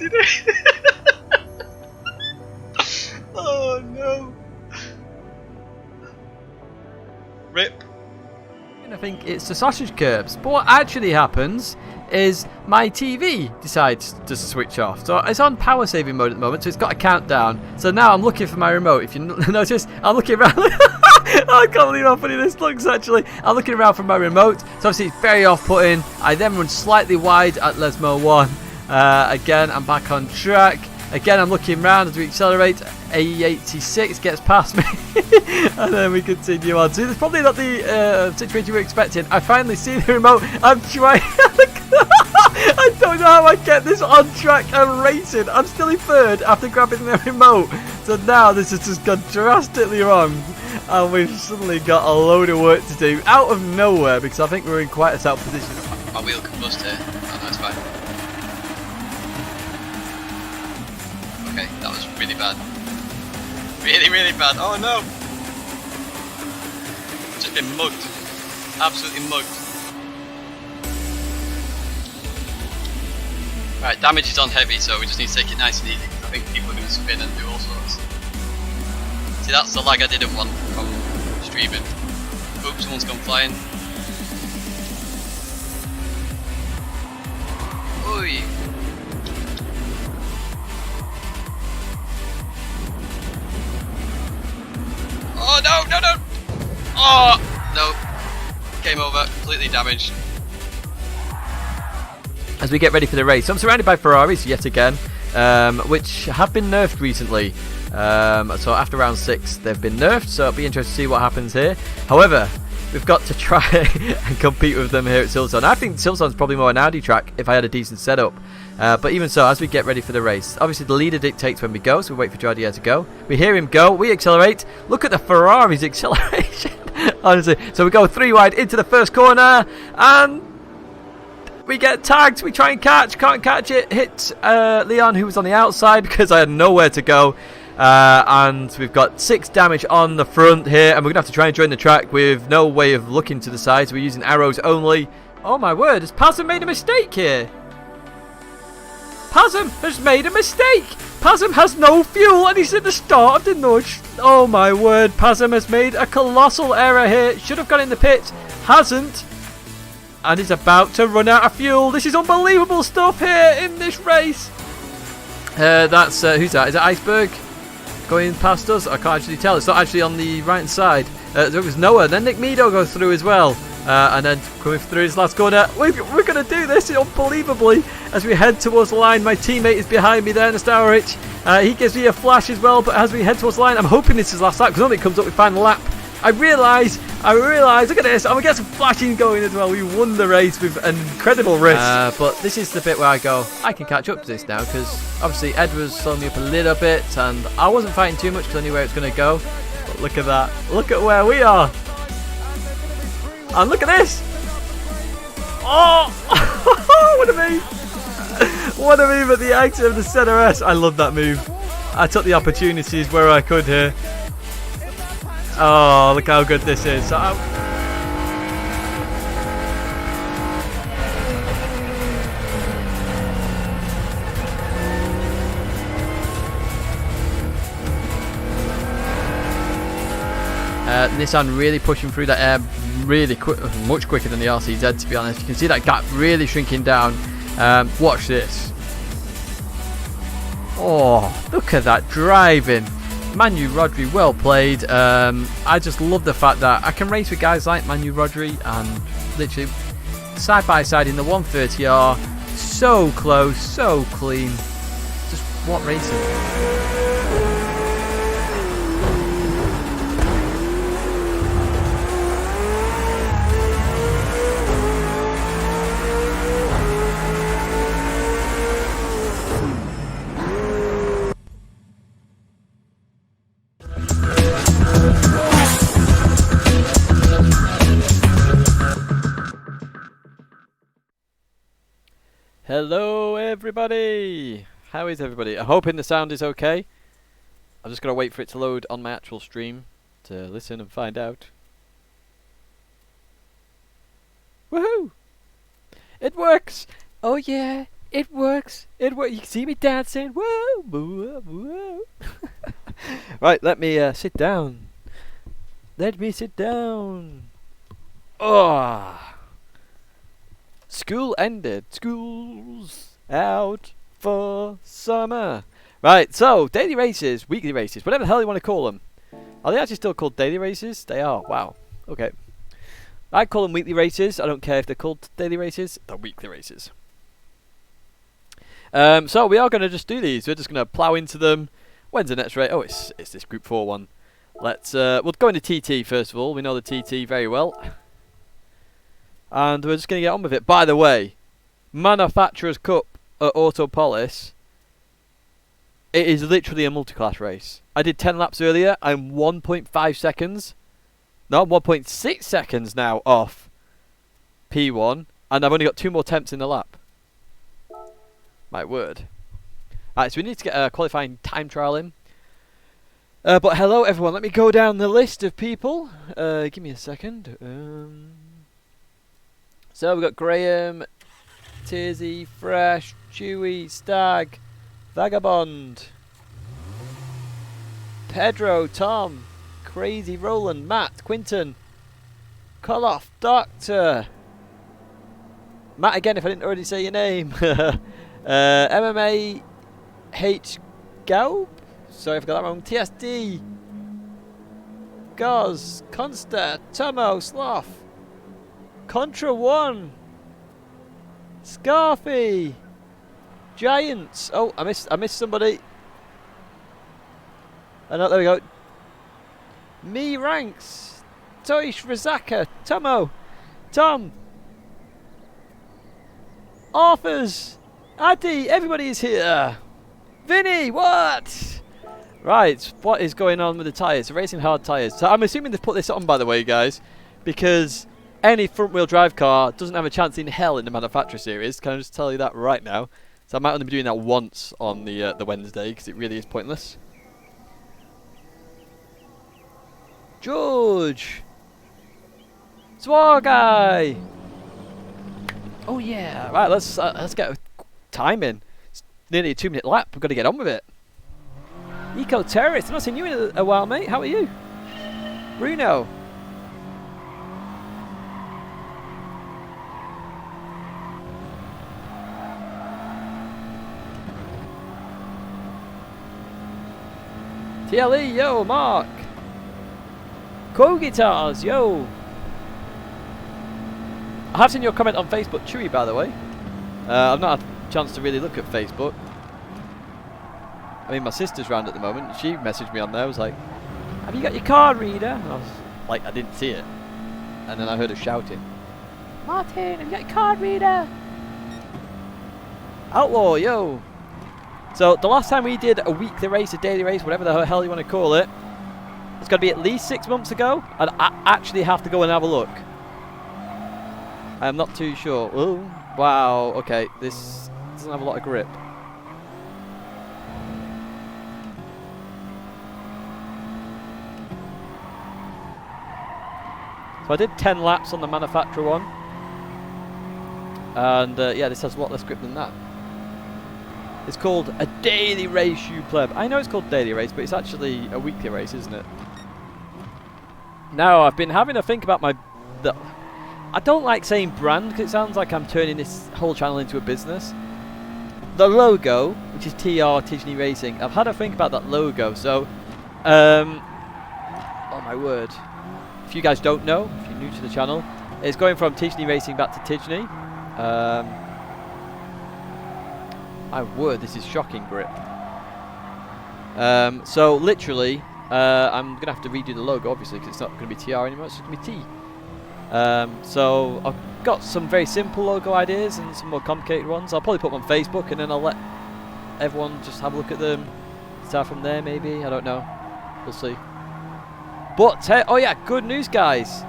What's he doing? Oh no. Rip. I think it's the sausage curbs, but what actually happens is my TV decides to switch off. So it's on power saving mode at the moment, so it's got a countdown. So now I'm looking for my remote. If you notice, I'm looking around. I can't believe how funny this looks actually. I'm looking around for my remote. So obviously it's very off-putting. I then run slightly wide at Lesmo 1. Again, I'm back on track. Again, I'm looking around as we accelerate. A86 gets past me. And then we continue on. So this is probably not the situation we were expecting. I finally see the remote. I'm trying. I don't know how I get this on track and racing. I'm still in third after grabbing the remote. So now this has just gone drastically wrong. And we've suddenly got a load of work to do out of nowhere because I think we're in quite a tough position. My wheel combust here. Oh, no, it's fine. Okay, that was really bad. Really, really bad. Oh no! Just been mugged. Absolutely mugged. Right, damage is on heavy, so we just need to take it nice and easy. I think people are going to spin and do all sorts. See, that's the lag I didn't want from streaming. Oops, someone's gone flying. Oi! Oh no, no, no! Oh, no. Game over, completely damaged. As we get ready for the race, I'm surrounded by Ferraris yet again, which have been nerfed recently. So after round 6, they've been nerfed, so it'll be interesting to see what happens here. However, we've got to try and compete with them here at Silverstone. I think Silverstone's probably more an Audi track if I had a decent setup. But even so, as we get ready for the race, obviously the leader dictates when we go, so we wait for Jardier to go. We hear him go, we accelerate. Look at the Ferrari's acceleration, honestly. So we go 3 wide into the first corner, and we get tagged. We try and catch, can't catch it. Hit Leon, who was on the outside because I had nowhere to go. And we've got 6 damage on the front here, and we're going to have to try and join the track with no way of looking to the sides. We're using arrows only. Oh my word, has Pazum made a mistake here? Pazum has made a mistake. Pazum has no fuel and he's at the start of the nudge. Oh my word, Pazum has made a colossal error here. Should have gone in the pit, hasn't. And is about to run out of fuel. This is unbelievable stuff here in this race. That's, who's that? Is it Iceberg going past us? I can't actually tell. It's not actually on the right hand side. There was Noah. Then Nick Meadow goes through as well. And then coming through his last corner. We're going to do this unbelievably as we head towards the line. My teammate is behind me there, Nastaric. He gives me a flash as well, but as we head towards the line, I'm hoping this is last lap because only it comes up with final lap. I realise, look at this, and we get some flashing going as well. We won the race with an incredible risk. But this is the bit where I go, I can catch up to this now because obviously Ed was slowing me up a little bit and I wasn't fighting too much because I knew where it's going to go. But look at that, look at where we are. And look at this! Oh! What a move! What a move at the exit of the Center S. I love that move. I took the opportunities where I could here. Oh, look how good this is. Nissan really pushing through that air really quick, much quicker than the RCZ, to be honest. You can see that gap really shrinking down. Watch this. Oh, look at that driving. Manu Rodri, well played. I just love the fact that I can race with guys like Manu Rodri and literally side by side in the 130R. So close, so clean. Just what racing. Hello everybody! How is everybody? I'm hoping the sound is okay. I'm just going to wait for it to load on my actual stream to listen and find out. Woohoo! It works! Oh yeah! It works. It works. You can see me dancing. Whoa, whoa, whoa. Right, let me sit down. Let me sit down. Oh. School ended. School's out for summer. Right, so daily races, weekly races, whatever the hell you want to call them. Are they actually still called daily races? They are. Wow. Okay. I call them weekly races. I don't care if they're called daily races. They're weekly races. So we are going to just do these. We're just going to plow into them. When's the next race? Oh, it's this Group 4 one. Let's we'll go into TT first of all. We know the TT very well, and we're just going to get on with it. By the way, Manufacturers Cup at Autopolis. It is literally a multi-class race. I did 10 laps earlier. I'm 1.5 seconds. No, 1.6 seconds now off P1, and I've only got 2 more attempts in the lap. My word. Alright, so we need to get a qualifying time trial in. But hello everyone, let me go down the list of people. Give me a second. So we've got Graham, Tizzy, Fresh, Chewy, Stag, Vagabond, Pedro, Tom, Crazy Roland, Matt, Quinton, Koloff, Doctor, Matt again if I didn't already say your name. MMA H Gaub, sorry if I got that wrong. TSD, Goz, Consta, Tomo, Sloth, Contra 1, Scarfy, Giants. Oh, I missed somebody. Oh, no, there we go. Me Ranks, Toish Razaka, Tomo, Tom, Arthurs, Addy, everybody is here. Vinny, what? Right, what is going on with the tyres? Racing hard tyres. So I'm assuming they've put this on, by the way, guys, because any front-wheel drive car doesn't have a chance in hell in the manufacturer series. Can I just tell you that right now? So I might only be doing that once on the Wednesday, because it really is pointless. George, Swar guy. Oh yeah, right. Let's get a time in. It's nearly a 2-minute lap. We've got to get on with it. Eco Terrorist. I've not seen you in a while, mate. How are you, Bruno? TLE, yo, Mark. Co-guitars, yo. I have seen your comment on Facebook, Chewy, by the way. I've not had a chance to really look at Facebook. I mean, my sister's round at the moment. She messaged me on there. I was like, have you got your card reader? And I was like, I didn't see it. And then I heard her shouting, Martin, have you got your card reader? Outlaw, yo. So, the last time we did a weekly race, a daily race, whatever the hell you want to call it, it's got to be at least 6 months ago. And I actually have to go and have a look. I'm not too sure. Oh, wow. Okay, this doesn't have a lot of grip. So I did 10 laps on the manufacturer one. And yeah, this has a lot less grip than that. It's called a daily race, you pleb. I know it's called daily race, but it's actually a weekly race, isn't it? Now, I've been having to think about I don't like saying brand because it sounds like I'm turning this whole channel into a business. The logo, which is TR Tidgney Racing. I've had to think about that logo. So, oh my word! If you guys don't know, if you're new to the channel, it's going from Tidgney Racing back to Tidgney. My word, this is shocking grip. So literally, I'm gonna have to redo the logo, obviously, because it's not gonna be TR anymore. It's just gonna be T. So I've got some very simple logo ideas and some more complicated ones. I'll probably put them on Facebook and then I'll let everyone just have a look at them. Start from there, maybe. I don't know. We'll see. But oh yeah, good news, guys.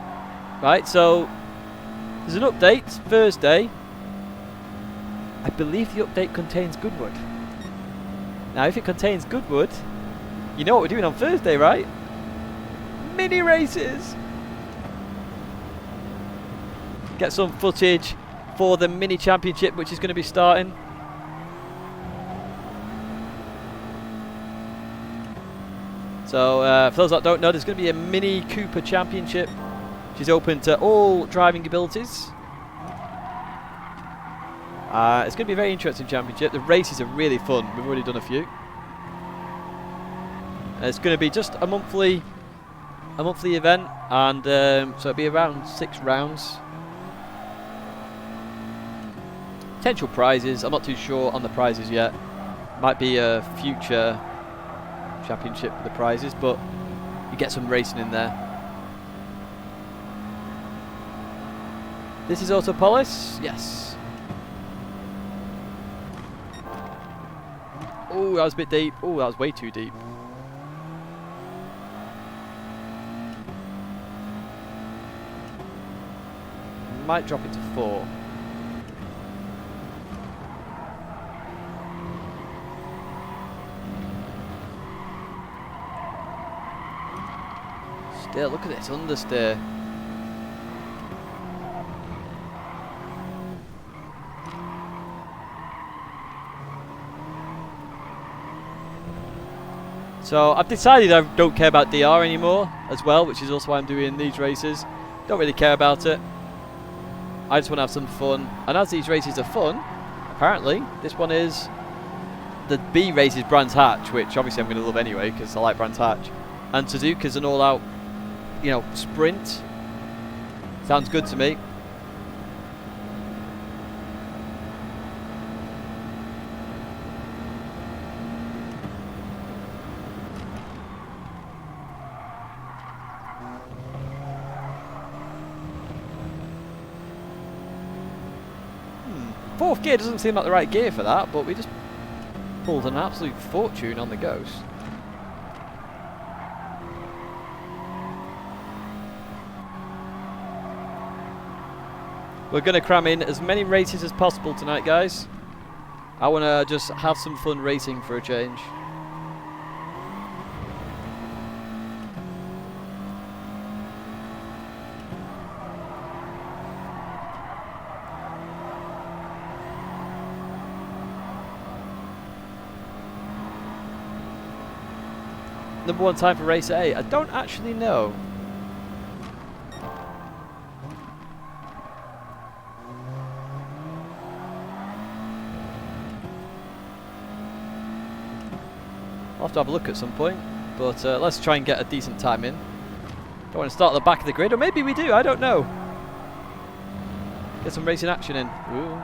Right, so there's an update Thursday. I believe the update contains Goodwood. Now, if it contains Goodwood, you know what we're doing on Thursday, right? Mini races. Get some footage for the mini championship, which is going to be starting. So for those that don't know, there's going to be a Mini Cooper Championship, which is open to all driving abilities. It's going to be a very interesting championship. The races are really fun. We've already done a few. It's going to be just a monthly event, and so it'll be around 6 rounds. Potential prizes. I'm not too sure on the prizes yet. Might be a future championship for the prizes, but you get some racing in there. This is Autopolis. Yes. Oh, that was a bit deep. Oh, that was way too deep. Might drop it to 4. Still, look at this understeer. So I've decided I don't care about DR anymore as well, which is also why I'm doing these races. Don't really care about it. I just want to have some fun. And as these races are fun, apparently, this one is... The B race is Brands Hatch, which obviously I'm going to love anyway, because I like Brands Hatch. And Suzuka's an all-out, you know, sprint. Sounds good to me. Fourth gear doesn't seem like the right gear for that, but we just pulled an absolute fortune on the Ghost. We're going to cram in as many races as possible tonight, guys. I want to just have some fun racing for a change. Number 1 time for race A? I don't actually know. I'll have to have a look at some point, but let's try and get a decent time in. Don't want to start at the back of the grid, or maybe we do, I don't know. Get some racing action in. Ooh.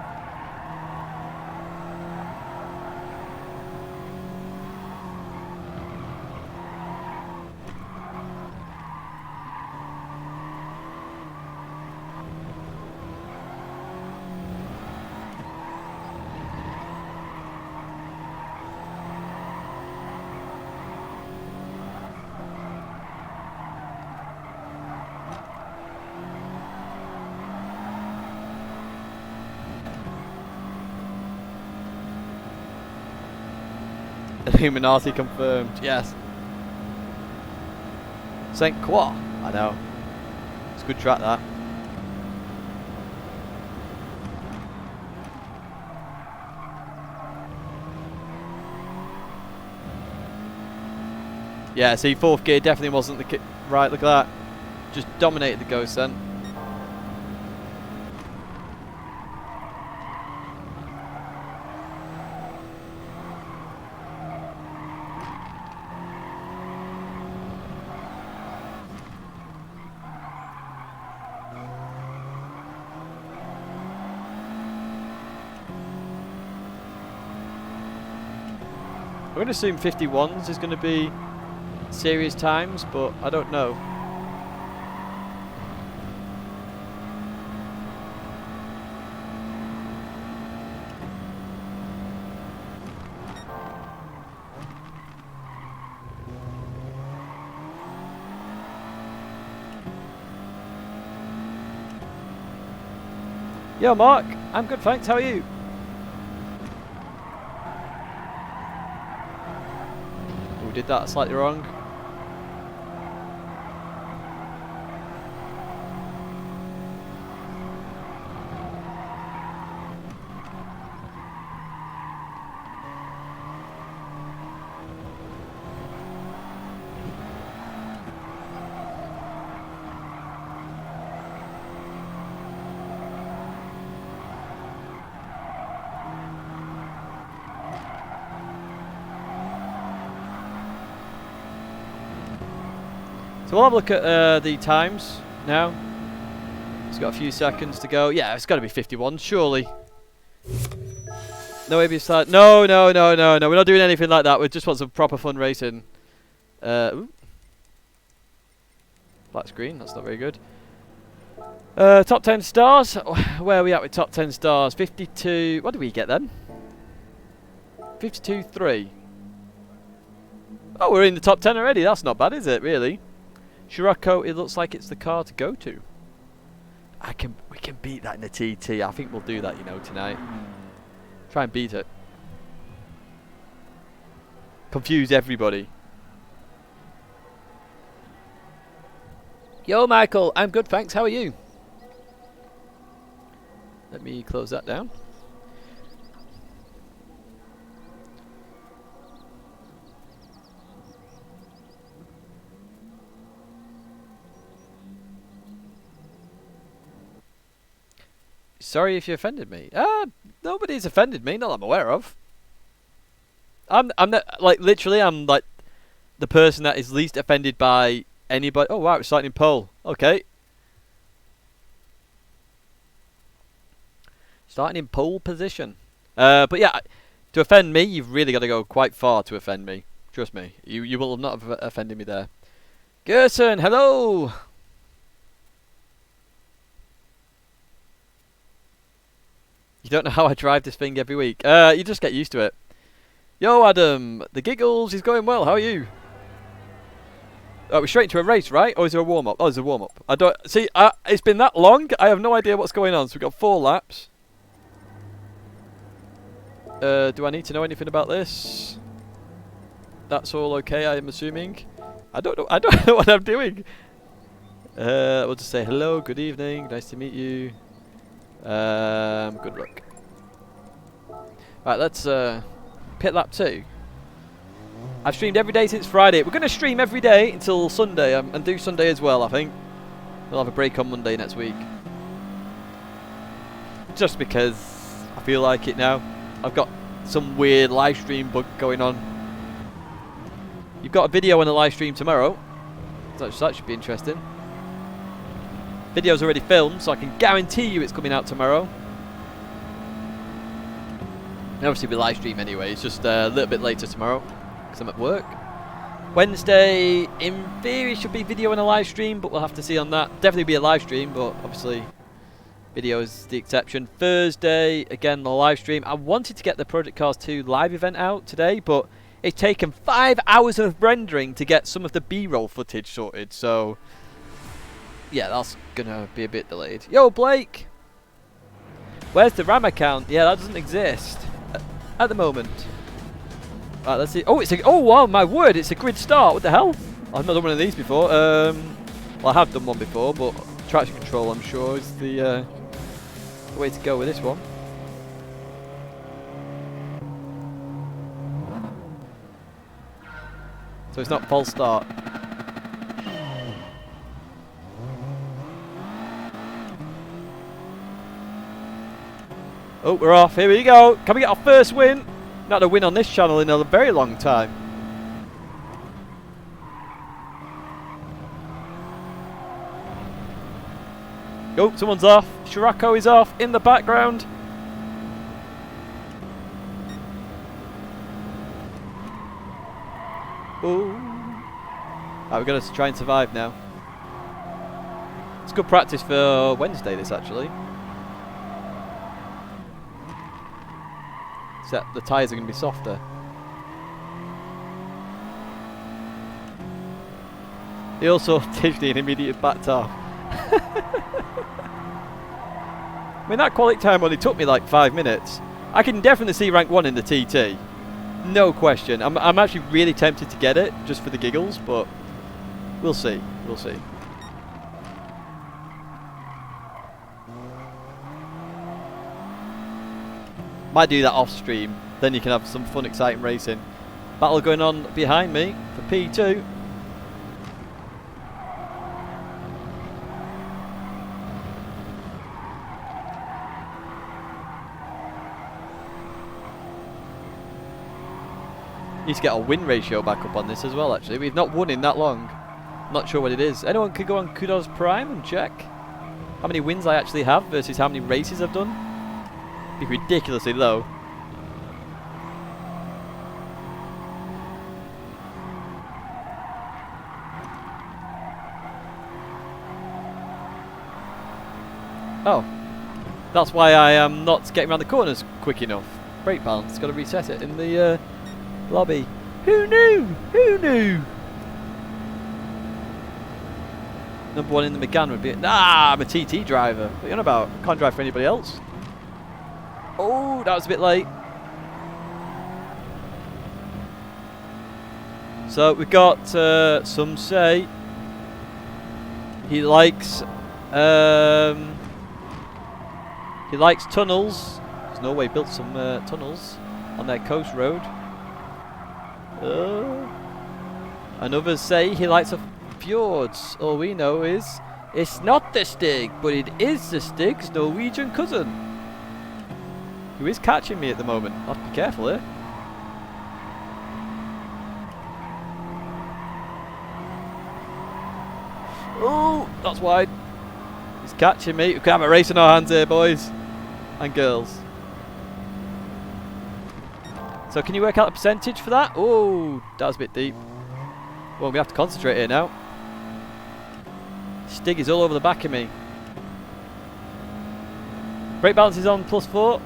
Illuminati confirmed, yes. Saint Croix, I know. It's a good track, that. Yeah, see, 4th gear definitely wasn't the right, look at that. Just dominated the Ghost then. I'm going to assume 51s is going to be series times, but I don't know. Yo, Mark, I'm good, thanks. How are you? Did that slightly wrong. So we'll have a look at the times now. It's got a few seconds to go. Yeah, it's got to be 51, surely. No ABS start. No. We're not doing anything like that. We just want some proper fun racing. Ooh. Flat screen. That's not very good. Top 10 stars. Where are we at with top 10 stars? 52. What do we get then? 52.3. Oh, we're in the top 10 already. That's not bad, is it? Really? Scirocco. It looks like it's the car to go to. We can beat that in the TT. I think we'll do that, you know, tonight. Try and beat it. Confuse everybody. Yo, Michael. I'm good, thanks. How are you? Let me close that down. Sorry if you offended me. Nobody's offended me, not that I'm aware of. I'm not, like, literally, I'm like the person that is least offended by anybody. Oh wow, it's starting in pole. Okay. Starting in pole position. But yeah, to offend me, you've really got to go quite far to offend me. Trust me. You will not have offended me there. Gerson, hello! You don't know how I drive this thing every week. You just get used to it. Yo, Adam. The giggles is going well. How are you? Oh, we're straight into a race, right? Or is there a warm-up? Oh, there's a warm-up. I don't... See, it's been that long. I have no idea what's going on. So we've got 4 laps. Do I need to know anything about this? That's all okay, I am assuming. I don't know. I don't know what I'm doing. We'll just say hello, good evening, nice to meet you. Good luck. Right, let's pit lap 2. I've streamed every day since Friday. We're going to stream every day until Sunday, and do Sunday as well, I think. We'll have a break on Monday next week. Just because I feel like it now. I've got some weird live stream bug going on. You've got a video on the live stream tomorrow. So that should be interesting. Video's already filmed, so I can guarantee you it's coming out tomorrow. And obviously we live stream anyway, it's just a little bit later tomorrow because I'm at work. Wednesday, in theory, should be video and a live stream, but we'll have to see on that. Definitely be a live stream, but obviously video is the exception. Thursday, again, the live stream. I wanted to get the Project Cars 2 live event out today, but it's taken 5 hours of rendering to get some of the B-roll footage sorted, so yeah, that's gonna be a bit delayed. Yo, Blake! Where's the RAM account? Yeah, that doesn't exist at the moment. Right, let's see. Oh, oh wow, my word, it's a grid start. What the hell? I've not done one of these before. Well, I have done one before, but traction control, I'm sure, is the way to go with this one. So it's not false start. Oh, we're off. Here we go. Can we get our first win? Not a win on this channel in a very long time. Oh, someone's off. Scirocco is off in the background. Oh. Right, we're going to try and survive now. It's good practice for Wednesday, this actually. Except the tyres are going to be softer. He also Tidgney an immediate backed off. I mean, that quality time only took me like 5 minutes. I can definitely see rank 1 in the TT. No question. I'm actually really tempted to get it, just for the giggles, but we'll see. We'll see. Might do that off stream, then you can have some fun, exciting racing. Battle going on behind me for P2. Need to get our win ratio back up on this as well, actually. We've not won in that long. Not sure what it is. Anyone could go on Kudos Prime and check how many wins I actually have versus how many races I've done. It'd be ridiculously low. Oh, that's why I am not getting around the corners quick enough. Brake balance, got to reset it in the lobby. Who knew? Who knew? Number one in the Megane would be... Nah, I'm a TT driver. What are you on about? Can't drive for anybody else. Oh, that was a bit late. So we've got some say he likes tunnels. There's no way built some tunnels on their coast road. And others say he likes a fjords. All we know is it's not the Stig, but it is the Stig's Norwegian cousin, who is catching me at the moment. I'll have to be careful here. Oh, that's wide. He's catching me. We can have a race in our hands here, boys and girls. So can you work out the percentage for that? Oh, that was a bit deep. Well, we have to concentrate here now. Stig is all over the back of me. Brake balance is on +4.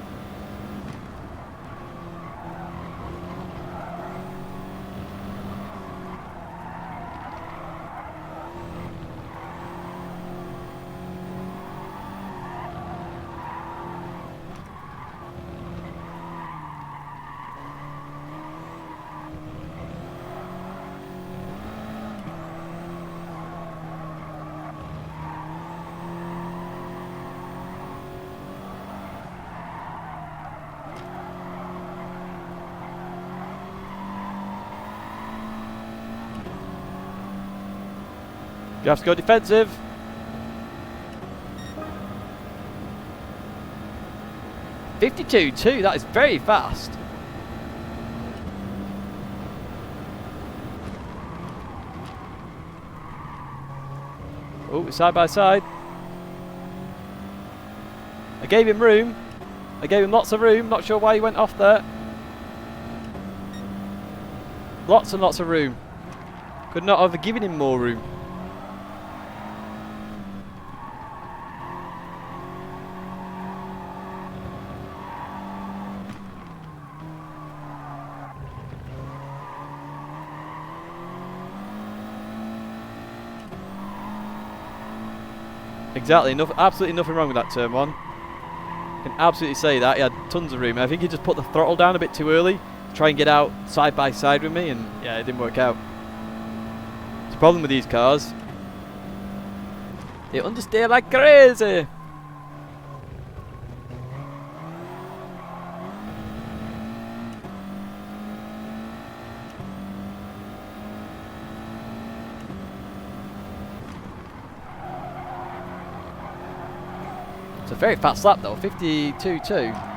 You have to go defensive. (52.2), that is very fast. Oh, side by side. I gave him room. I gave him lots of room. Not sure why he went off there. Lots and lots of room. Could not have given him more room. Exactly, absolutely nothing wrong with that turn one. I can absolutely say that. He had tons of room. I think he just put the throttle down a bit too early to try and get out side by side with me, and yeah, it didn't work out. It's a problem with these cars. They understeer like crazy. It's a very fast lap though, 52.2.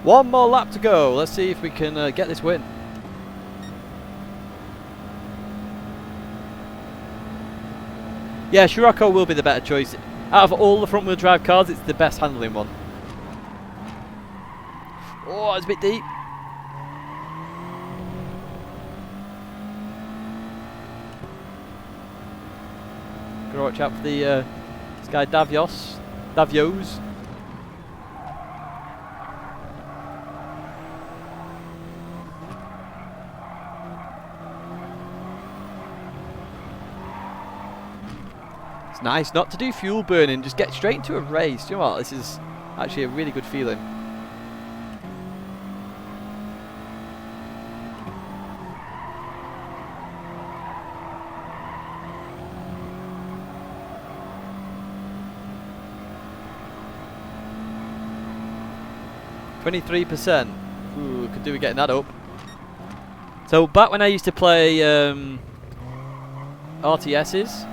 One more lap to go. Let's see if we can get this win. Yeah, Scirocco will be the better choice. Out of all the front wheel drive cars, it's the best handling one. Oh, it's a bit deep. Gotta watch out for the this guy Davios. It's nice not to do fuel burning, just get straight into a race. Do you know what? This is actually a really good feeling. 23%. Ooh, could do with getting that up. So back when I used to play RTSs,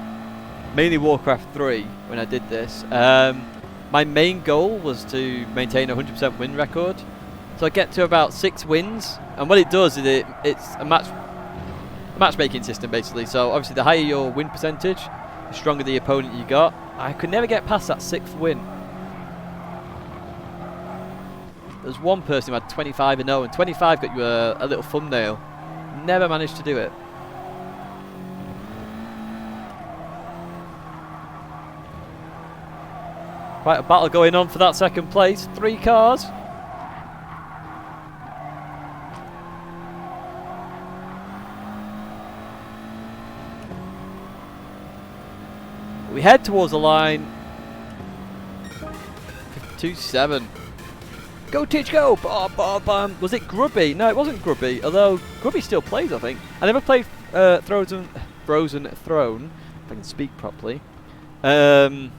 mainly Warcraft 3, when I did this, my main goal was to maintain a 100% win record. So I get to about 6 wins, and what it does is it's a matchmaking system basically. So obviously the higher your win percentage, the stronger the opponent you got. I could never get past that 6th win. There's one person who had 25-0, and 25 got you a little thumbnail. Never managed to do it. Quite a battle going on for that 2nd place. 3 cars. We head towards the line. 52.7. Go Tidgney, go! Bam, bam, bam. Was it Grubby? No, it wasn't Grubby. Although Grubby still plays, I think. I never played Frozen Throne, if I can speak properly. I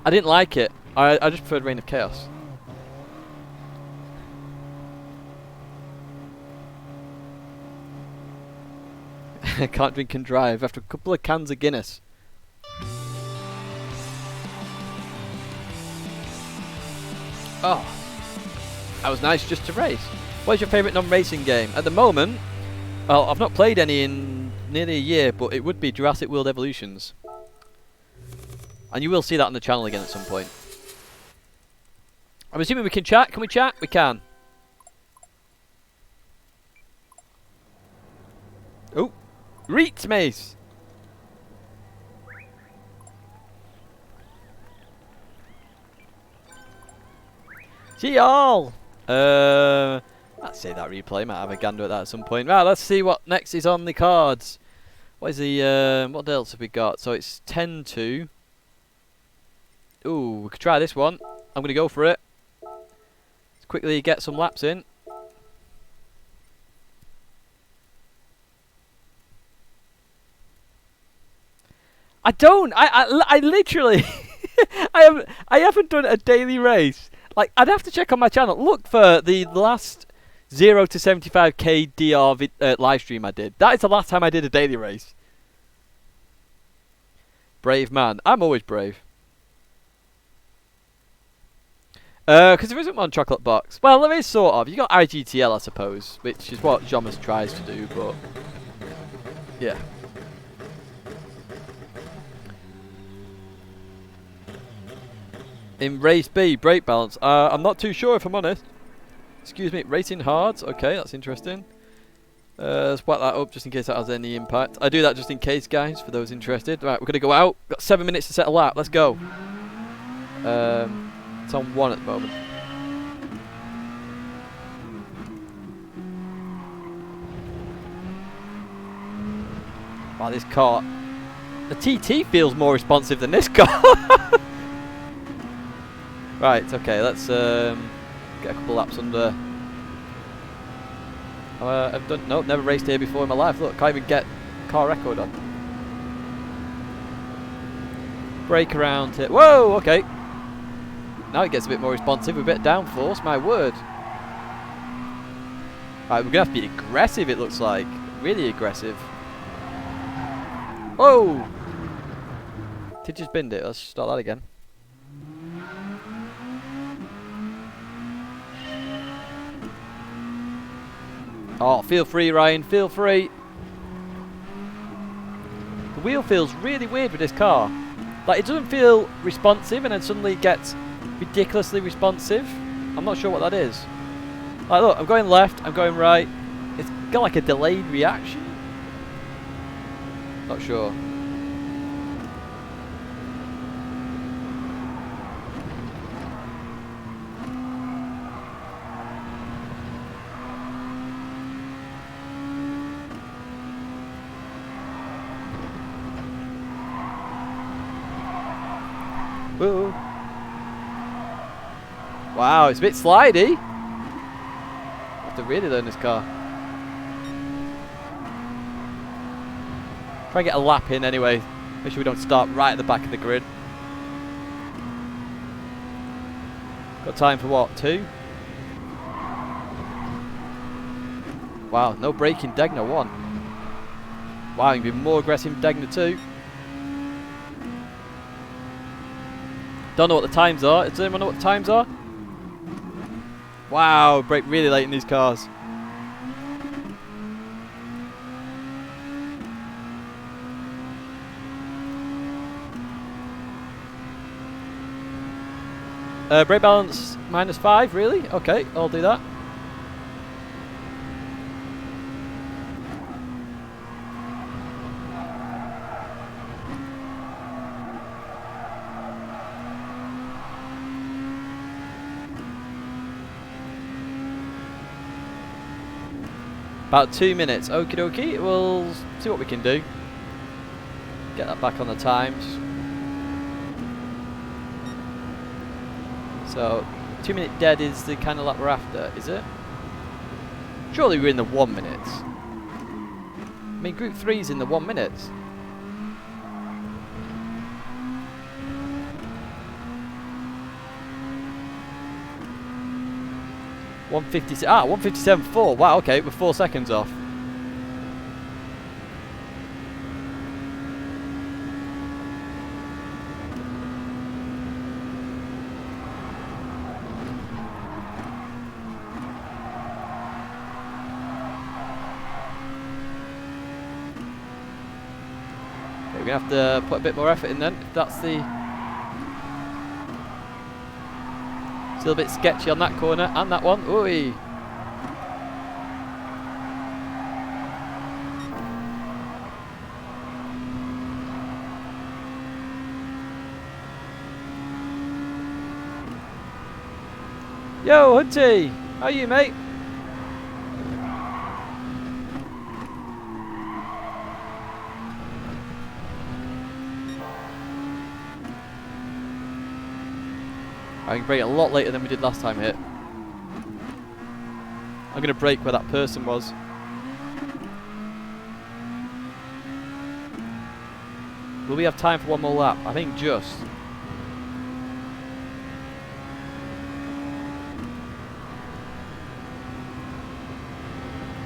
didn't like it. I just preferred Reign of Chaos. Can't drink and drive after a couple of cans of Guinness. Oh, that was nice just to race. What is your favourite non-racing game? At the moment, well, I've not played any in nearly a year, but it would be Jurassic World Evolutions. And you will see that on the channel again at some point. I'm assuming we can chat. Can we chat? We can. Oh, Reet Mace. See y'all. Let's say that replay. Might have a gander at that at some point. Right, let's see what next is on the cards. What is the what else have we got? So it's 10-2. Ooh, we could try this one. I'm gonna go for it. Let's quickly get some laps in. I literally I haven't done a daily race. Like, I'd have to check on my channel. Look for the last 0 to 75k DR live stream I did. That is the last time I did a daily race. Brave man. I'm always brave. Because there isn't one chocolate box. Well, there is sort of. You got IGTL, I suppose, which is what Jomas tries to do, but yeah. In race B, brake balance. I'm not too sure if I'm honest. Excuse me, racing hards. Okay, that's interesting. Let's whack that up just in case that has any impact. I do that just in case, guys, for those interested. Right, we're going to go out. Got 7 minutes to set a lap. Let's go. It's on 1 at the moment. Wow, this car. The TT feels more responsive than this car. Right, okay, let's get a couple laps under. I've done, nope, never raced here before in my life. Look, can't even get car record on. Brake around here. Whoa, okay. Now it gets a bit more responsive, a bit downforce, my word. Right, we're gonna have to be aggressive, it looks like. Really aggressive. Whoa! Did just binned it, let's start that again. Oh, feel free, Ryan, feel free. The wheel feels really weird with this car. Like, it doesn't feel responsive and then suddenly it gets ridiculously responsive. I'm not sure what that is. Like, look, I'm going left, I'm going right. It's got like a delayed reaction. Not sure. Whoa. Wow, it's a bit slidey. I have to really learn this car. Try and get a lap in anyway. Make sure we don't start right at the back of the grid. Got time for what? 2? Wow, no braking. Degner 1. Wow, you can be more aggressive in Degner 2. Don't know what the times are. Does anyone know what the times are? Wow, brake really late in these cars. Brake balance -5, really? Okay, I'll do that. About 2 minutes. Okie dokie, we'll see what we can do. Get that back on the times. So, 2 minute dead is the kind of lap we're after, is it? Surely we're in the 1 minute. I mean, Group 3's in the 1 minute. Ah, 157.4. Wow, okay, we're 4 seconds off. We're going to have to put a bit more effort in then, if that's the... Still a bit sketchy on that corner, and that one. Ooh. Yo, Hunty! How are you, mate? I can brake a lot later than we did last time here. I'm going to brake where that person was. Will we have time for one more lap? I think just.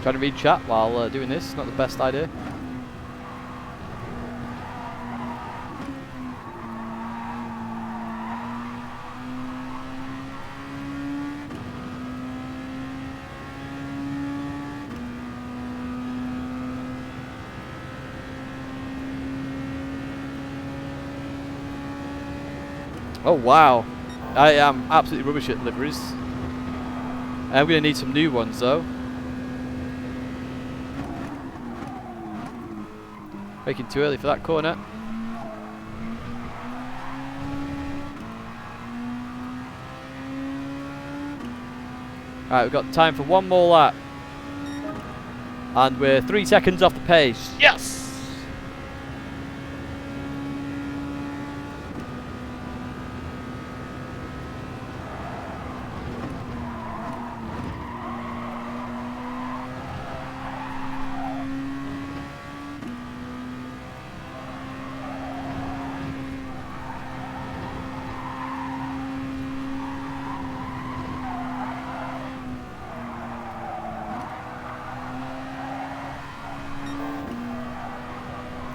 Trying to read chat while doing this, not the best idea. Oh wow, I am absolutely rubbish at liveries. I'm going to need some new ones though. Making too early for that corner. Alright, we've got time for one more lap. And we're 3 seconds off the pace. Yes!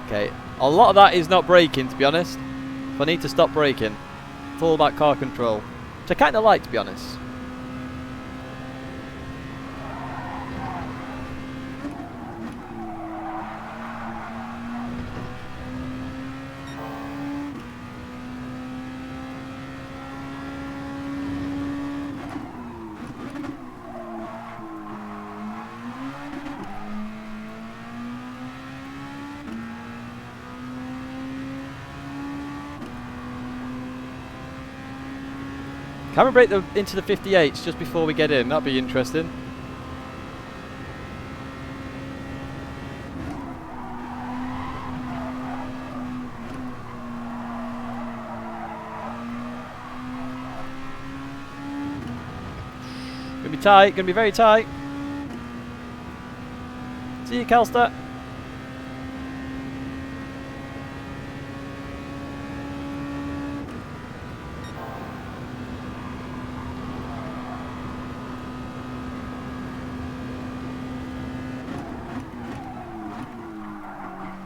Okay, a lot of that is not braking, to be honest. If I need to stop braking, it's all about car control, which I kind of like, to be honest. Can we break into the 58s just before we get in? That'd be interesting. Gonna be tight, gonna be very tight. See you, Calster.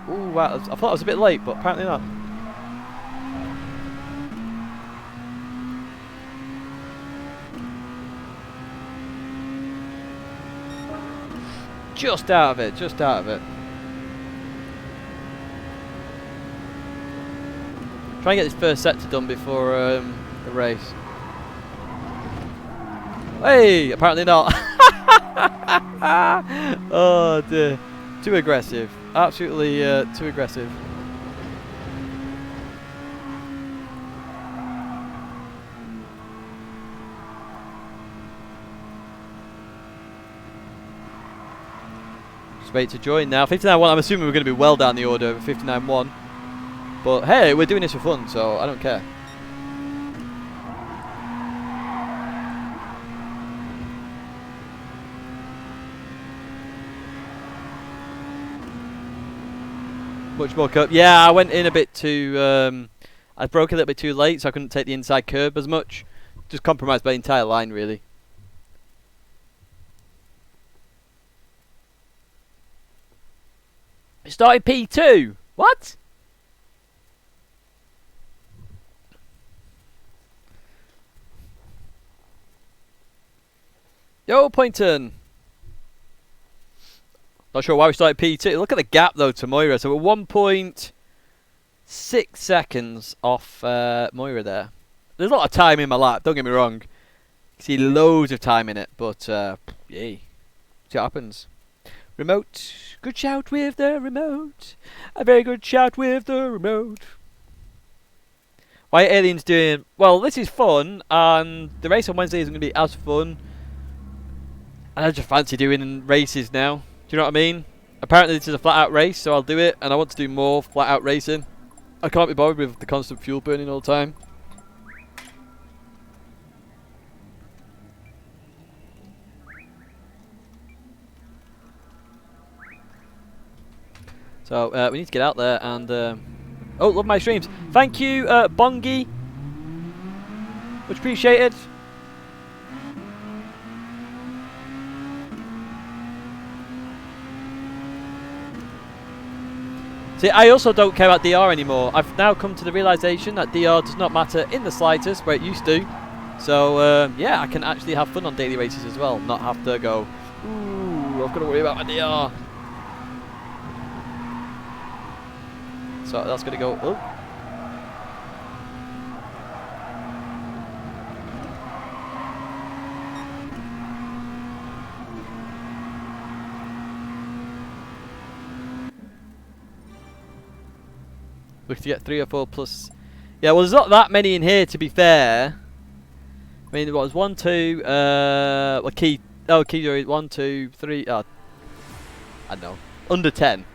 Ooh, wow, I thought I was a bit late, but apparently not. Just out of it, just out of it. Try and get this first sector done before the race. Hey, apparently not. Oh dear, too aggressive. Absolutely too aggressive. Just wait to join now. 59-1, I'm assuming we're going to be well down the order of 59-1. But hey, we're doing this for fun, so I don't care. Much more curb. Yeah, I went in a bit too... I broke a little bit too late, so I couldn't take the inside curb as much. Just compromised my entire line, really. It started P2. What? Yo, Poynton. Not sure why we started P2. Look at the gap, though, to Moira. So we're 1.6 seconds off Moira there. There's a lot of time in my lap, don't get me wrong. You see loads of time in it, but yay. See what happens. Remote. Good shout with the remote. A very good shout with the remote. Why are aliens doing... Well, this is fun, and the race on Wednesday isn't going to be as fun. And I just fancy doing races now. Do you know what I mean? Apparently this is a flat out race, so I'll do it, and I want to do more flat out racing. I can't be bothered with the constant fuel burning all the time. So we need to get out there and oh, love my streams. Thank you, Bongi. Much appreciated. See, I also don't care about DR anymore. I've now come to the realization that DR does not matter in the slightest where it used to. So yeah, I can actually have fun on daily races as well, not have to go, ooh, I've got to worry about my DR. So that's going to go, oh. Looking to get 3 or 4 plus. Yeah, well, there's not that many in here, to be fair. I mean, what was 1, 2, well, key 1, 2, 3, I don't know, under 10.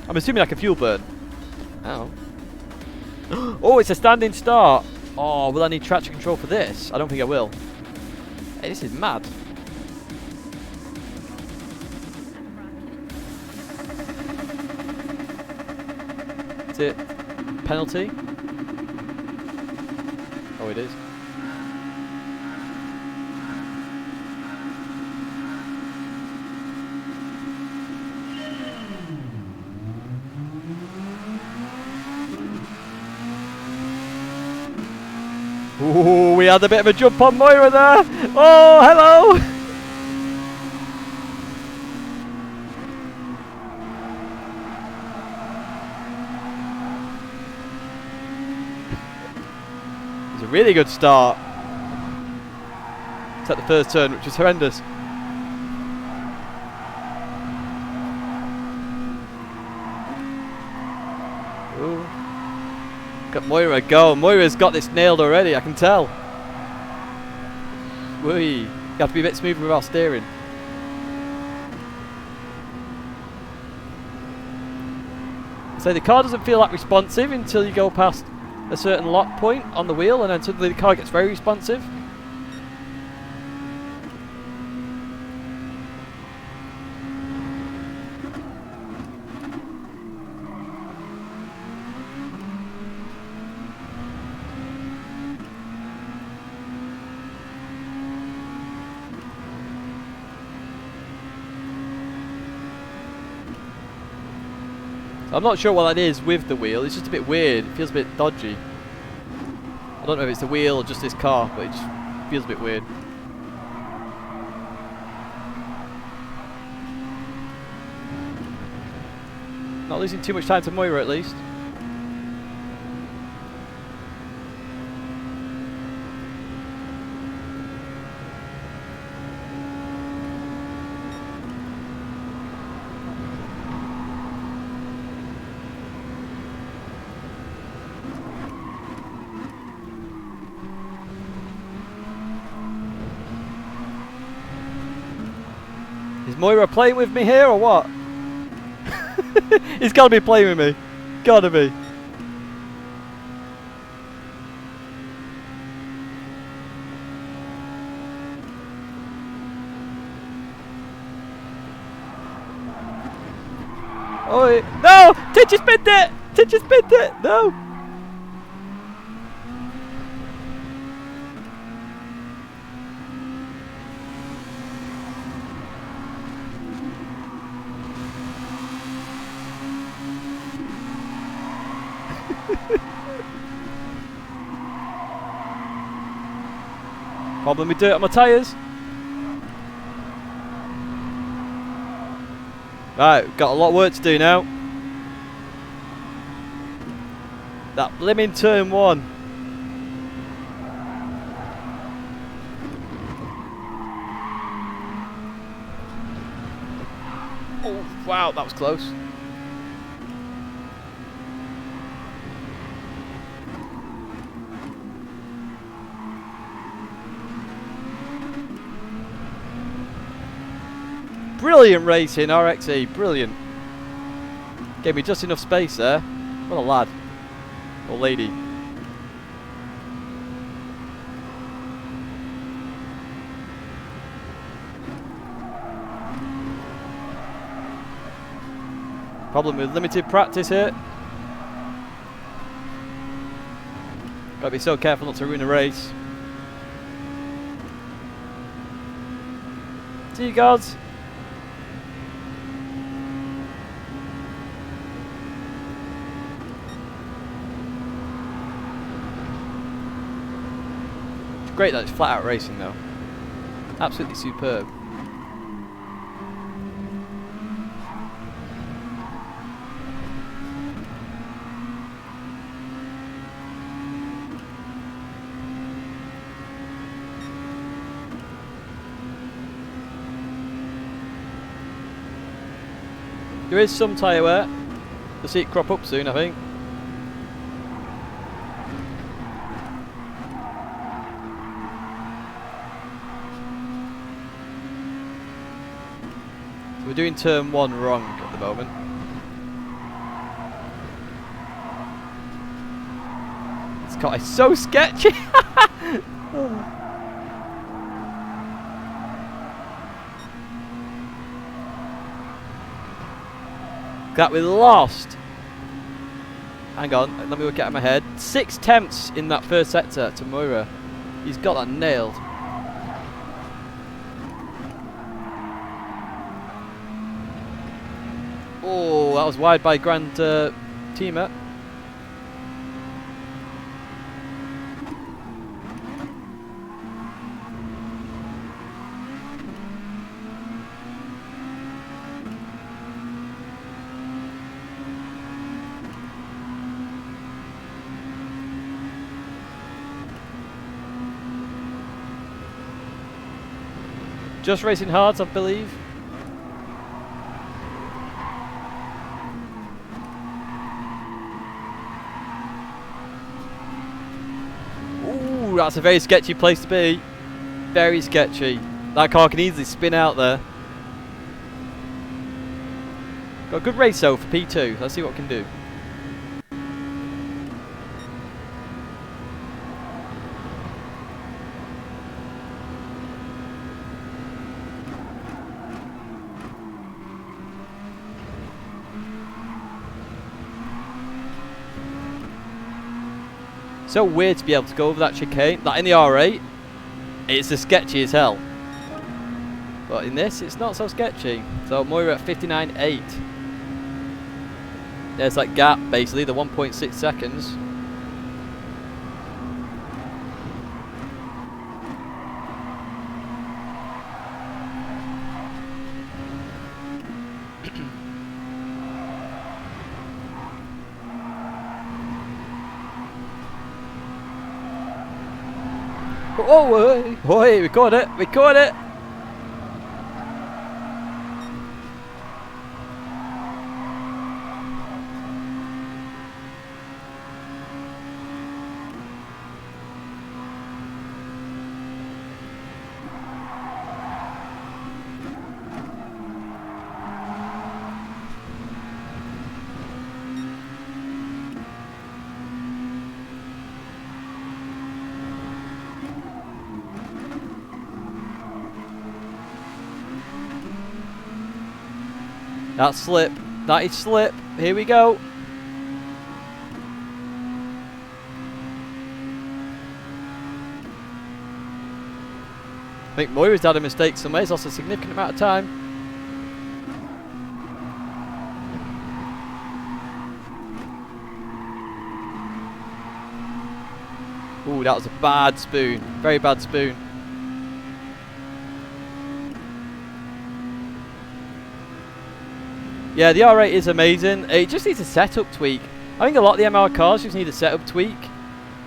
I'm assuming like a fuel burn. Oh. Oh, it's a standing start. Oh, will I need traction control for this? I don't think I will. Hey, this is mad. Is it penalty? Oh, it is. Ooh, we had a bit of a jump on Moira there. Oh, hello. It's a really good start. It's at the first turn, which was horrendous. Ooh. Got Moira go. Moira's got this nailed already, I can tell. Whee. You have to be a bit smoother with our steering. So the car doesn't feel that responsive until you go past a certain lock point on the wheel, and then suddenly the car gets very responsive. I'm not sure what that is with the wheel. It's just a bit weird. It feels a bit dodgy. I don't know if it's the wheel or just this car, but it just feels a bit weird. Not losing too much time to Moira at least. Is Moira playing with me here or what? He's got to be playing with me. Gotta be. Oh no! Titch has spent it! Titch has spent it! No! Problem with dirt on my tyres. Right, got a lot of work to do now. That blimmin' turn 1. Oh, wow, that was close. Brilliant racing, RXE, brilliant. Gave me just enough space there. What a lad. Or lady. Problem with limited practice here. Gotta be so careful not to ruin a race. See you guys. Great that it's flat out racing though. Absolutely superb. There is some tyre wear. You'll see it crop up soon, I think. We're doing turn 1 wrong at the moment. It's so sketchy. That we lost. Hang on, let me work out in my head. 6 tenths in that first sector to Moira. He's got that nailed. Oh, that was wide by Gran teammate. Just racing hards, I believe. Ooh, that's a very sketchy place to be. Very sketchy. That car can easily spin out there. Got a good race though for P2. Let's see what we can do. So weird to be able to go over that chicane. That in the R8, it's as sketchy as hell. But in this, it's not so sketchy. So Moira at 59.8. There's that gap, basically, the 1.6 seconds. Oh, oi, we caught it, we caught it. That's slip. That is slip. Here we go. I think Moira's had a mistake somewhere. He's lost a significant amount of time. Ooh, that was a bad spoon. Very bad spoon. Yeah, the R8 is amazing. It just needs a setup tweak. I think a lot of the MR cars just need a setup tweak.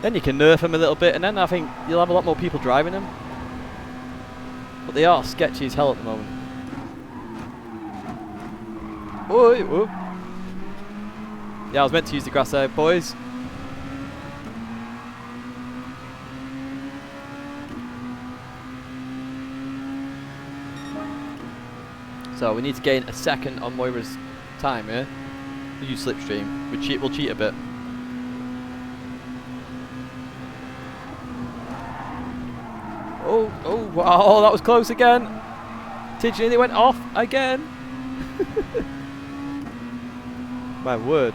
Then you can nerf them a little bit, and then I think you'll have a lot more people driving them. But they are sketchy as hell at the moment. Oi, whoop. Yeah, I was meant to use the grass there, boys. So we need to gain a second on Moira's time here. We'll use slipstream. We'll cheat a bit. Oh, wow, that was close again. Tidgney, they went off again. My word.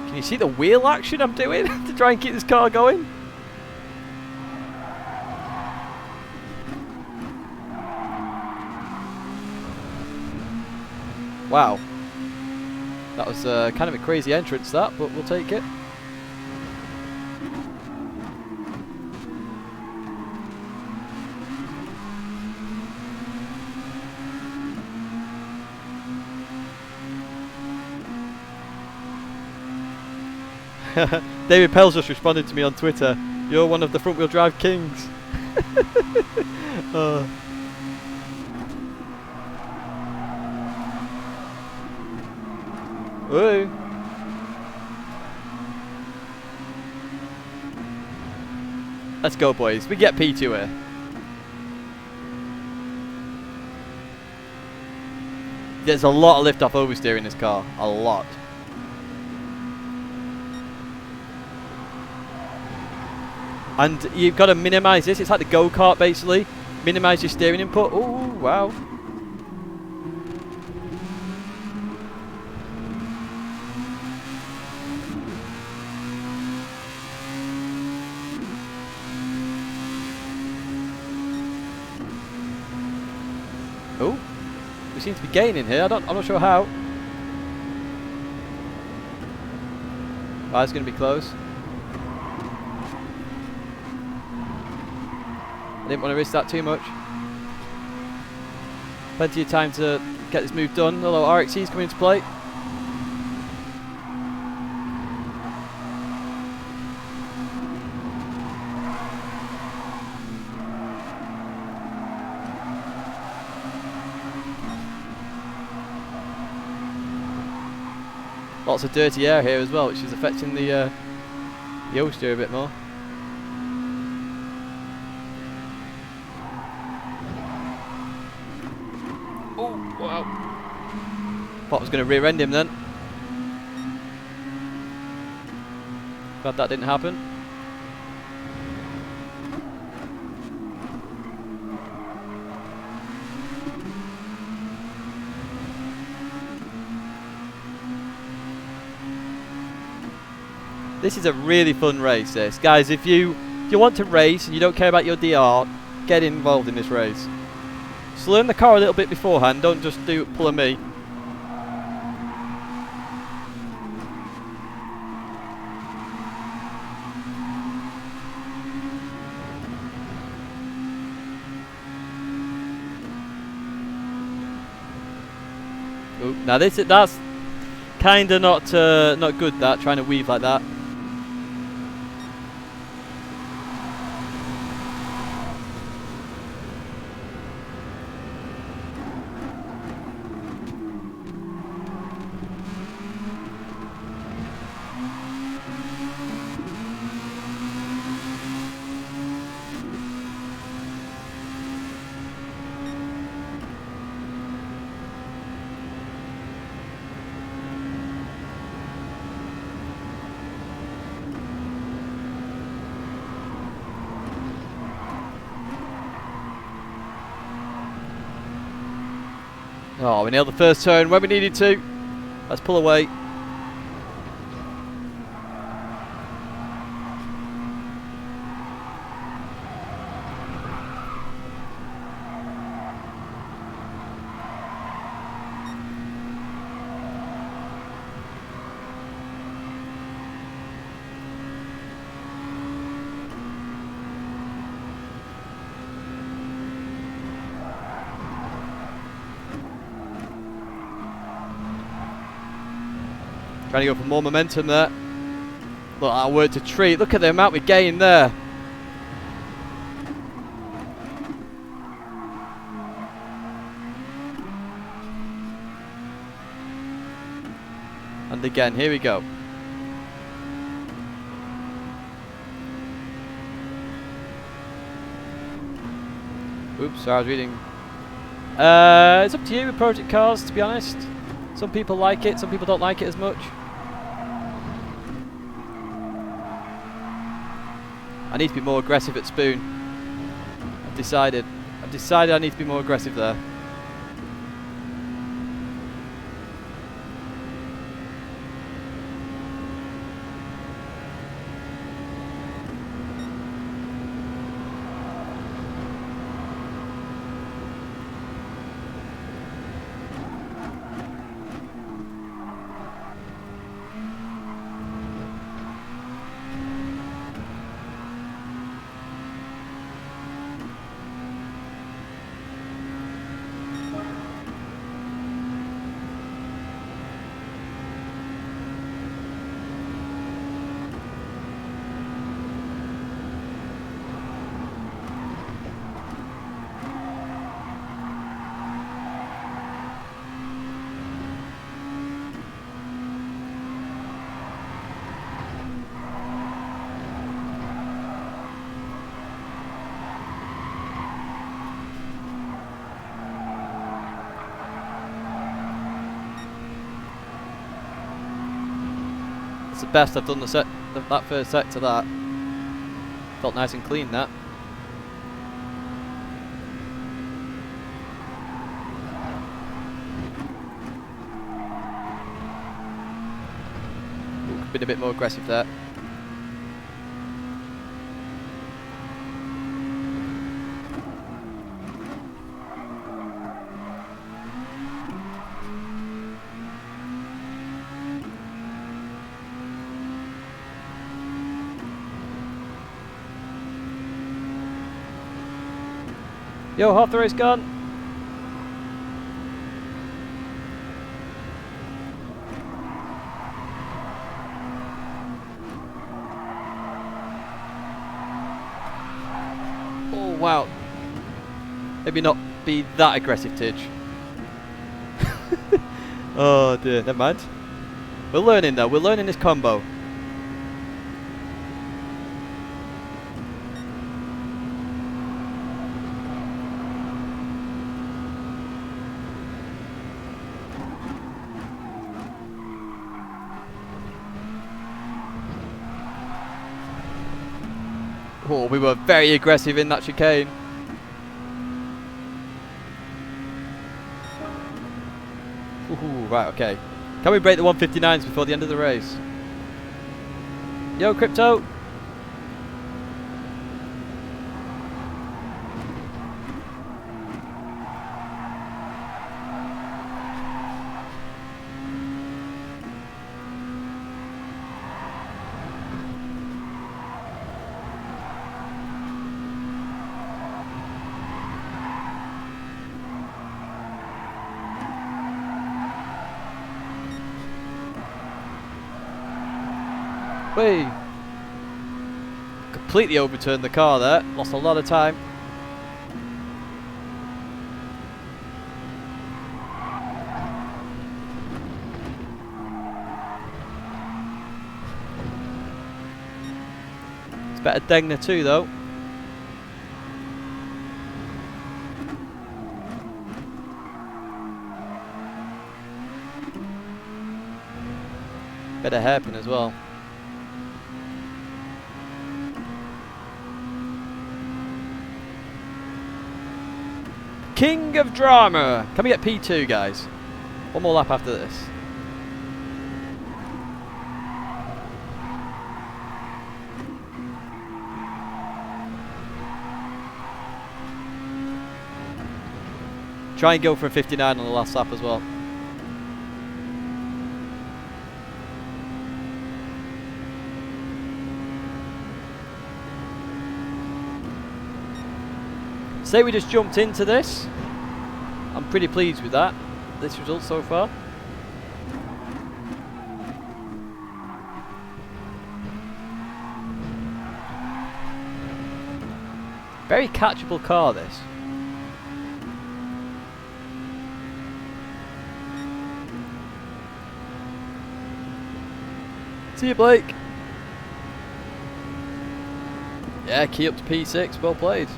Can you see the wheel action I'm doing to try and keep this car going? Wow. That was kind of a crazy entrance that, but we'll take it. David Pell's just responded to me on Twitter. You're one of the front wheel drive kings. Ooh. Let's go, boys. We get P2 here. There's a lot of lift off oversteer in this car. A lot. And you've got to minimise this. It's like the go-kart, basically. Minimise your steering input. Oh, wow. Oh, we seem to be gaining here. I'm not sure how. Oh, it's going to be close. I didn't want to risk that too much. Plenty of time to get this move done, although RXC's coming into play. Lots of dirty air here as well, which is affecting the oversteer a bit more. Oh, wow. Thought I was going to rear end him then. Glad that didn't happen. This is a really fun race, this. Guys, if you want to race and you don't care about your DR, get involved in this race. Just learn the car a little bit beforehand, don't just pull a me. Ooh, now that's kinda not good, that, trying to weave like that. Oh, we nailed the first turn when we needed to. Let's pull away. Trying to go for more momentum there. Look, I worked a treat. Look at the amount we gained there. And again, here we go. Oops, sorry, I was reading. It's up to you with project cars, to be honest. Some people like it, some people don't like it as much. I need to be more aggressive at Spoon. I've decided I need to be more aggressive there. The best I've done that first set to that. Felt nice and clean, that. Ooh, been a bit more aggressive there. Yo, half the race gone. Oh, wow. Maybe not be that aggressive, Tidge. Oh dear, never mind. We're learning though, we're learning this combo. Oh, we were very aggressive in that chicane. Ooh, right, okay. Can we break the 159s before the end of the race? Yo, Crypto. Whee! Completely overturned the car there. Lost a lot of time. It's better Tidgney too, though. Better hairpin as well. King of Drama! Can we get P2, guys? One more lap after this. Try and go for a 59 on the last lap as well. Say we just jumped into this. I'm pretty pleased with that. This result so far. Very catchable car, this. See you, Blake. Yeah, key up to P6. Well played.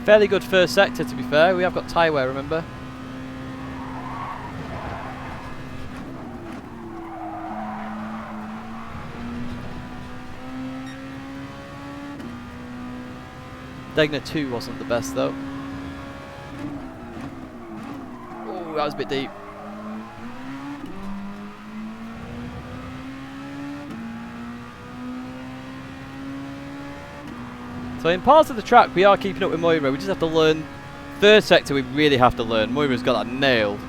Fairly good first sector, to be fair. We have got tyre wear, remember? Tidgney 2 wasn't the best, though. Oh, that was a bit deep. So in parts of the track we are keeping up with Moira. We just have to learn. Third sector we really have to learn. Moira's got that nailed.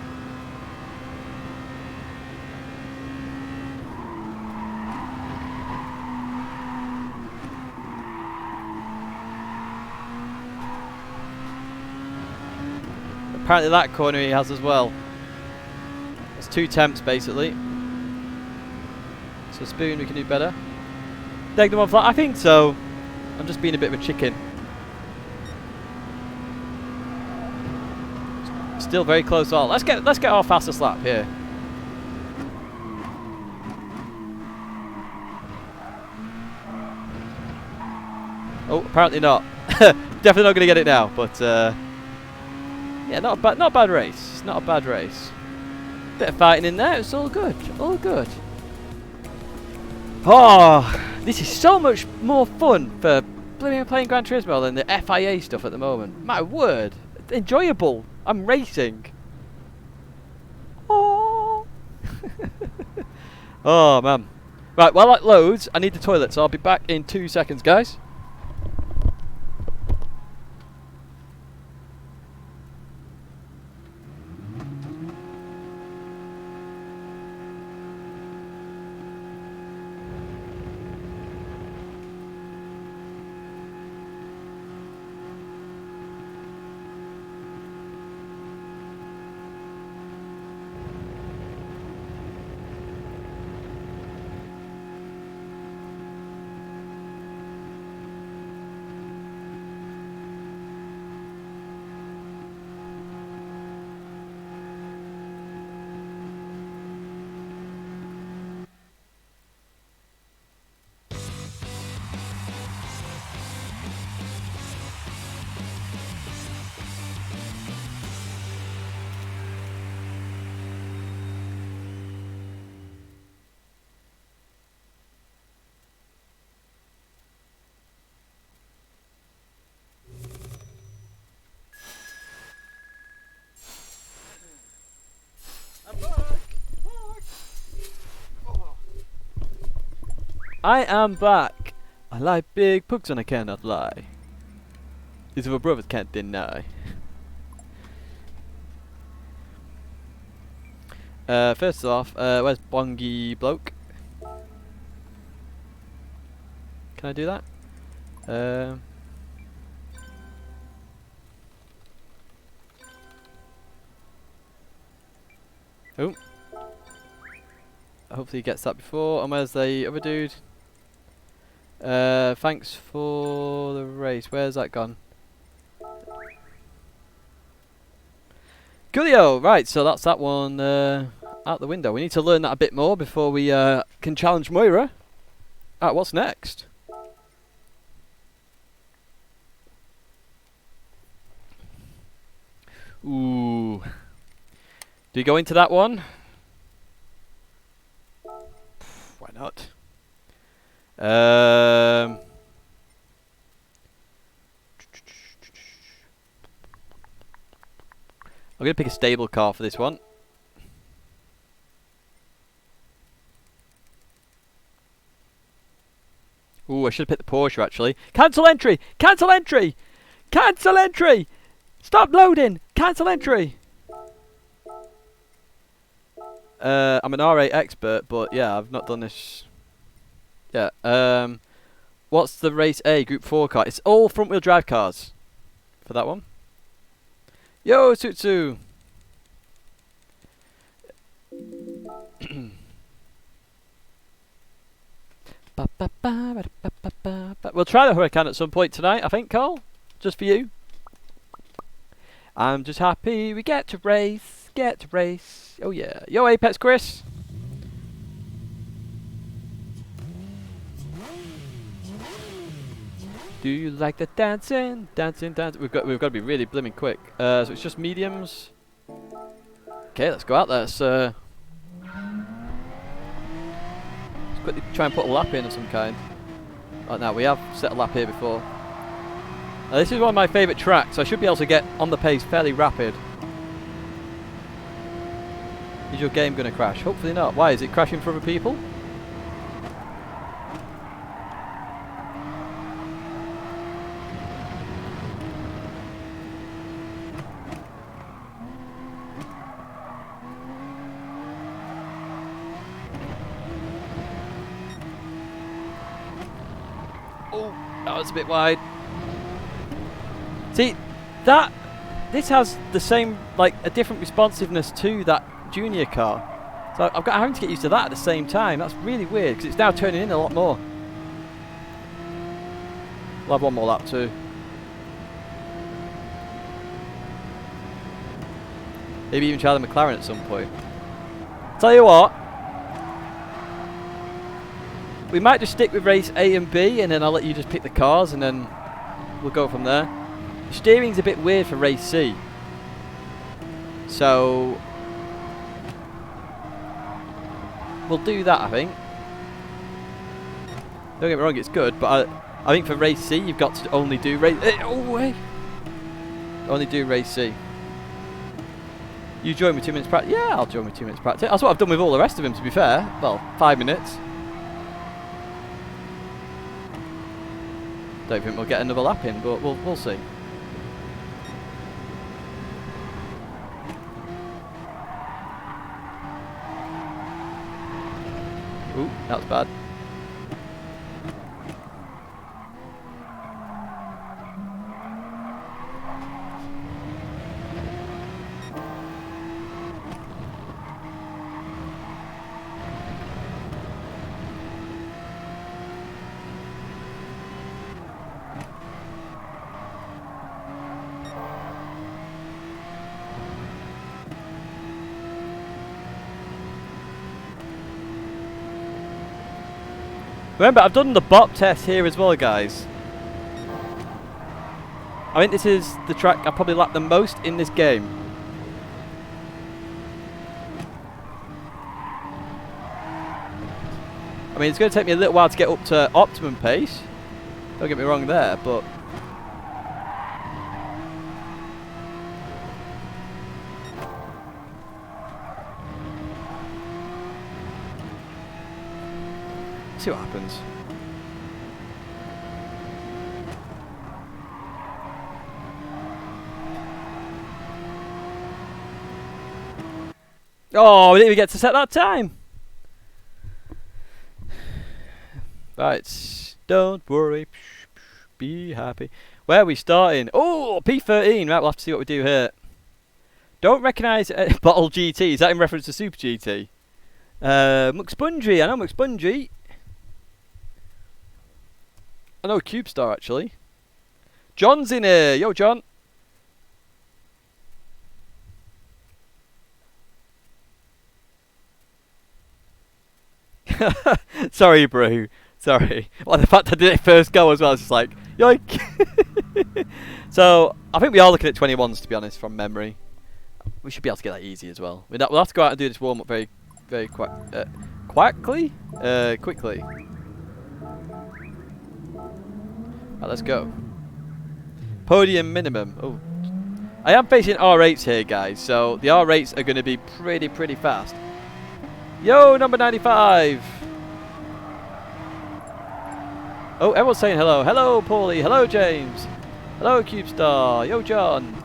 Apparently that corner he has as well. It's 2 temps basically. So Spoon, we can do better. Tidgney 1 flat, I think so. I'm just being a bit of a chicken. Still very close on. Let's get our fastest lap here. Oh, apparently not. Definitely not going to get it now. But yeah, not a bad race. Not a bad race. Bit of fighting in there. It's all good. All good. Oh, this is so much more fun for playing Gran Turismo than the FIA stuff at the moment. My word, enjoyable. I'm racing. Oh, oh man. Right, while that loads, I need the toilet, so I'll be back in 2 seconds, guys. I am back. I like big pugs and I cannot lie. These other brothers can't deny. First off, where's Bongy Bloke? Can I do that? Oh. Hopefully he gets that before. And where's the other dude? Thanks for the race. Where's that gone? Coolio! Right, so that's that one out the window. We need to learn that a bit more before we can challenge Moira. Alright, what's next? Ooh. Do you go into that one? Why not? I'm going to pick a stable car for this one. Ooh, I should have picked the Porsche actually. Cancel entry! Cancel entry! Cancel entry! Stop loading! Cancel entry! I'm an R8 expert, but yeah, I've not done this. Yeah, what's the race A Group 4 car? It's all front wheel drive cars for that one. Yo, Sutsu! We'll try the Huracan at some point tonight, I think, Carl. Just for you. I'm just happy we get to race. Get to race. Oh yeah. Yo, Apex Chris. Do you like the dancing? Dancing, dancing. We've got to be really blimmin' quick. So it's just mediums. Okay, let's go out there. So let's quickly try and put a lap in of some kind. Right now, we have set a lap here before. Now, this is one of my favourite tracks. I should be able to get on the pace fairly rapid. Is your game going to crash? Hopefully not. Why? Is it crashing for other people? Oh, that was a bit wide. See, this has the same, like, a different responsiveness to that junior car. So I'm having to get used to that at the same time. That's really weird, because it's now turning in a lot more. We'll have one more lap too. Maybe even try the McLaren at some point. Tell you what, we might just stick with race A and B, and then I'll let you just pick the cars, and then we'll go from there. The steering's a bit weird for race C, so we'll do that, I think. Don't get me wrong, it's good, but I think for race C you've got to only do race. Only do race C. You join with 2 minutes practice? Yeah, I'll join with 2 minutes practice. That's what I've done with all the rest of them, to be fair. Well, 5 minutes. Don't think we'll get another lap in, but we'll see. Ooh, that was bad. Remember, I've done the bop test here as well, guys. I think this is the track I probably lapped the most in this game. I mean, it's going to take me a little while to get up to optimum pace. Don't get me wrong there, but Let's see what happens. Oh, we didn't even get to set that time. Right, don't worry, be happy. Where are we starting? Oh, P13. Right, we'll have to see what we do here. Don't recognise Bottle GT. Is that in reference to Super GT? McSpongy. I know McSpongy. I know Cube Star actually. John's in here. Yo, John. Sorry, bro. Sorry. Well, the fact I did it first go as well, I was just like, yoink. So, I think we are looking at 21s, to be honest, from memory. We should be able to get that easy as well. We'll have to go out and do this warm-up very quickly. Right, let's go. Podium minimum. Oh, I am facing R8s here, guys, so the R8s are going to be pretty fast. Yo, number 95. Oh, everyone's saying hello. Hello, Paulie. Hello, James. Hello, Cube Star. Yo, John.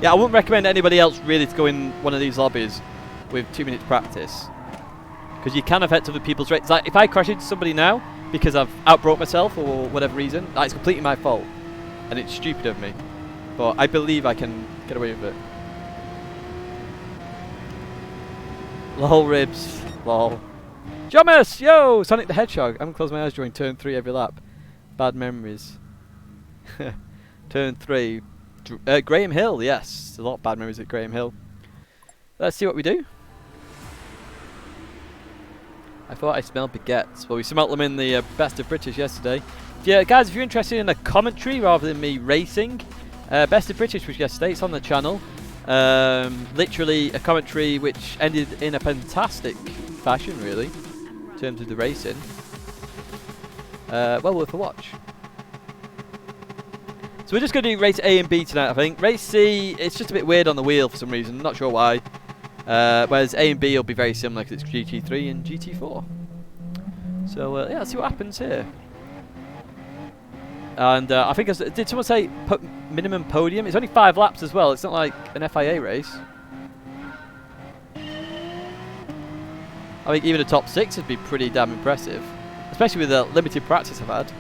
Yeah, I wouldn't recommend anybody else really to go in one of these lobbies with 2 minutes practice, because you can affect other people's rates. Like, if I crash into somebody now because I've outbrought myself or whatever reason, it's completely my fault, and it's stupid of me. But I believe I can get away with it. Lol, ribs. Lol. Jomus! Yo! Sonic the Hedgehog. I haven't closed my eyes during turn 3 every lap. Bad memories. Turn 3. Graham Hill, yes. A lot of bad memories at Graham Hill. Let's see what we do. I thought I smelled baguettes. Well, we smelt them in the Best of British yesterday. Yeah, guys, if you're interested in a commentary rather than me racing, Best of British was yesterday. It's on the channel. Literally a commentary which ended in a fantastic fashion, really, in terms of the racing. Well worth a watch. So we're just going to do race A and B tonight, I think. Race C, it's just a bit weird on the wheel for some reason. Not sure why. Whereas A and B will be very similar because it's GT3 and GT4. So yeah, let's see what happens here. And I think, did someone say minimum podium? It's only 5 laps as well. It's not like an FIA race. I think even a top 6 would be pretty damn impressive, especially with the limited practice I've had.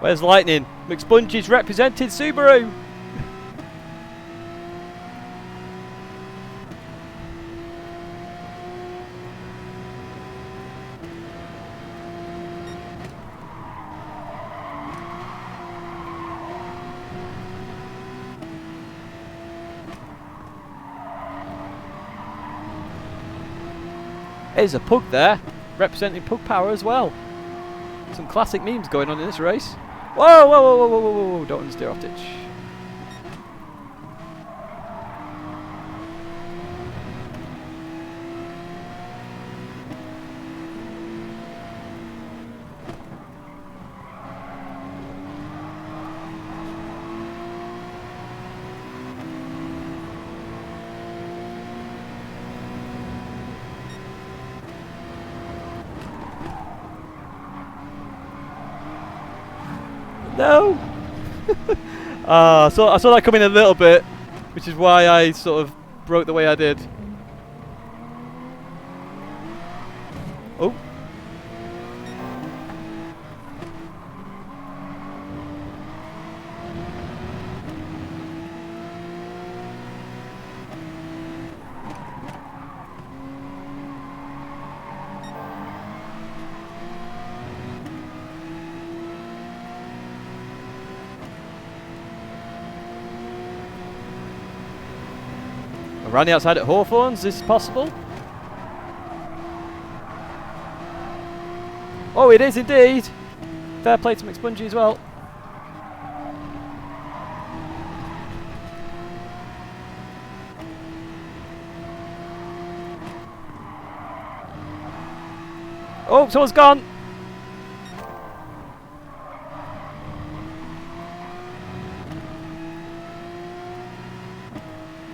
Where's Lightning? McSpongy's represented Subaru! There's a pug there, representing Pug Power as well. Some classic memes going on in this race. Whoa, whoa, whoa, whoa, whoa, whoa, whoa, don't steer off ditch. No! So I saw that coming a little bit, which is why I sort of broke the way I did. Oh. Around the outside at Hawthorns, is this possible? Oh, it is indeed! Fair play to McSpongy as well. Oh, someone's gone!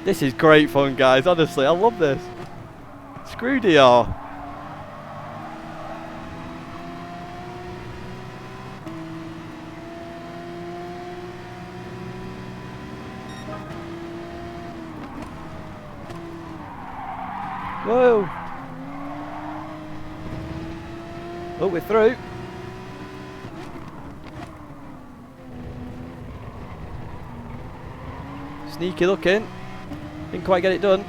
This is great fun, guys, honestly, I love this. Screw DR. Whoa! Oh, we're through. Sneaky looking. Didn't quite get it done.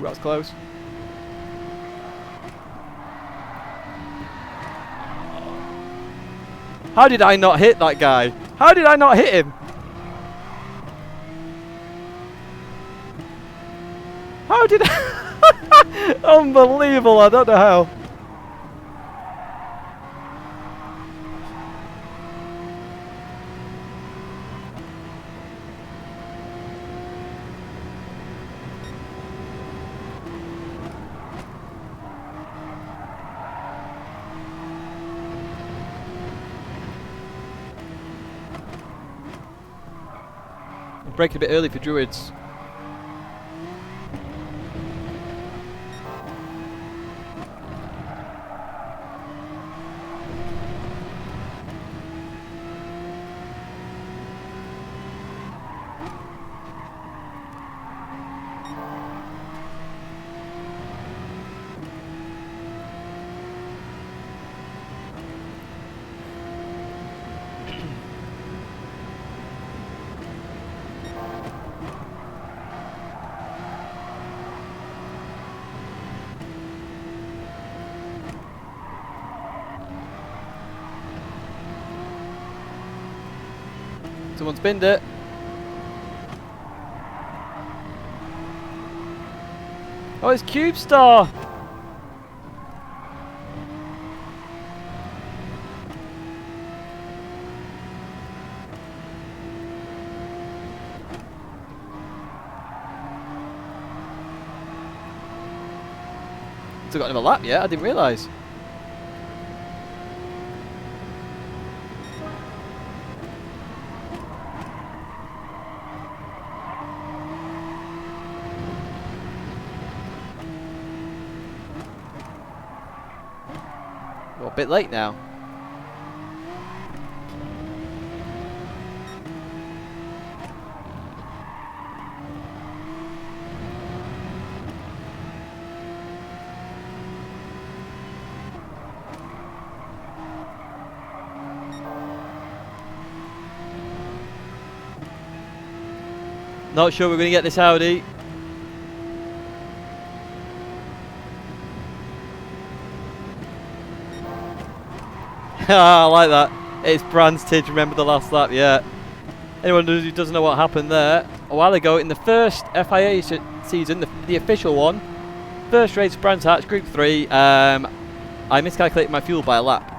That was close. How did I not hit that guy? How did I not hit him? How did I? Unbelievable, I don't know how. Breaking a bit early for Druids. Someone's binned it. Oh, it's Cube Star. Still got him a lap yet, I didn't realise. Well, a bit late now. Not sure we're going to get this Audi. I like that. It's Brand's Tidge, remember the last lap, yeah. Anyone who doesn't know what happened there, a while ago in the first FIA season, the official one, first race Brands Hatch, Group 3, I miscalculated my fuel by a lap.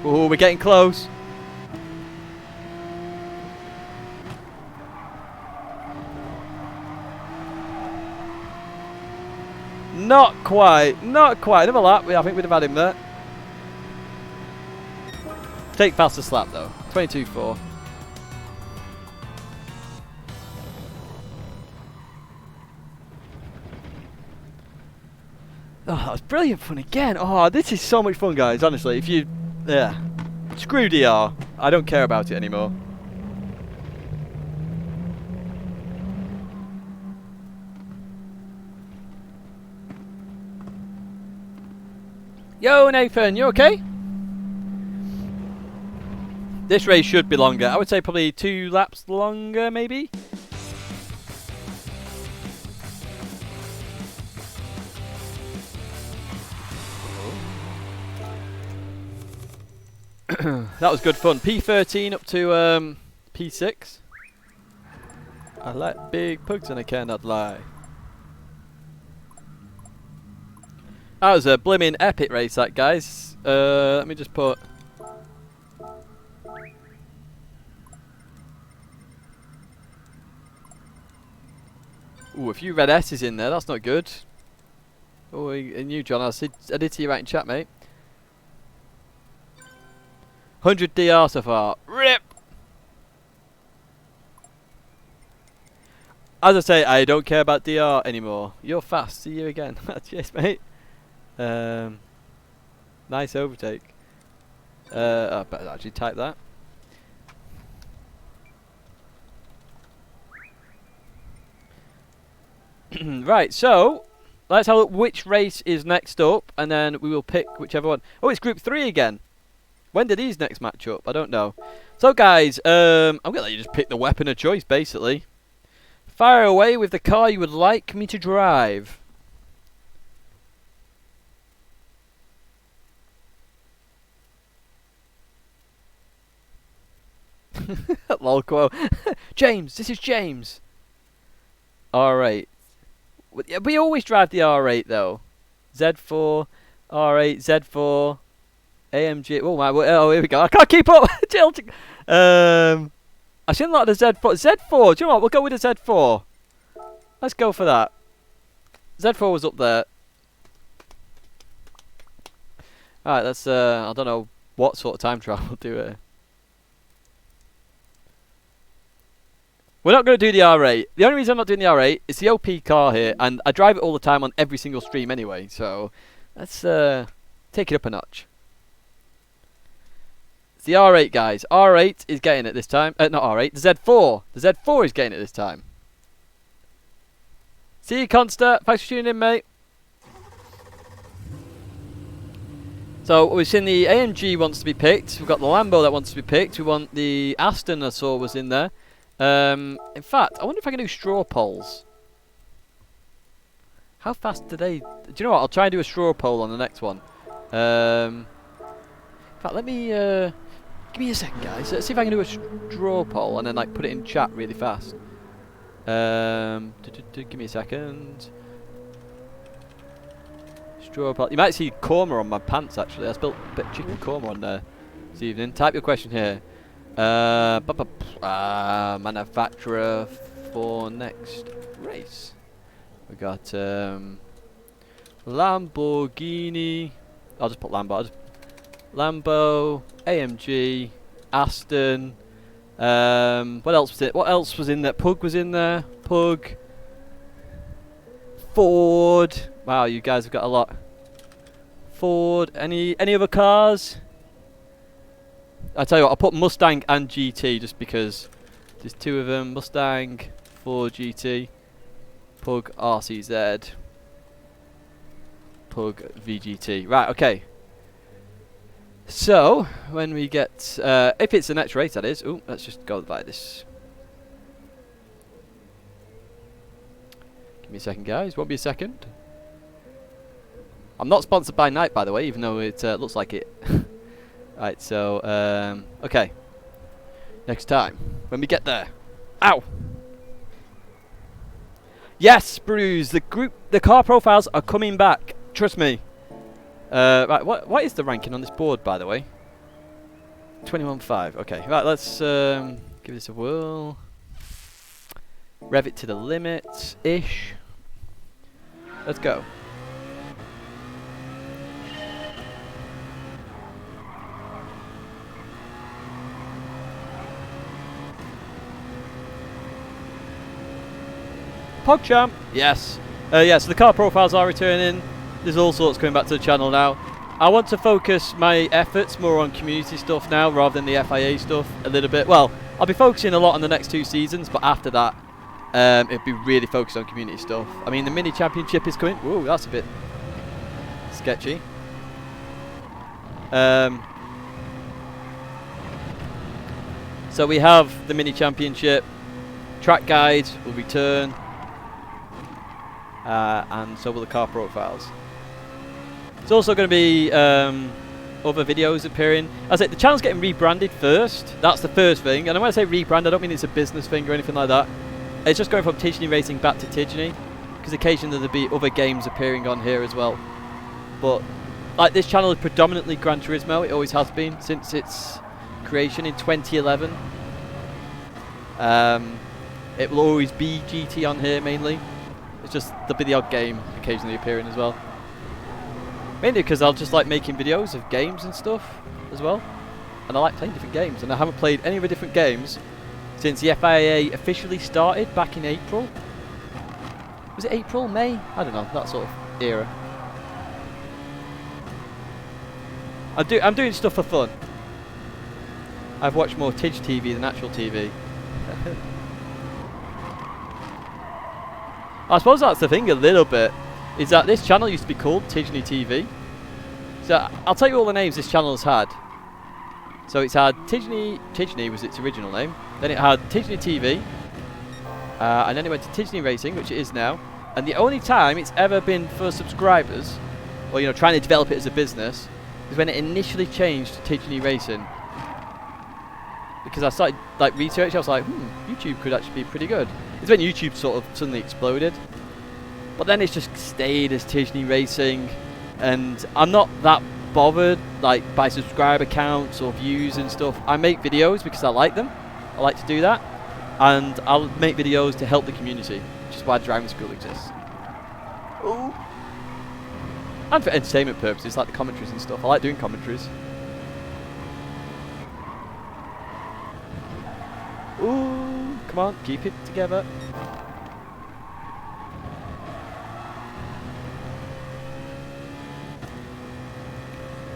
Oh, we're getting close. Not quite, not quite. Another lap, I think we'd have had him there. Take fastest lap though, 22.4. Oh, that was brilliant fun again. Oh, this is so much fun, guys. Honestly, if you... Yeah. Screw DR. I don't care about it anymore. Yo, Nathan, you okay? This race should be longer. I would say probably 2 laps longer, maybe? That was good fun. P13 up to P6. I like big pugs and I cannot lie. That was a blimmin' epic race, that, guys. Let me just put... Ooh, a few red S's in there. That's not good. Oh, and you, John. I did see you right in chat, mate. 100 DR so far. RIP! As I say, I don't care about DR anymore. You're fast. See you again. Cheers, mate. Nice overtake. I better actually type that. Right, so let's have a look which race is next up, and then we will pick whichever one. Oh, it's Group 3 again. When do these next match up? I don't know. So, guys, I'm going to let you just pick the weapon of choice, basically. Fire away with the car you would like me to drive. Lol quote. James, this is James. R8. We always drive the R8 though. Z4, R8, Z4, AMG. Oh my! Oh, here we go. I can't keep up. I shouldn't like the Z4. Z4. Do you know what? We'll go with the Z4. Let's go for that. Z4 was up there. All right. Let's. I don't know what sort of time trial we'll do it. We're not going to do the R8. The only reason I'm not doing the R8 is the OP car here, and I drive it all the time on every single stream anyway, so let's take it up a notch. It's the R8, guys. R8 is getting it this time. Not R8, the Z4. The Z4 is getting it this time. See you, Consta. Thanks for tuning in, mate. So we've seen the AMG wants to be picked. We've got the Lambo that wants to be picked. We want the Aston I saw was in there. In fact, I wonder if I can do straw polls. How fast do they... Do you know what? I'll try and do a straw poll on the next one. In fact, let me... give me a second, guys. Let's see if I can do a straw poll and then like put it in chat really fast. Give me a second. Straw poll. You might see korma on my pants, actually. I spilled a bit of chicken korma on there this evening. Type your question here. Manufacturer for next race. We got Lamborghini. I'll just put Lambo. Lambo, AMG, Aston. What else was it? What else was in there? Pug was in there. Pug. Ford. Wow, you guys have got a lot. Ford. Any other cars? I tell you what, I'll put Mustang and GT just because there's 2 of them. Mustang, Ford GT, Pug RCZ, Pug VGT. Right, okay. So, when we get, if it's the next race that is, ooh, let's just go by this. Give me a second, guys, won't be a second. I'm not sponsored by Nike, by the way, even though it looks like it. Right, so, okay. Next time, when we get there. Ow! Yes, Bruce, the car profiles are coming back. Trust me. Right, what is the ranking on this board, by the way? 21.5, okay. Right, let's give this a whirl. Rev it to the limit-ish. Let's go. PogChamp, yes. Yeah, so the car profiles are returning. There's all sorts coming back to the channel now. I want to focus my efforts more on community stuff now rather than the FIA stuff a little bit. Well, I'll be focusing a lot on the next 2 seasons, but after that, it'll be really focused on community stuff. I mean, the mini championship is coming. Whoa, that's a bit sketchy. So we have the mini championship. Track guides will return. And so will the car profiles. There's also going to be other videos appearing. As I say, the channel's getting rebranded first. That's the first thing. And when I say rebrand, I don't mean it's a business thing or anything like that. It's just going from Tidgney Racing back to Tidgney, because occasionally there'll be other games appearing on here as well. But like, this channel is predominantly Gran Turismo. It always has been since its creation in 2011. It will always be GT on here mainly. It's just there'll be the odd game occasionally appearing as well. Mainly because I'll just like making videos of games and stuff as well. And I like playing different games. And I haven't played any of the different games since the FIA officially started back in April. Was it April? May? I don't know. That sort of era. I'm doing stuff for fun. I've watched more Tidge TV than actual TV. I suppose that's the thing a little bit, is that this channel used to be called Tidgney TV. So I'll tell you all the names this channel has had. So it's had Tidgney was its original name. Then it had Tidgney TV. And then it went to Tidgney Racing, which it is now. And the only time it's ever been for subscribers, or you know, trying to develop it as a business, is when it initially changed to Tidgney Racing. Because I started like research, I was like, YouTube could actually be pretty good. It's when YouTube sort of suddenly exploded. But then it's just stayed as Tidgney Racing, and I'm not that bothered like by subscriber counts or views and stuff. I make videos because I like them. I like to do that, and I'll make videos to help the community, which is why driving school exists. Ooh. And for entertainment purposes, like the commentaries and stuff. I like doing commentaries. Ooh, come on, keep it together.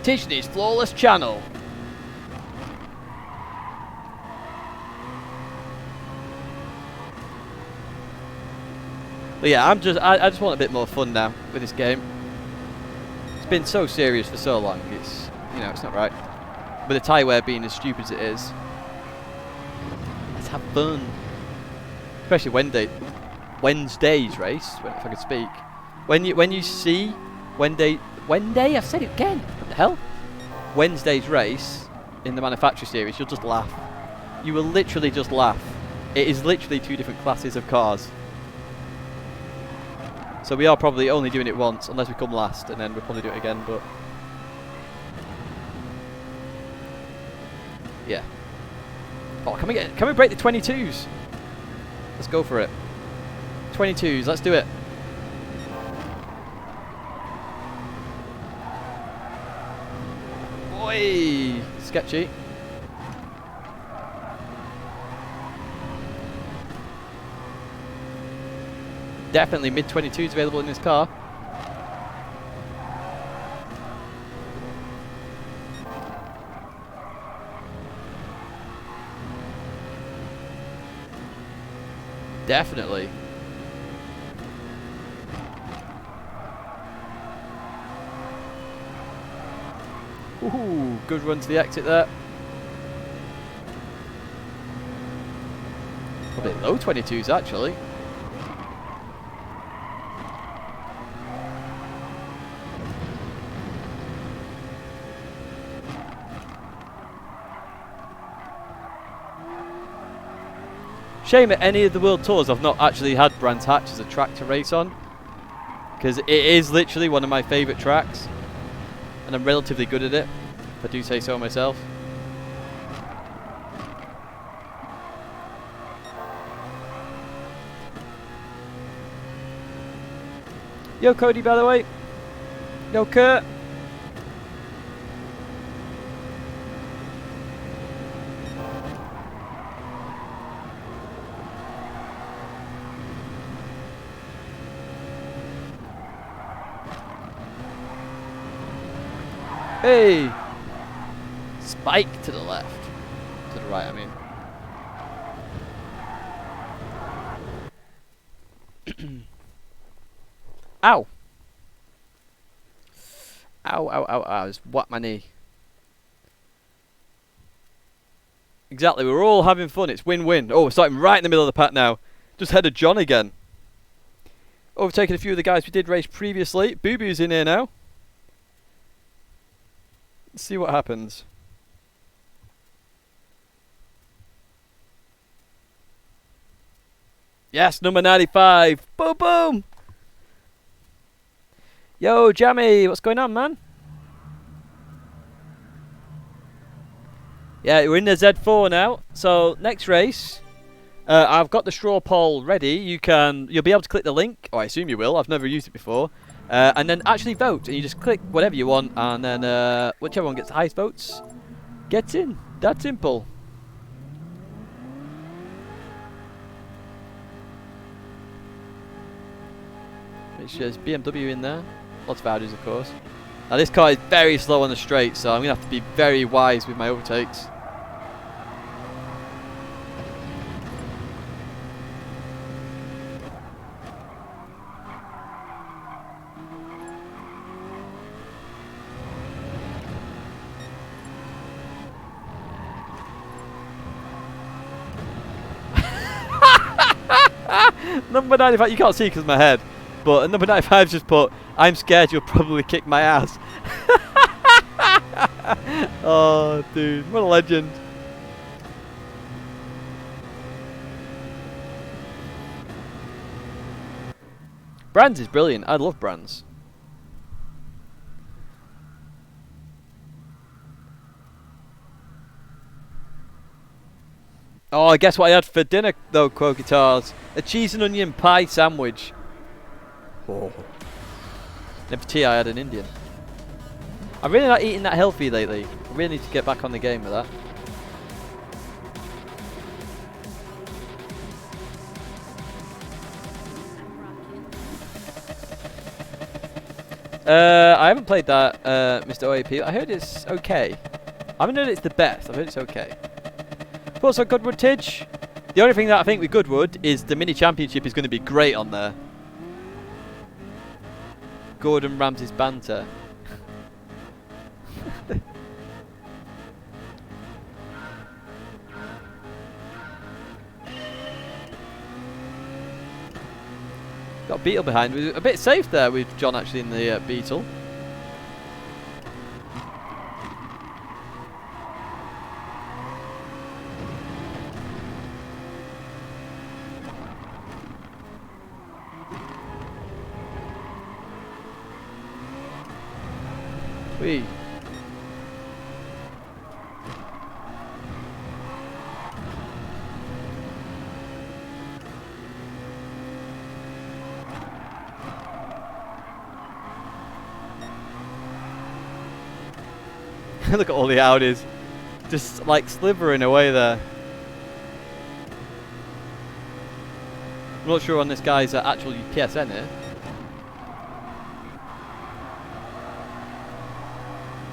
Tidgney's flawless channel. But yeah, I just want a bit more fun now with this game. It's been so serious for so long. It's, you know, it's not right. With the tyre wear being as stupid as it is, let's have fun. Especially Wednesday's race, if I could speak. When you see Wednesday, I've said it again. What the hell? Wednesday's race in the manufacturer series, you'll just laugh. You will literally just laugh. It is literally 2 different classes of cars. So we are probably only doing it once, unless we come last, and then we'll probably do it again, but yeah. Oh, can we break the 22s? Let's go for it. 22s, let's do it. Oi! Sketchy. Definitely mid-22s available in this car. Definitely. Ooh, good run to the exit there. Probably low 22s actually. Shame at any of the World Tours I've not actually had Brands Hatch as a track to race on, because it is literally one of my favourite tracks, and I'm relatively good at it, if I do say so myself. Yo Cody, by the way. Yo Kurt. Hey! Spike to the left. To the right, I mean. Ow! Ow, ow, ow, ow. Just whacked my knee. Exactly, we're all having fun. It's win-win. Oh, we're starting right in the middle of the pack now. Just ahead of John again. Overtaking a few of the guys we did race previously. Boo Boo's in here now. Let's see what happens. Yes, number 95. Boom, boom. Yo, Jammy, what's going on, man? Yeah, we're in the Z4 now. So next race, I've got the straw poll ready. You'll be able to click the link. Oh, I assume you will. I've never used it before. And then actually vote. And you just click whatever you want, and then whichever one gets the highest votes gets in. That simple. Which is BMW in there. Lots of Audis, of course. Now this car is very slow on the straight, so I'm going to have to be very wise with my overtakes. Number 95, you can't see because of my head, but number 95 just put, I'm scared you'll probably kick my ass. Oh, dude, what a legend. Brands is brilliant. I love Brands. Oh, guess what I had for dinner though, Quokitars? A cheese and onion pie sandwich. Oh. And for tea I had an Indian. I'm really not eating that healthy lately. I really need to get back on the game with that. I haven't played that, Mr. OAP. I heard it's okay. I haven't heard it's the best. I've heard it's okay. Thoughts on Goodwood, Tidge? The only thing that I think with Goodwood is the mini championship is going to be great on there. Gordon Ramsay's banter. Got a Beetle behind. We're a bit safe there with John actually in the Beetle. Whee. Look at all the Audis. Just like slithering away there. I'm not sure on this guy's actual PSN here.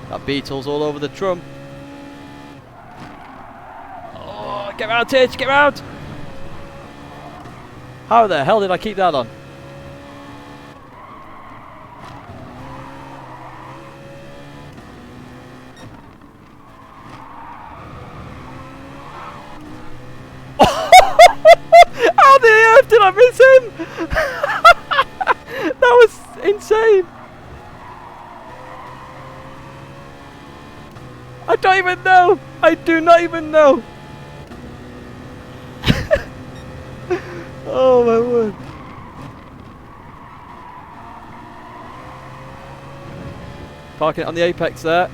That Beetle's all over the trump. Oh, get round, Tidge, get round! How the hell did I keep that on? How the earth did I miss him? That was insane. I don't even know. I do not even know. Oh my word. Parking it on the apex there.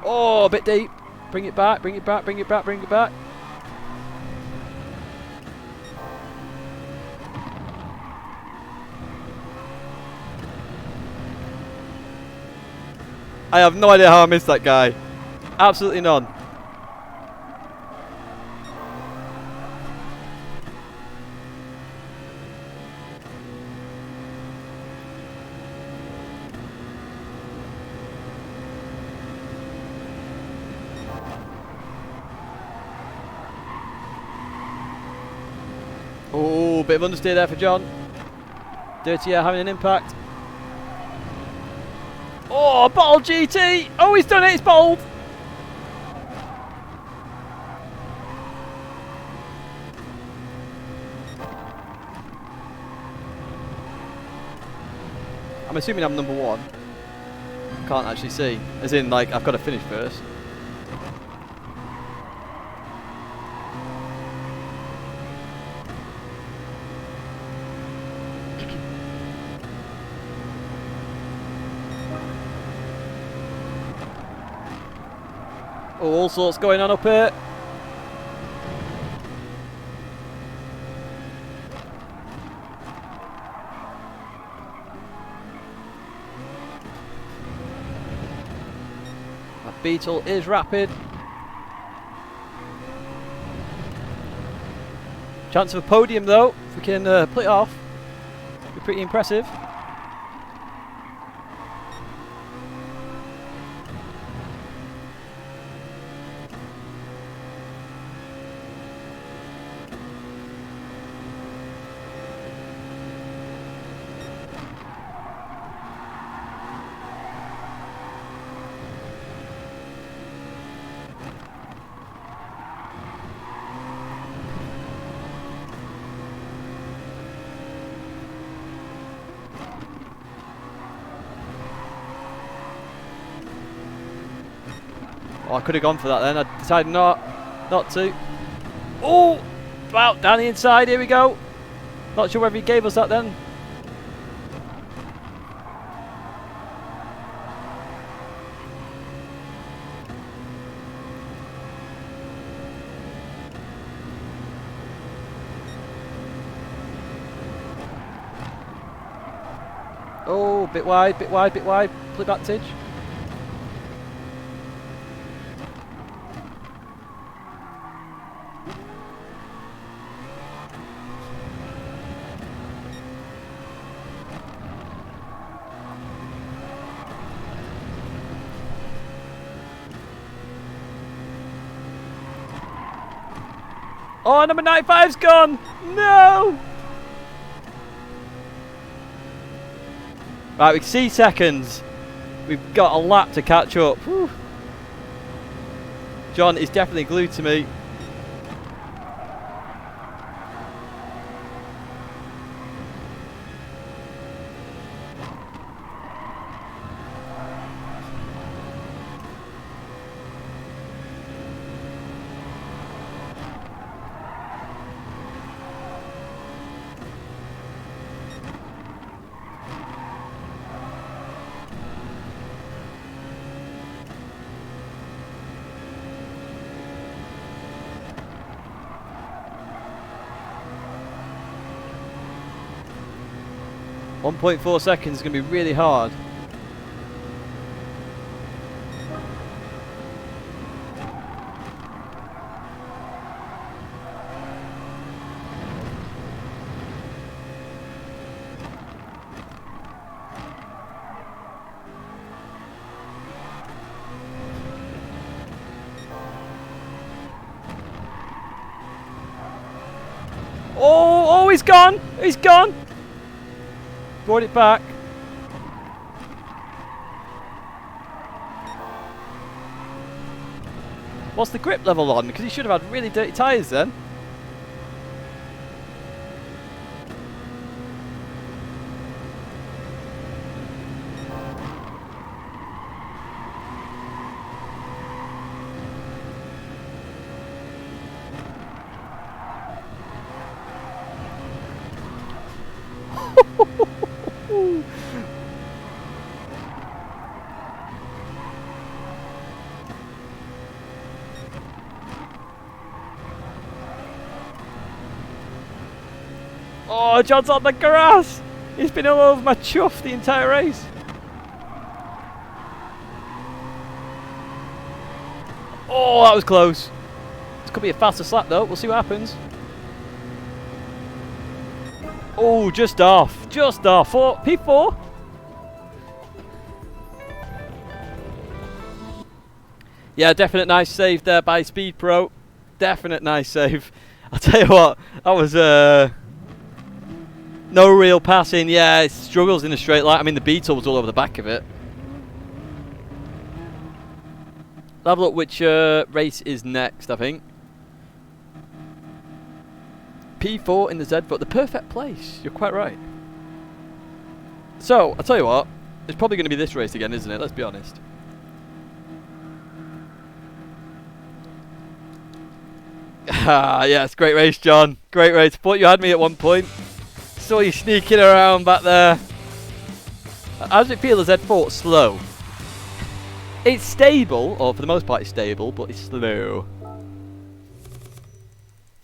Oh, a bit deep. Bring it back, bring it back, bring it back, bring it back. I have no idea how I missed that guy. Absolutely none. Oh, bit of understeer there for John. Dirty air having an impact. Oh, bottle GT! Oh, he's done it, it's bottled! I'm assuming I'm number 1. Can't actually see. As in, like, I've got to finish first. Oh, all sorts going on up here. That Beetle is rapid. Chance of a podium though, if we can pull it off. Be pretty impressive. Oh, I could have gone for that then. I decided not to. Oh! Wow, down the inside, here we go. Not sure whether he gave us that then. Oh, bit wide, bit wide, bit wide. Play back, Tidge. Oh, number 95's gone! No! Right, we can see seconds. We've got a lap to catch up. Whew. John is definitely glued to me. .4 seconds is going to be really hard. Oh, he's gone! He's gone! Brought it back. What's the grip level on? Because he should have had really dirty tyres then. Oh, John's on the grass! He's been all over my chuff the entire race. Oh, that was close. This could be a faster slap though, we'll see what happens. Oh, just off. Just off. P4. Yeah, definite nice save there by Speed Pro. Definite nice save. I'll tell you what, that was No real passing. Yeah, it struggles in a straight line. I mean, the Beetle was all over the back of it. Let's have a look which race is next, I think. P4 in the Z, but the perfect place. You're quite right. So, I'll tell you what. It's probably going to be this race again, isn't it? Let's be honest. Ah, yes, great race, John. Great race. Thought you had me at one point. Saw you sneaking around back there. How does it feel as Z4? Slow. It's stable, or for the most part it's stable, but it's slow.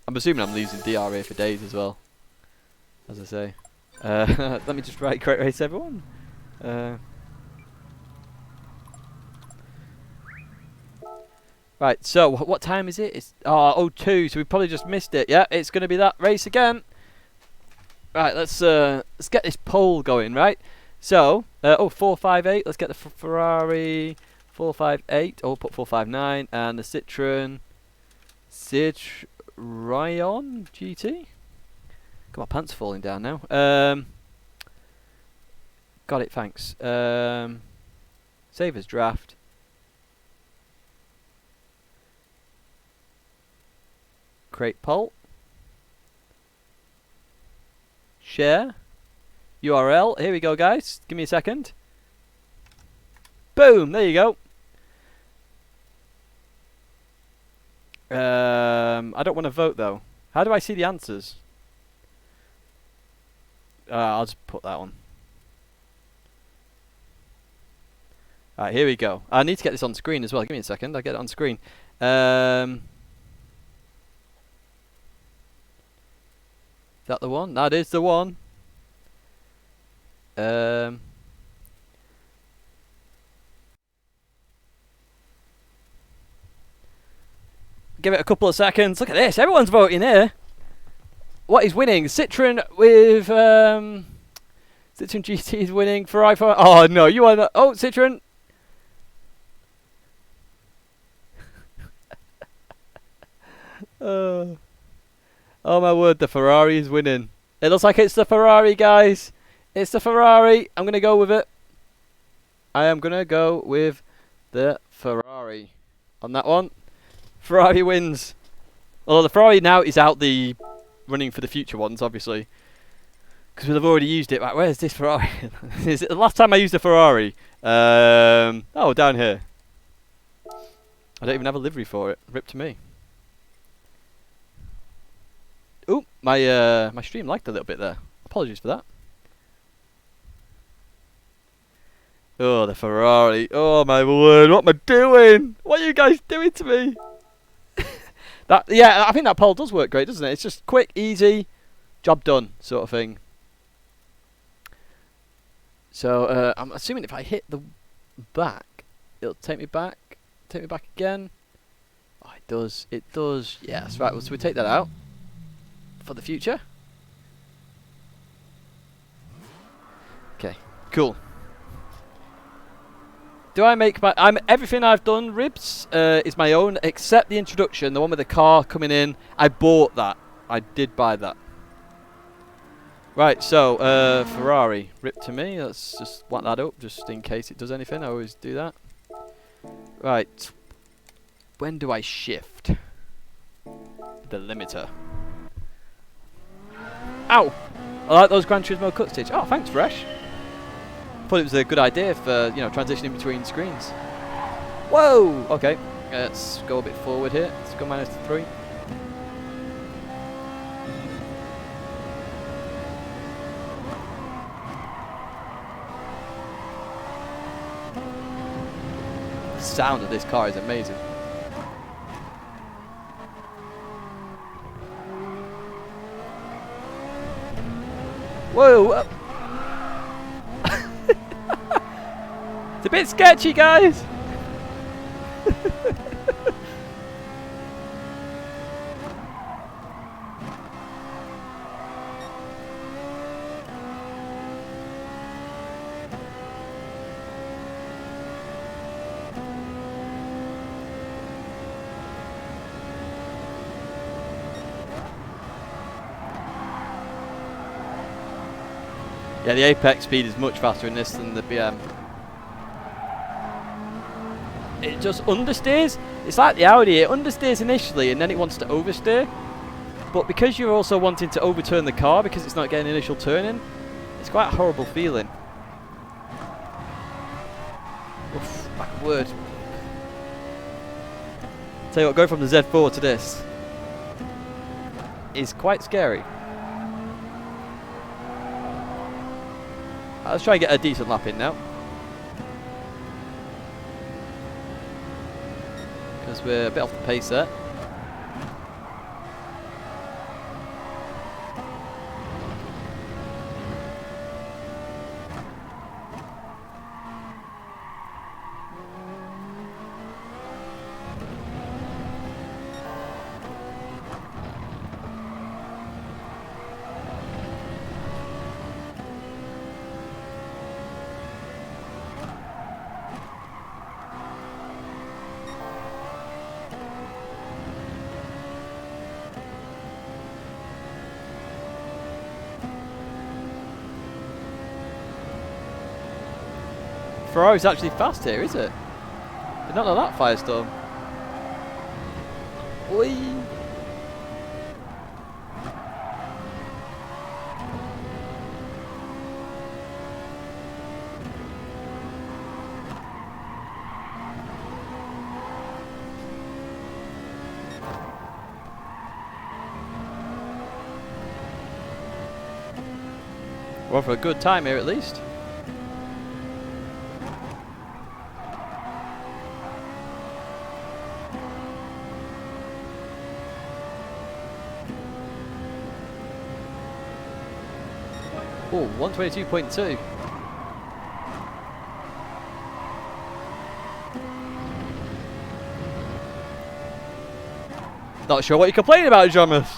I'm assuming I'm losing DRA for days as well, as I say. Let me just write great race, everyone. Right, so what time is it? It's 02, so we probably just missed it. Yeah, it's going to be that race again. Right, let's get this poll going, right? So, 458. Let's get the Ferrari 458. Oh, we'll put 459 and the Citroen GT. God, my pants are falling down now. Got it, thanks. Save as draft. Create poll. Share. URL. Here we go, guys. Give me a second. Boom. There you go. I don't want to vote though. How do I see the answers? I'll just put that one. Alright, here we go. I need to get this on screen as well. Give me a second. I'll get it on screen. Is that the one? That is the one. Give it a couple of seconds. Look at this. Everyone's voting here. What is winning? Citroen with Citroen GT is winning. Ferrari. Oh no, you are not. Oh, Citroen. Oh my word, the Ferrari is winning. It looks like it's the Ferrari, guys. It's the Ferrari. I'm going to go with it. I am going to go with the Ferrari on that one. Ferrari wins. Although the Ferrari now is out the running for the future ones, obviously. Because we've already used it. Right, where's this Ferrari? Is it the last time I used a Ferrari? Oh, down here. I don't even have a livery for it. Rip to me. Oh, my stream lagged a little bit there. Apologies for that. Oh, the Ferrari. Oh my word, what am I doing? What are you guys doing to me? Yeah, I think that poll does work great, doesn't it? It's just quick, easy, job done sort of thing. So I'm assuming if I hit the back, it'll take me back. Take me back again. Oh, it does. It does. Yes, right. Well, so we take that out for the future. Okay, cool. Do I make my... everything I've done, Ribs, is my own, except the introduction, the one with the car coming in. I bought that. I did buy that. Right, so, Ferrari. Rip to me. Let's just whack that up, just in case it does anything. I always do that. Right. When do I shift? The limiter. Ow! I like those Gran Turismo cut stitch. Oh, thanks, Fresh. Thought it was a good idea for, you know, transitioning between screens. Whoa! Okay, let's go a bit forward here. Let's go -3. The sound of this car is amazing. Whoa! It's a bit sketchy, guys. Yeah, the apex speed is much faster in this than the BM. It just understeers. It's like the Audi, it understeers initially and then it wants to oversteer. But because you're also wanting to overturn the car because it's not getting initial turning, it's quite a horrible feeling. Oof, back a word. Tell you what, going from the Z4 to this is quite scary. Let's try and get a decent lap in now. Because we're a bit off the pace there. Ferrari's actually fast here, is it? Did not know that, Firestorm. Oi! We're for a good time here at least. Oh, 122.2. Not sure what you're complaining about, Jonas.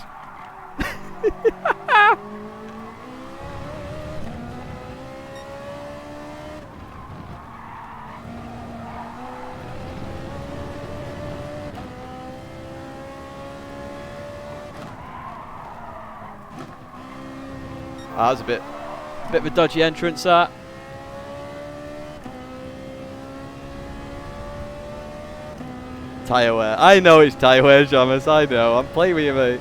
That was a bit of a dodgy entrance, that. Tyre wear. I know it's tyre wear, Jonas. I know. I'm playing with you, mate.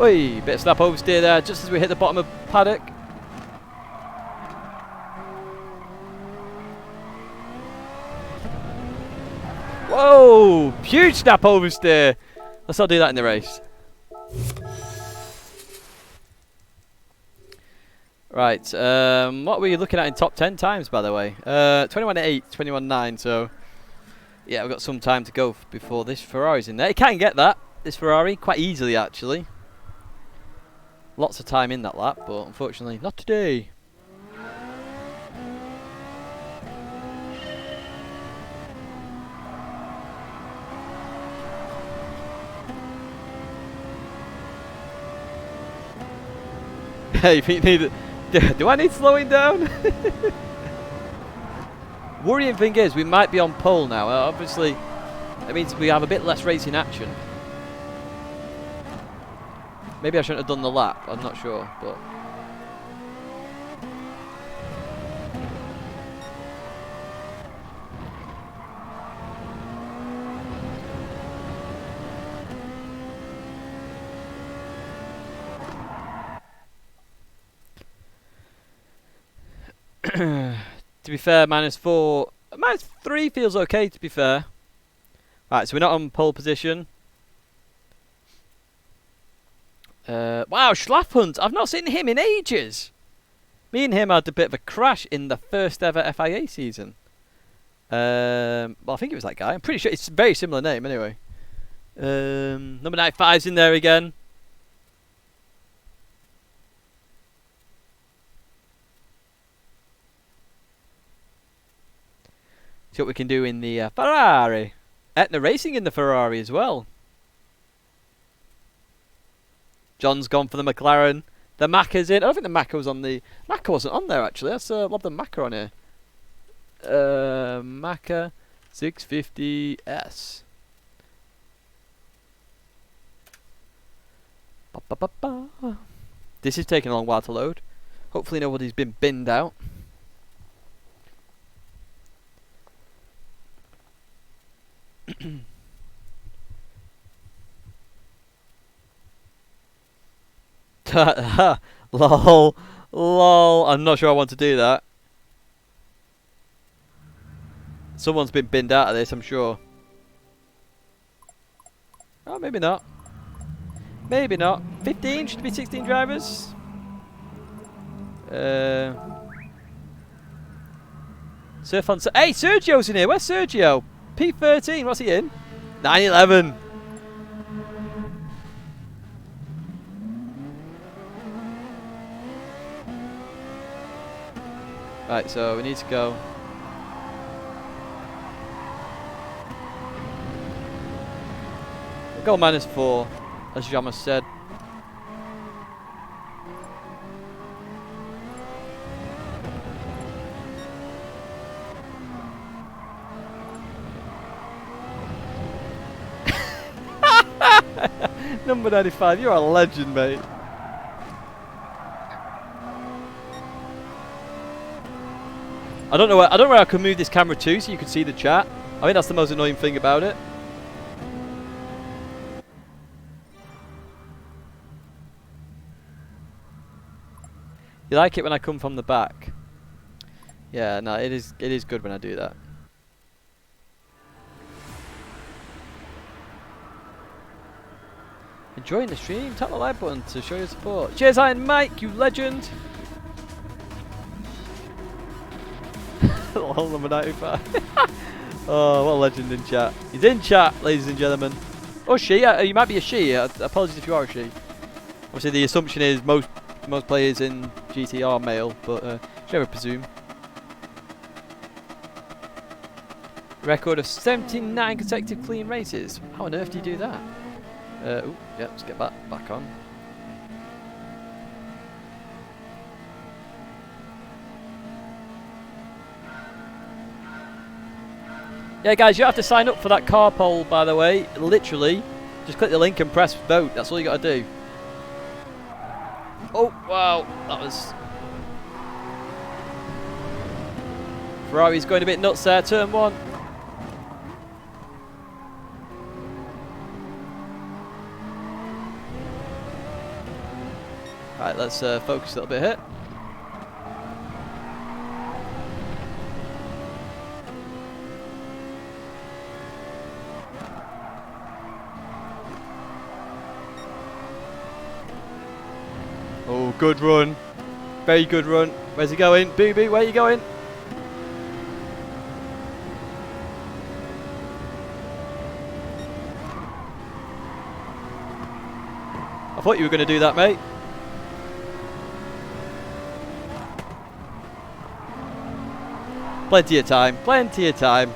Oi, bit of snap oversteer there just as we hit the bottom of paddock. Whoa, huge snap oversteer. Let's not do that in the race. Right, what were you looking at in top 10 times, by the way? 21.8, 21.9, so yeah, we've got some time to go before this Ferrari's in there. You can get that, this Ferrari, quite easily actually. Lots of time in that lap, but unfortunately not today. Hey, if you need it, do I need slowing down? Worrying thing is, we might be on pole now. Obviously, that means we have a bit less racing action. Maybe I shouldn't have done the lap, I'm not sure, but... To be fair, -4... -3 feels okay, to be fair. Right, so we're not on pole position. Wow, Schlafhunt. I've not seen him in ages. Me and him had a bit of a crash in the first ever FIA season. Well, I think it was that guy. I'm pretty sure it's a very similar name anyway. Number 95's in there again. See what we can do in the Ferrari. Etna Racing in the Ferrari as well. John's gone for the McLaren. The Macca's in. I don't think the Macca was on the... Macca wasn't on there actually. Let's love the Macca on here. Macca 650S. Ba, ba, ba, ba. This is taking a long while to load. Hopefully nobody's been binned out. Lol. Lol. I'm not sure I want to do that. Someone's been binned out of this, I'm sure. Oh, maybe not. Maybe not. 15? Should be 16 drivers. Surf on... Hey, Sergio's in here. Where's Sergio? P13. What's he in? 911. Right, so we need to go. We'll go -4, as Jamas said. Number 95, you're a legend, mate. I don't know where I can move this camera to so you can see the chat. I think that's the most annoying thing about it. You like it when I come from the back? Yeah, no, it is good when I do that. Enjoying the stream? Tap the like button to show your support. Cheers, Iron Mike, you legend! Lol, number 95. Oh, what a legend in chat. He's in chat, ladies and gentlemen. Or she, you might be a she. Apologies if you are a she. Obviously, the assumption is most players in GT are male, but should never presume. Record of 79 consecutive clean races. How on earth do you do that? Ooh, yeah, let's get back on. Yeah, guys, you have to sign up for that car poll, by the way. Literally, just click the link and press vote. That's all you got to do. Oh, wow, that was... Ferrari's going a bit nuts there, turn 1. Right, let's focus a little bit here. Oh, good run. Very good run. Where's he going? Boo Boo, where are you going? I thought you were going to do that, mate. Plenty of time. Plenty of time.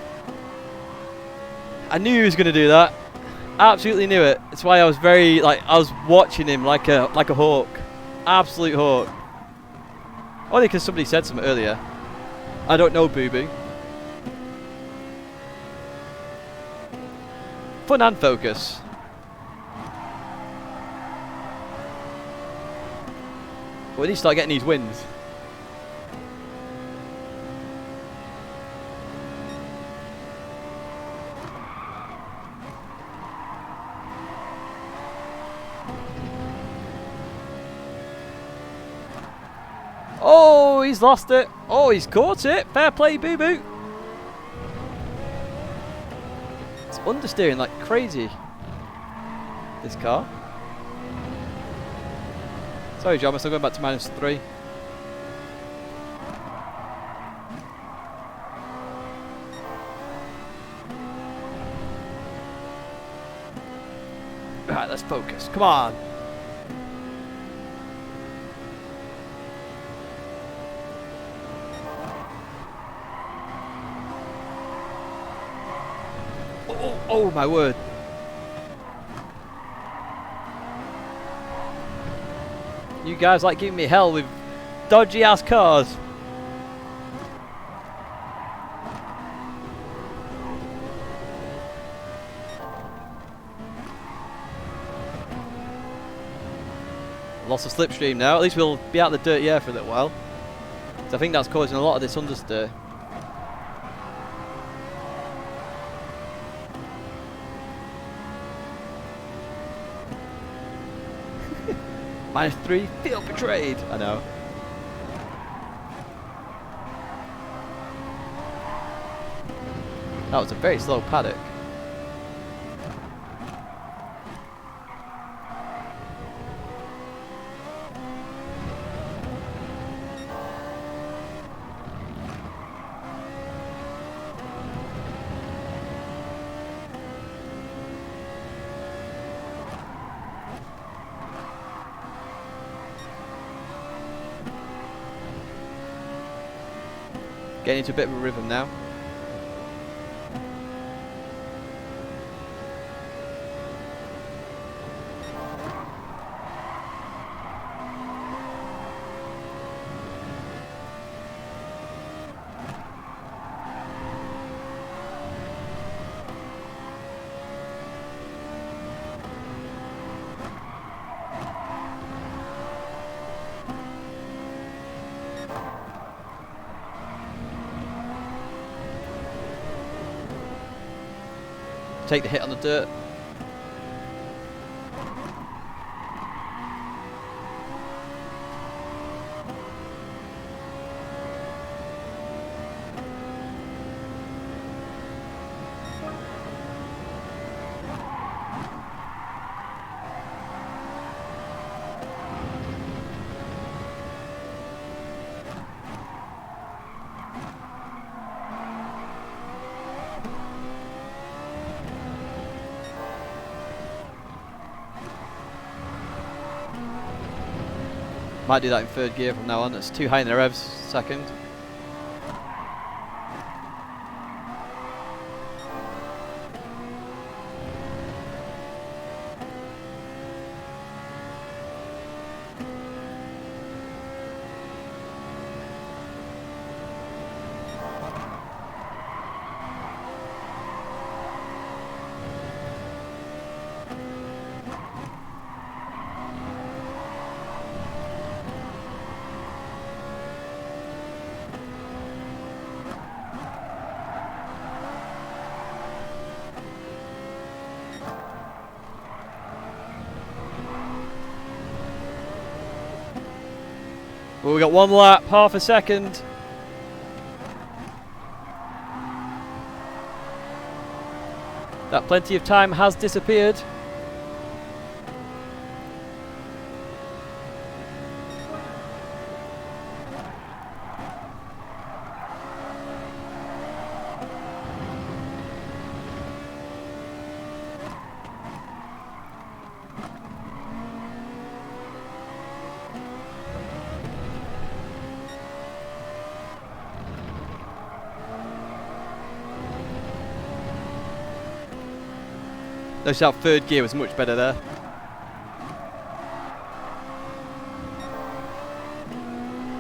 I knew he was going to do that. Absolutely knew it. That's why I was very, I was watching him like a hawk. Absolute hawk. Only because somebody said something earlier. I don't know, Boo Boo. Fun and focus. Well, we need to start getting these wins. Oh, he's lost it. Oh, he's caught it. Fair play, Boo Boo. It's understeering like crazy, this car. Sorry, John, I'm still going back to -3. Right, let's focus. Come on. Oh my word. You guys like giving me hell with dodgy ass cars. Lost a slipstream now. At least we'll be out of the dirty air for a little while. So I think that's causing a lot of this understeer. -3, feel betrayed. I know. That was a very slow paddock. Getting into a bit of a rhythm now. Take the hit on the dirt. Might do that in third gear from now on. It's too high in the revs. Second. Well, we got one lap, half a second. That plenty of time has disappeared. Notice how third gear was much better there.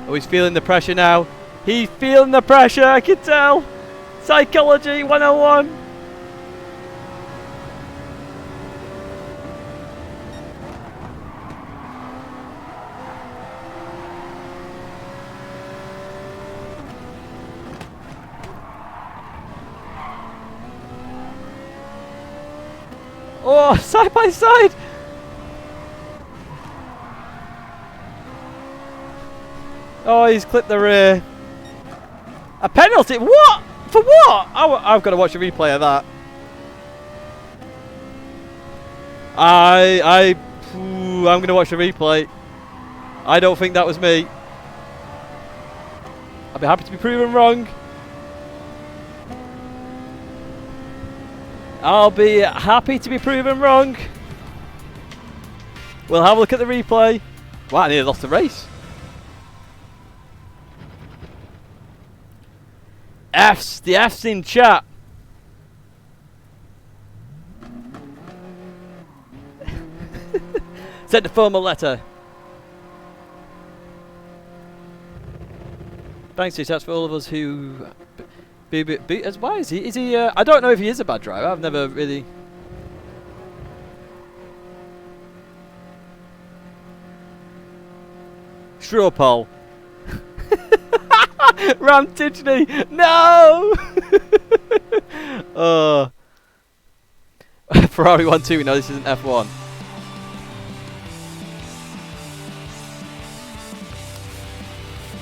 Oh, he's feeling the pressure now. He's feeling the pressure, I can tell. Psychology 101. Oh, side by side! Oh, he's clipped the rear. A penalty? What? For what? I've got to watch a replay of that. I'm going to watch a replay. I don't think that was me. I'll be happy to be proven wrong. I'll be happy to be proven wrong. We'll have a look at the replay. Wow, I nearly lost the race. F's. The F's in chat. Send a formal letter. Thanks to that's for all of us who... Why is he? Is he? I don't know if he is a bad driver. I've never really. Shropole. Ram Tidgney. No. Ferrari 1-2. No, this isn't F1.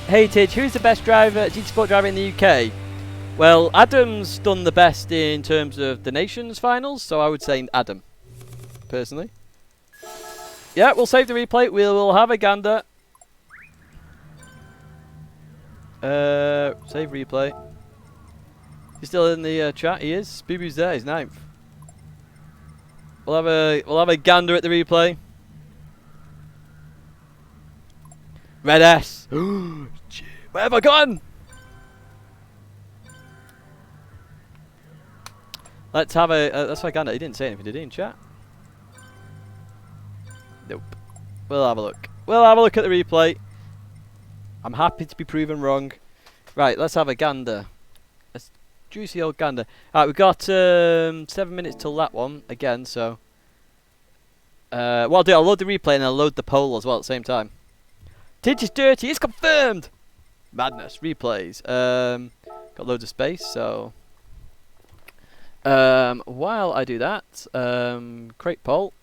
Hey Tidge, who's the best driver, GT Sport driver in the UK? Well, Adam's done the best in terms of the Nations finals, so I would say Adam, personally. Yeah, we'll save the replay. We'll have a gander. Save replay. He's still in the chat. He is. Boo Boo's there. He's 9th. We'll have a gander at the replay. Red S. Where have I gone? Let's have a gander. He didn't say anything, did he, in chat? Nope. We'll have a look. We'll have a look at the replay. I'm happy to be proven wrong. Right, let's have a gander. A juicy old gander. Alright, we've got 7 minutes till that one again, so... what I'll do, I'll load the replay and I'll load the poll as well at the same time. Tidge is dirty, it's confirmed! Madness, replays. Got loads of space, so... while I do that, create poll.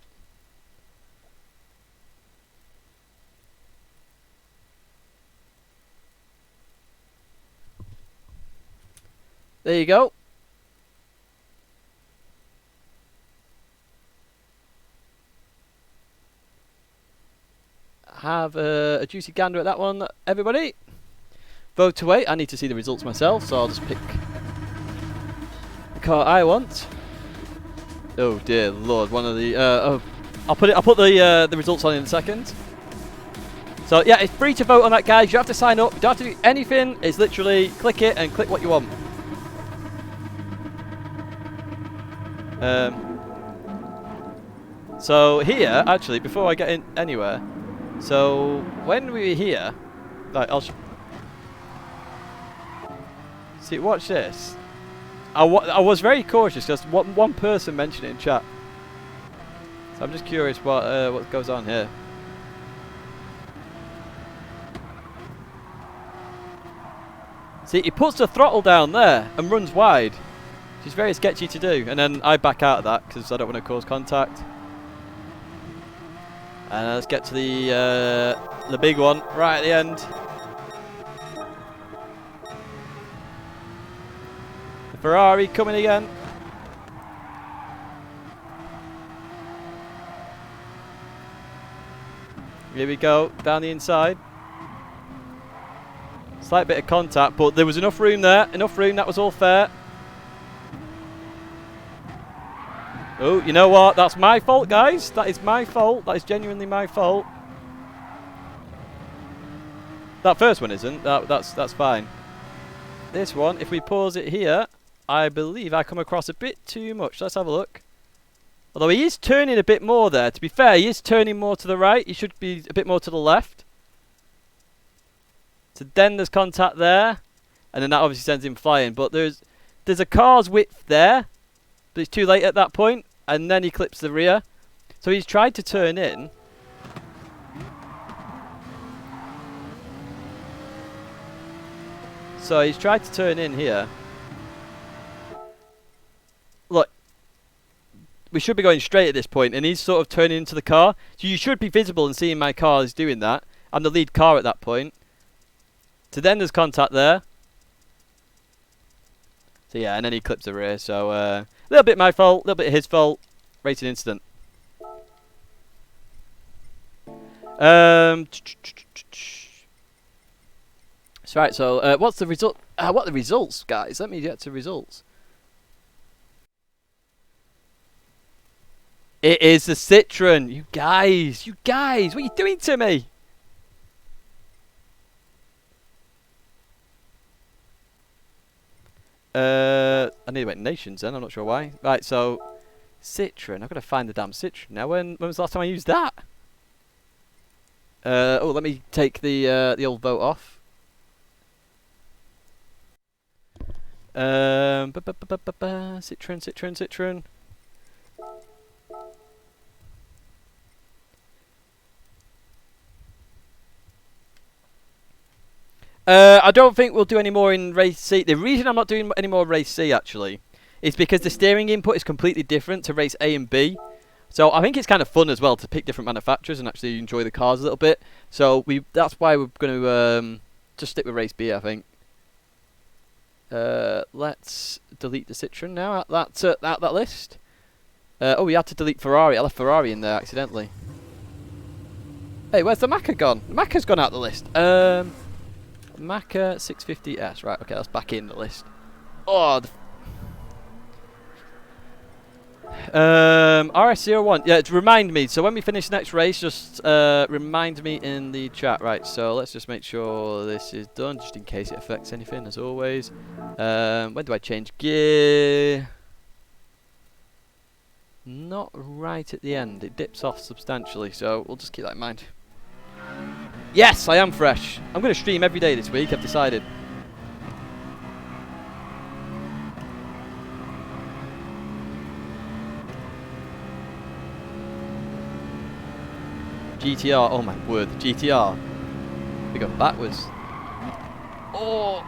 There you go. Have a juicy gander at that one, everybody. Vote away. I need to see the results myself, so I'll just pick the car I want. Oh dear lord, one of the I'll put the results on in a second. So yeah, it's free to vote on that, guys. You don't have to sign up, you don't have to do anything. It's literally click it and click what you want. So here, actually, before I get in anywhere, so when we were here, like see, watch this. I was very cautious because one person mentioned it in chat, so I'm just curious what goes on here. See, he puts the throttle down there and runs wide. Which is very sketchy to do, and then I back out of that because I don't want to cause contact. And let's get to the big one right at the end. The Ferrari coming again. Here we go, down the inside. Slight bit of contact, but there was enough room there. Enough room, that was all fair. Oh, you know what? That's my fault, guys. That is my fault. That is genuinely my fault. That first one isn't. That's fine. This one, if we pause it here, I believe I come across a bit too much. Let's have a look. Although he is turning a bit more there. To be fair, he is turning more to the right. He should be a bit more to the left. So then there's contact there. And then that obviously sends him flying. But there's a car's width there. But it's too late at that point. And then he clips the rear. So he's tried to turn in. So he's tried to turn in here. Look. We should be going straight at this point. And he's sort of turning into the car. So you should be visible and seeing my car is doing that. I'm the lead car at that point. So then there's contact there. So yeah, and then he clips the rear. So a little bit my fault, a little bit his fault. Racing incident. So right, so what's the result? What are the results, guys? Let me get to results. It is the Citroen. You guys, what are you doing to me? I need to wait nations then. I'm not sure why. Right, so Citroen. I've got to find the damn Citroen now. When was the last time I used that? Oh, let me take the old vote off. Citroen. I don't think we'll do any more in race C. The reason I'm not doing any more race C actually is because the steering input is completely different to race A and B. So I think it's kind of fun as well to pick different manufacturers and actually enjoy the cars a little bit. So that's why we're going to just stick with race B, I think. Let's delete the Citroen now out that list. Oh, we had to delete Ferrari. I left Ferrari in there accidentally. Hey, where's the Macca gone? The Macca's gone out the list. Macca 650S. Right, okay, that's back in the list. Oh, RS01. Yeah, remind me. So when we finish the next race, just remind me in the chat. Right, so let's just make sure this is done, just in case it affects anything, as always. When do I change gear? Not right at the end. It dips off substantially, so we'll just keep that in mind. Yes, I am fresh. I'm going to stream every day this week, I've decided. GTR, oh my word, the GTR. We go backwards. Oh!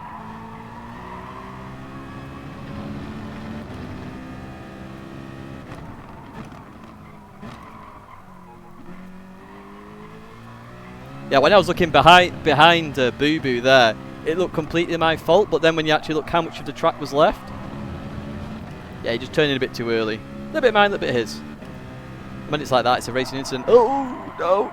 Yeah, when I was looking behind Boo Boo there, it looked completely my fault, but then when you actually look how much of the track was left, yeah, he just turned in a bit too early. A little bit mine, a little bit his. When it's like that, it's a racing incident. Oh, no!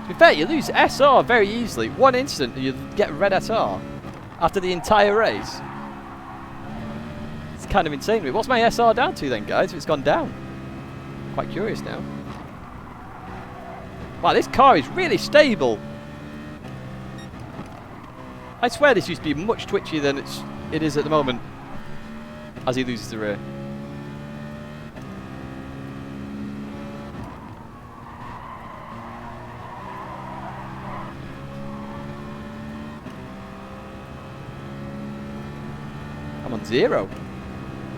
To be fair, you lose SR very easily. One incident, you get red SR after the entire race. It's kind of insane. What's my SR down to then, guys, if it's gone down? Quite curious now. Wow, this car is really stable. I swear this used to be much twitchier than it is at the moment as he loses the rear. I'm on 0.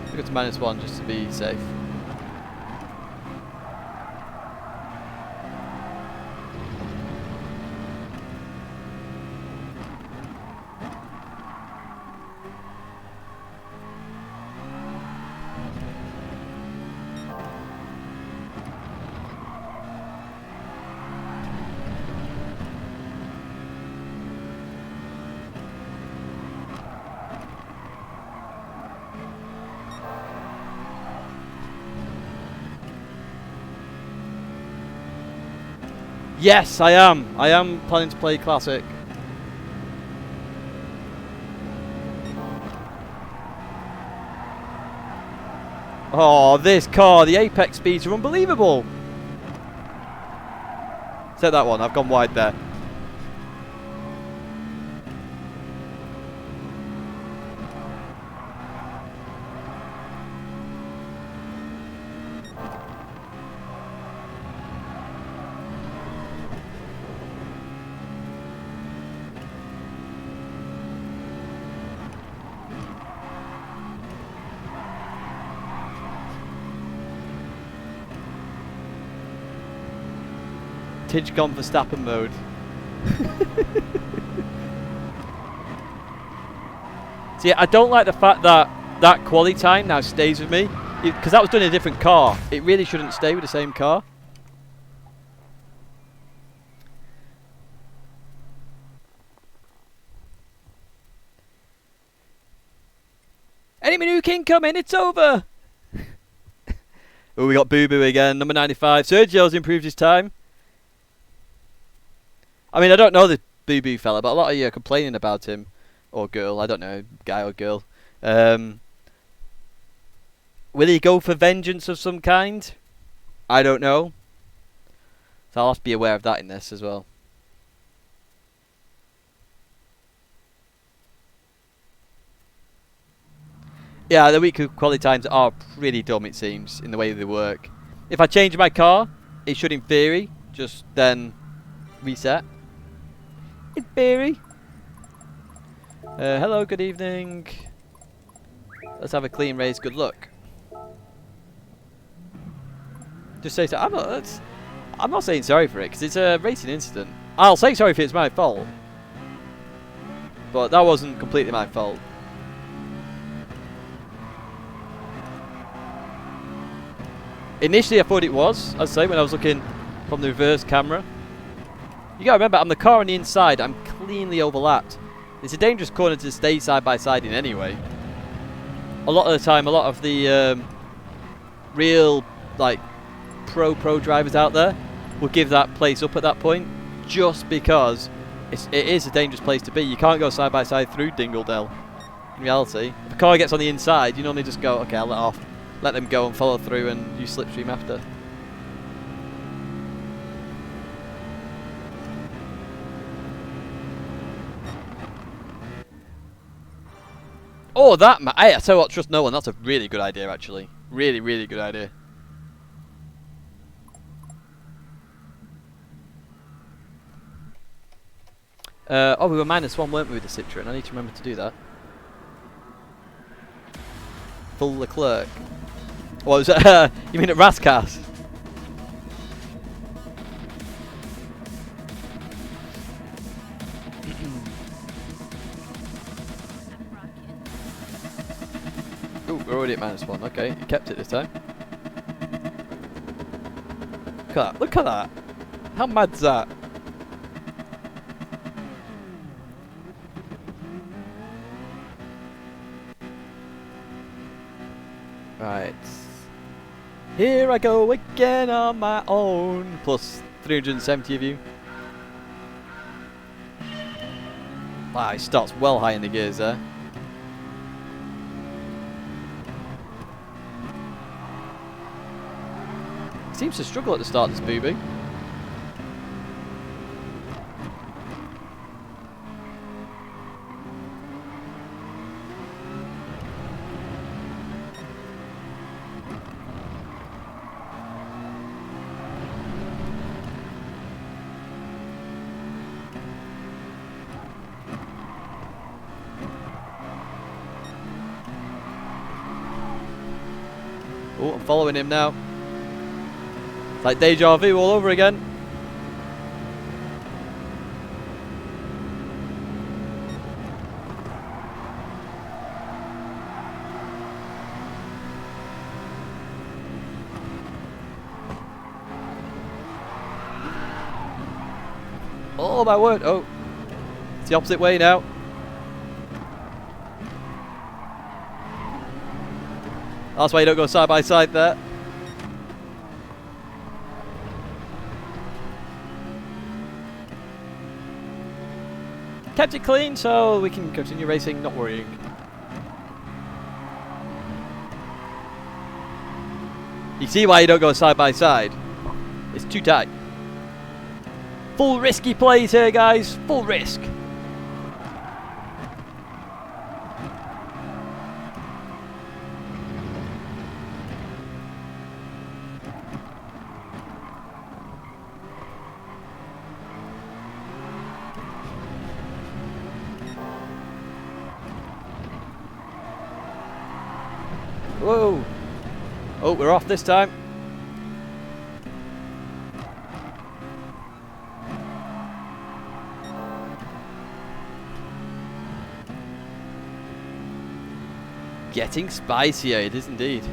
I'll go to -1 just to be safe. Yes, I am. I am planning to play Classic. Oh, this car, the apex speeds are unbelievable. Set that one, I've gone wide there. Tidge gone for Verstappen mode. See, I don't like the fact that that quali time now stays with me, because that was done in a different car. It really shouldn't stay with the same car. overtake incoming, it's over! Oh, we got Boo Boo again, number 95. Sergio's improved his time. I mean, I don't know the Boo Boo fella, but a lot of you are complaining about him. Or girl, I don't know, guy or girl. Will he go for vengeance of some kind? I don't know. So I'll have to be aware of that in this as well. Yeah, the weekly quality times are pretty dumb, it seems, in the way they work. If I change my car, it should, in theory, just then reset. In theory. Hello, good evening. Let's have a clean race, good luck. Just say so. I'm not saying sorry for it, because it's a racing incident. I'll say sorry if it's my fault. But that wasn't completely my fault. Initially I thought it was, I'd say, when I was looking from the reverse camera. You gotta remember, I'm the car on the inside, I'm cleanly overlapped. It's a dangerous corner to stay side by side in anyway. A lot of the time, a lot of the real, like, pro drivers out there will give that place up at that point, just because it is a dangerous place to be. You can't go side by side through Dingledell. In reality, if a car gets on the inside, you normally just go, okay, I'll let off. Let them go and follow through and use slipstream after. Oh, that hey, I tell you what, trust no one. That's a really good idea, actually. Really, really good idea. Oh, we were -1, weren't we, with the Citroen? I need to remember to do that. Full Leclerc. What was it? You mean at Rascas? Ooh, we're already at -1. Okay, you kept it this time. Look at that. Look at that. How mad's that? Right. Here I go again on my own. Plus 370 of you. Wow, he starts well high in the gears there. He seems to struggle at the start, this booby. Oh, I'm following him now. It's like deja vu all over again. Oh my word, oh. It's the opposite way now. That's why you don't go side by side there. Kept it clean so we can continue racing, not worrying. You see why you don't go side by side? It's too tight. Full risky plays here, guys. Full risk. Whoa! Oh, we're off this time. Getting spicier, it is indeed.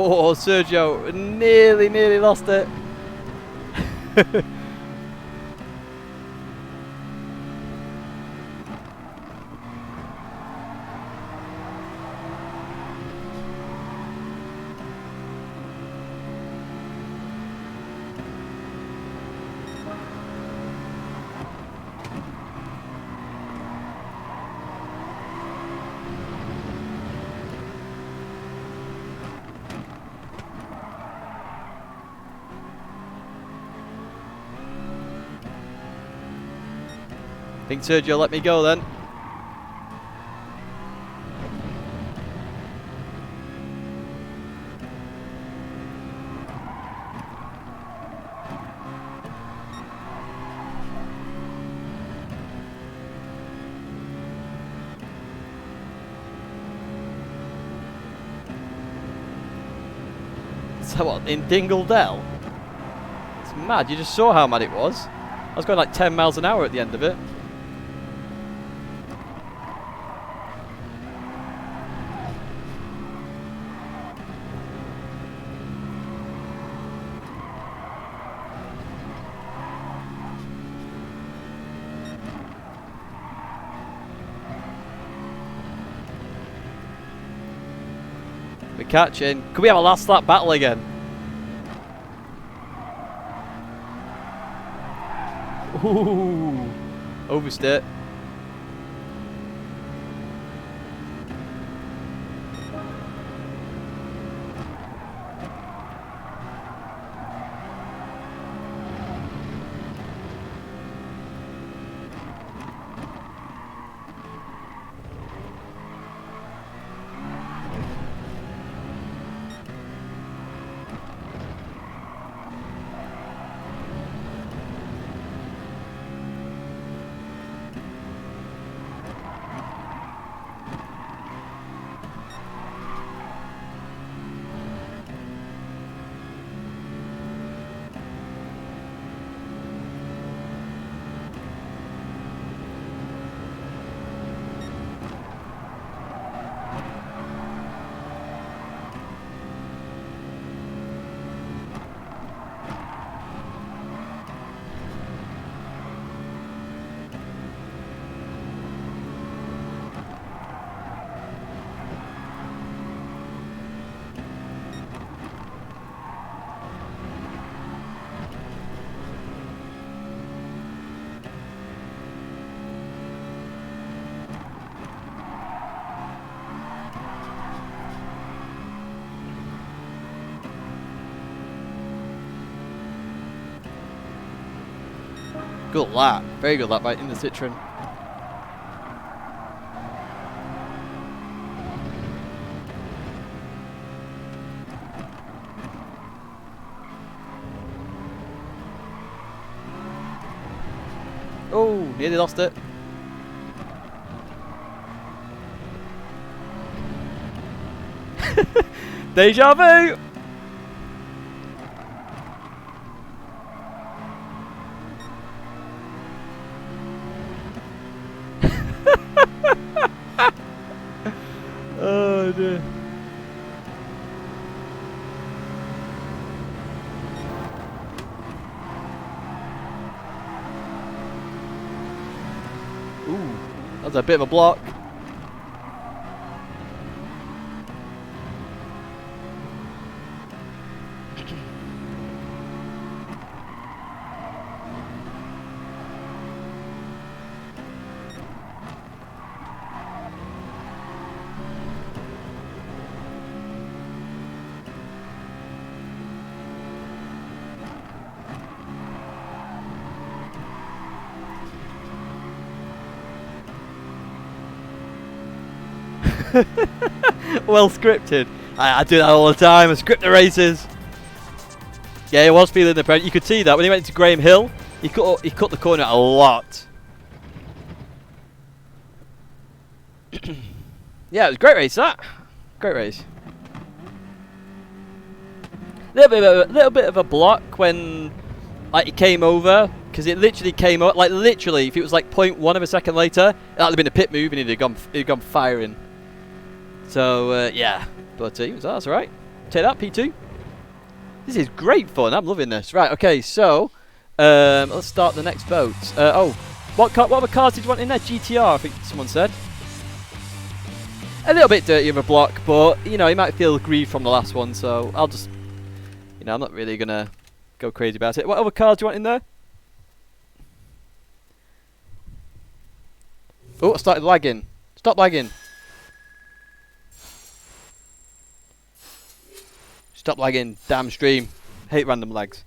Oh, Sergio nearly lost it. I think Sergio let me go then. So what, in Dingle Dell? It's mad, you just saw how mad it was. I was going like 10 miles an hour at the end of it. We're catching. Could we have a last lap battle again? Ooh, oversteer. Good lap. Very good lap right in the Citroen. Oh, nearly lost it. Deja vu! Oh dear. Ooh, that's a bit of a block. Well scripted. I do that all the time. I script the races. Yeah, he was feeling the pressure. You could see that when he went to Graham Hill. He cut the corner a lot. Yeah, it was a great race. That great race. Little bit of a block when like it came over, because it literally came up like literally. If it was like 0.1 of a second later, that'd have been a pit move and he'd have gone firing. So yeah, but that's alright. Take that, P2. This is great fun. I'm loving this. Right, okay, so let's start the next vote. What other cars did you want in there? GTR, I think someone said. A little bit dirty of a block, but, you know, you might feel aggrieved from the last one, so I'll just, you know, I'm not really going to go crazy about it. What other cars do you want in there? Oh, I started lagging. Stop lagging. Stop lagging, damn stream. Hate random lags.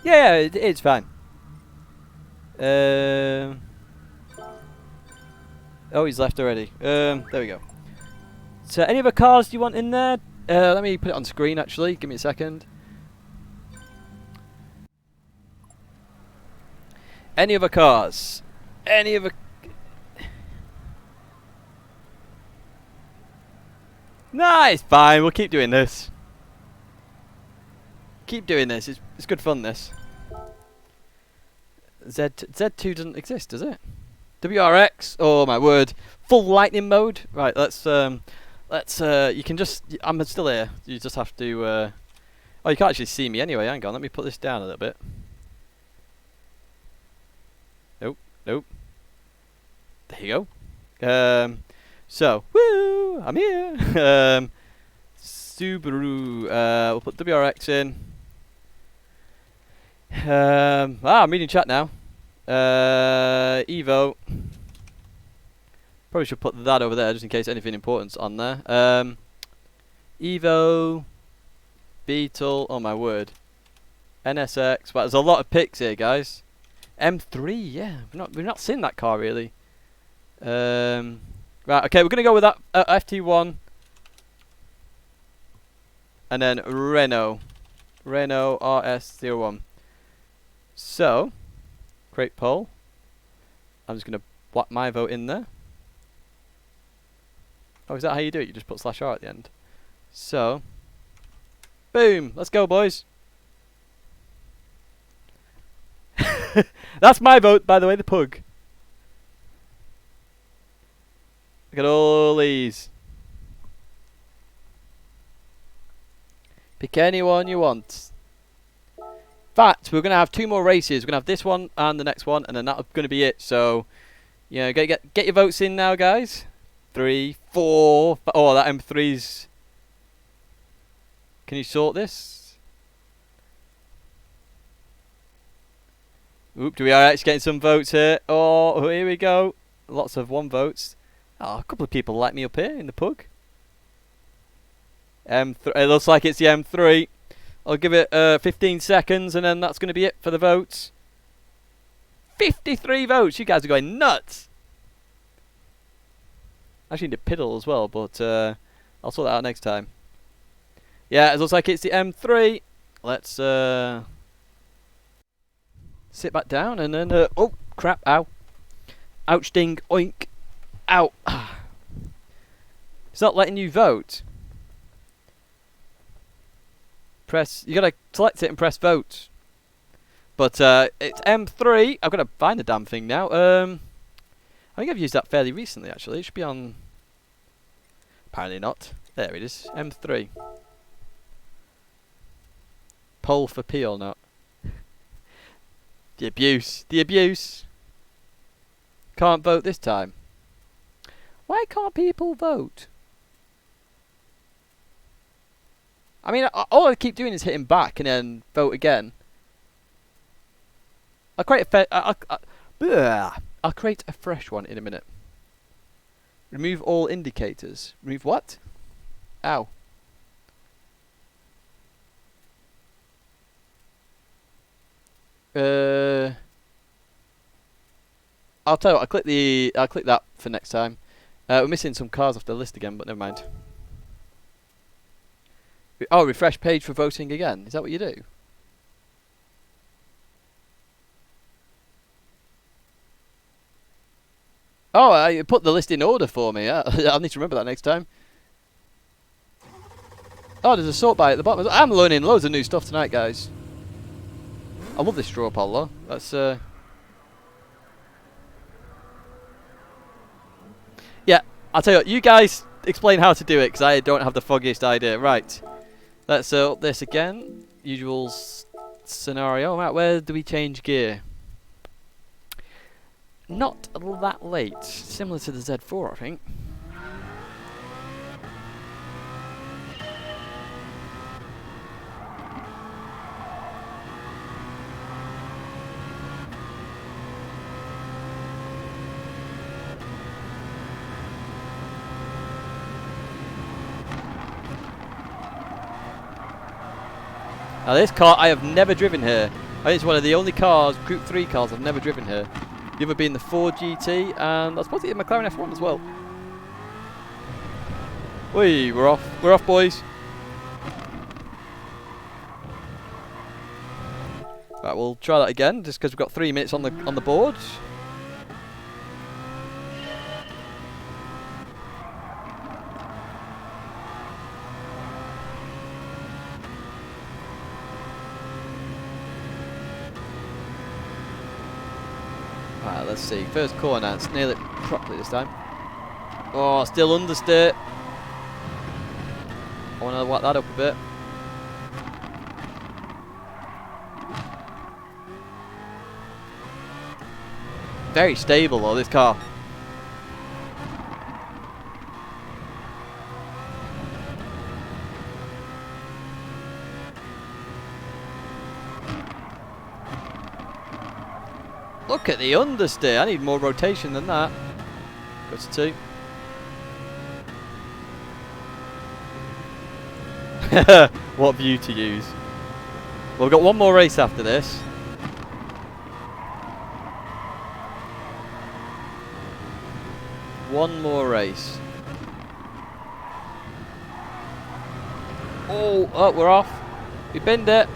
Yeah, it's fine. Oh, he's left already. There we go. So, any other cars you want in there? Let me put it on screen, actually. Give me a second. Any other cars? Any other... Nah, it's fine. We'll keep doing this. Keep doing this. It's good fun, this. Z2 doesn't exist, does it? WRX. Oh my word. Full lightning mode. Right. Let's. You can just. I'm still here. You just have to. Oh, you can't actually see me anyway. Hang on. Let me put this down a little bit. Nope. Nope. There you go. So, woo! I'm here. Subaru. We'll put WRX in. I'm reading chat now. Evo. Probably should put that over there just in case anything important's on there. Evo. Beetle. Oh my word. NSX. Well, there's a lot of picks here, guys. M3. Yeah, we've not seen that car really. Right, okay, we're going to go with that FT1 and then Renault RS01. So, create poll. I'm just going to whack my vote in there. Oh, is that how you do it? You just put /R at the end. So, boom, let's go, boys. That's my vote, by the way, the pug. Look at all these. Pick anyone you want. In fact, we're going to have 2 more races. We're going to have this one and the next one, and then that's going to be it. So, you know, get your votes in now, guys. 3, 4. Oh, that M3's. Can you sort this? Oop, we are actually getting some votes here. Oh, here we go. Lots of 1 votes. Oh, a couple of people like me up here in the pug. M3. It looks like it's the M3. I'll give it 15 seconds and then that's going to be it for the votes. 53 votes. You guys are going nuts. I actually need to piddle as well, but I'll sort that out next time. Yeah, it looks like it's the M3. Let's sit back down and then... oh, crap. Ow. Ouch, ding, oink. Ow. It's not letting you vote. Press. You gotta select it and press vote. But it's M3. I've got to find the damn thing now. I think I've used that fairly recently, actually. It should be on. Apparently not. There it is. M3. Poll for P or not. The abuse. The abuse. Can't vote this time. Why can't people vote? I mean, all I keep doing is hitting back and then vote again. I'll create I'll create a fresh one in a minute. Remove all indicators. Remove what? Ow. I'll tell you what, I'll click that for next time. We're missing some cars off the list again, but never mind. Oh, refresh page for voting again. Is that what you do? Oh, you put the list in order for me. I'll need to remember that next time. Oh, there's a sort by at the bottom. I'm learning loads of new stuff tonight, guys. I love this straw poll, though. That's yeah. I'll tell you what, you guys explain how to do it, because I don't have the foggiest idea. Right. Let's up this again. Usual scenario. Right, where do we change gear? Not that late. Similar to the Z4, I think. Now this car I have never driven here. I think it's one of the only cars, Group 3 cars, I've never driven here. The other being the Ford GT, and I suppose the McLaren F1 as well. Whee, we're off. We're off, boys. Right, we'll try that again, just because we've got 3 minutes on the board. Right, let's see. First corner, let's nail it properly this time. Oh, still understeer. I want to whack that up a bit. Very stable though, this car. Look at the understeer. I need more rotation than that. Go to 2. What view to use. Well, we've got one more race after this. One more race. Oh, we're off. We binned it.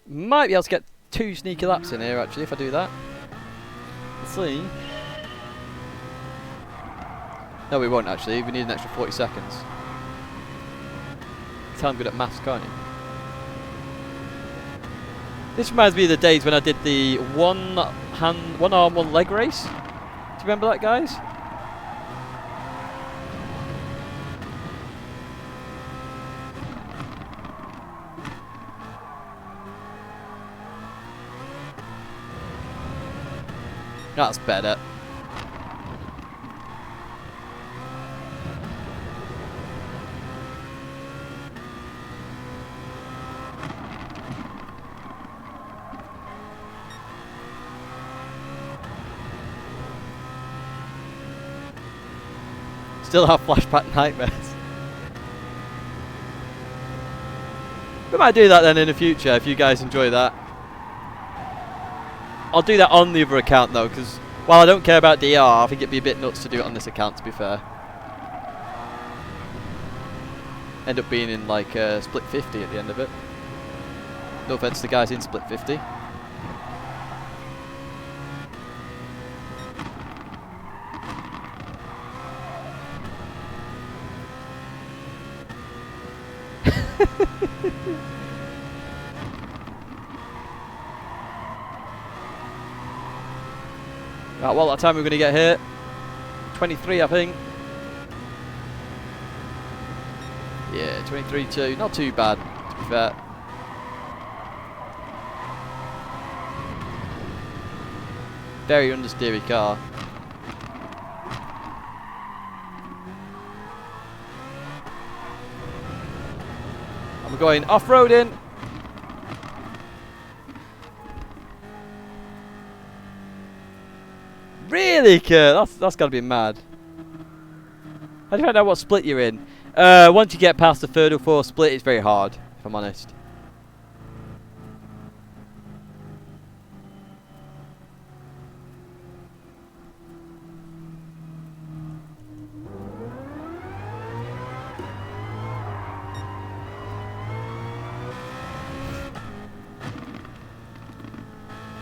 Might be able to get 2 sneaky laps in here actually if I do that. Let's see. No, we won't actually. We need an extra 40 seconds. I'm good at maths, can't you? This reminds me of the days when I did the one arm, one leg race. Do you remember that, guys? That's better. Still have flashback nightmares. We might do that then in the future if you guys enjoy that. I'll do that on the other account though, because while I don't care about DR, I think it'd be a bit nuts to do it on this account, to be fair. End up being in like split 50 at the end of it. No offense to the guys in split 50. Right, well, that time we're going to get here. 23, I think. Yeah, 23.2. Not too bad, to be fair. Very understeery car. And we're going off-roading. Really, Kurt? That's got to be mad. How do you find out what split you're in? Once you get past the third or fourth split, it's very hard, if I'm honest.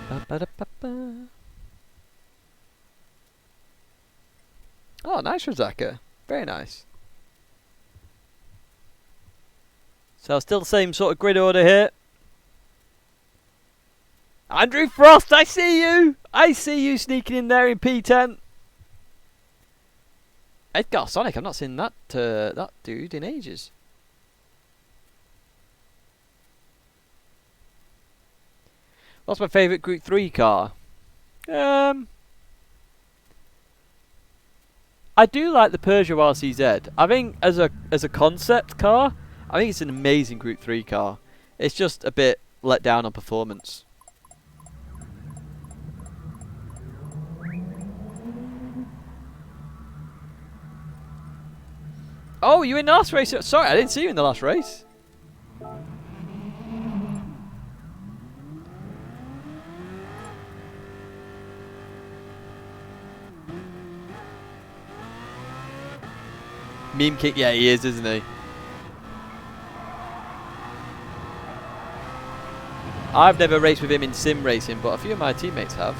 Ba-ba-da-ba-ba. Oh, nice, Suzuka. Very nice. So still the same sort of grid order here. Andrew Frost, I see you! I see you sneaking in there in P10. Edgar Sonic, I've not seen that that dude in ages. What's my favourite Group 3 car? I do like the Peugeot RCZ. I think as a concept car, I think it's an amazing Group 3 car. It's just a bit let down on performance. Oh, you in the last race? Sorry, I didn't see you in the last race. Meme kick, yeah, he is, isn't he? I've never raced with him in sim racing, but a few of my teammates have.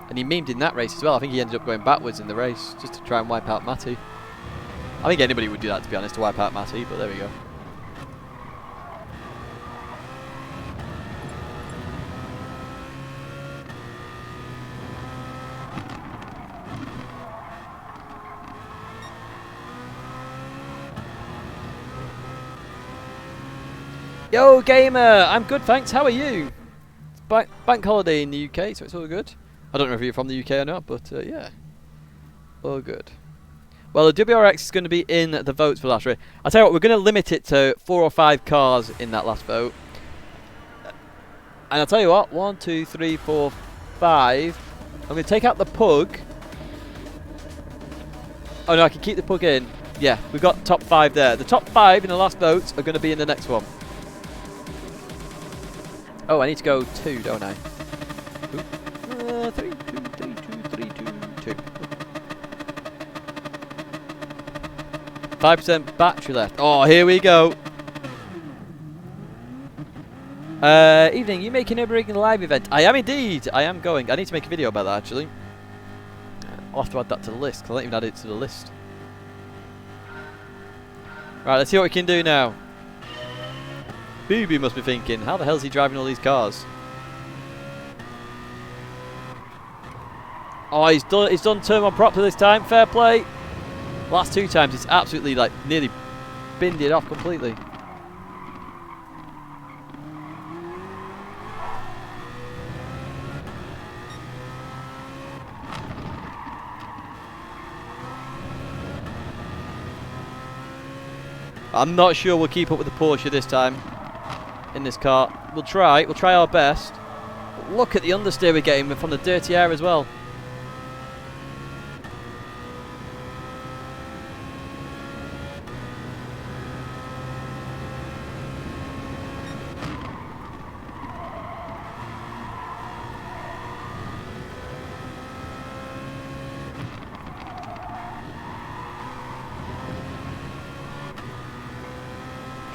And he memed in that race as well. I think he ended up going backwards in the race just to try and wipe out Matty. I think anybody would do that, to be honest, to wipe out Matty, but there we go. Yo, gamer! I'm good, thanks. How are you? It's bank holiday in the UK, so it's all good. I don't know if you're from the UK or not, but yeah. All good. Well, the WRX is going to be in the votes for last race. I'll tell you what, we're going to limit it to 4 or 5 cars in that last vote. And I'll tell you what, 1, 2, 3, 4, 5. I'm going to take out the Pug. Oh no, I can keep the Pug in. Yeah, we've got top 5 there. The top 5 in the last votes are going to be in the next one. Oh, I need to go 2, don't I? 3, 2, 3, 2, 3, 2, 2. 5% battery left. Oh, here we go. Evening, you making a Nürburgring live event? I am indeed. I am going. I need to make a video about that actually. I'll have to add that to the list because I don't even add it to the list. Right, let's see what we can do now. Booby must be thinking, how the hell is he driving all these cars? Oh, he's done turn one proper this time. Fair play. Last 2 times, it's absolutely like nearly binned it off completely. I'm not sure we'll keep up with the Porsche this time in this car. We'll try our best. But look at the understeer we're getting from the dirty air as well.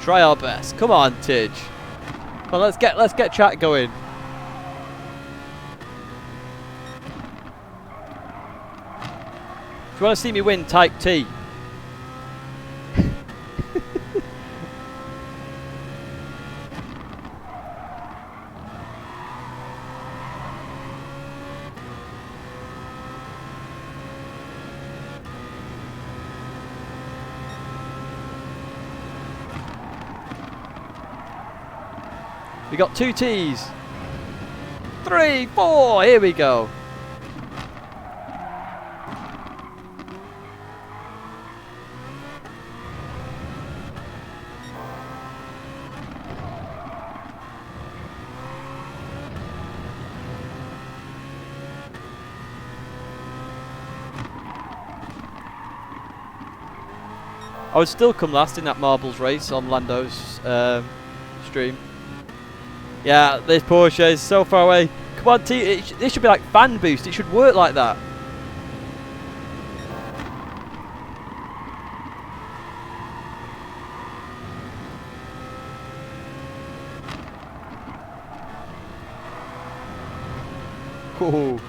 Try our best. Come on, Tidge. Come on, let's get chat going. Do you want to see me win Type T? We got 2 T's. 3, 4. Here we go. I would still come last in that marbles race on Lando's stream. Yeah, this Porsche is so far away. Come on, this should be like fan boost. It should work like that. Ooh.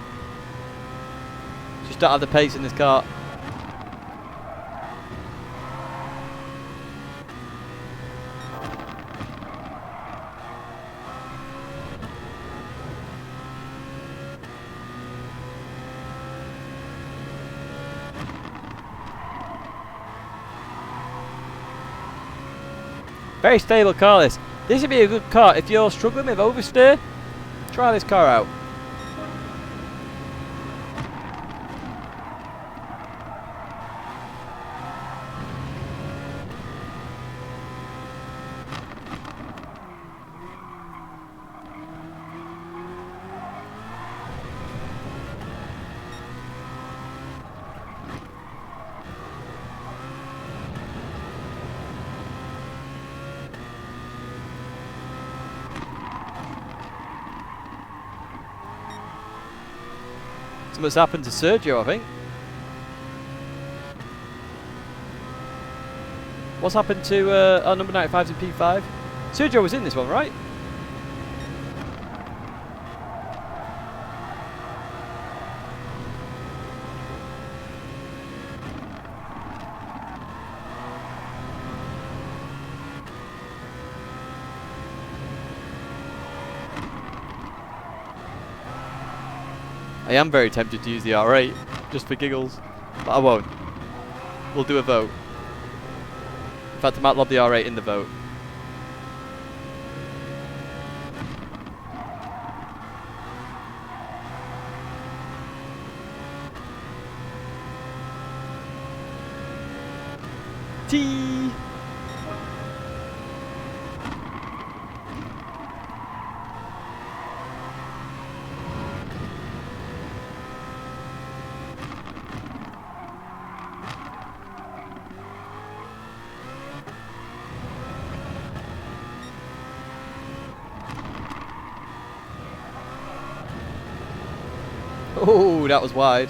Just don't have the pace in this car. Very stable car this. This would be a good car if you're struggling with oversteer. Try this car out. Something's happened to Sergio, I think. What's happened to our number 95's in P5? Sergio was in this one, right? I am very tempted to use the R8 just for giggles, but I won't. We'll do a vote. In fact, I might lob the R8 in the vote. T. Oh, that was wide.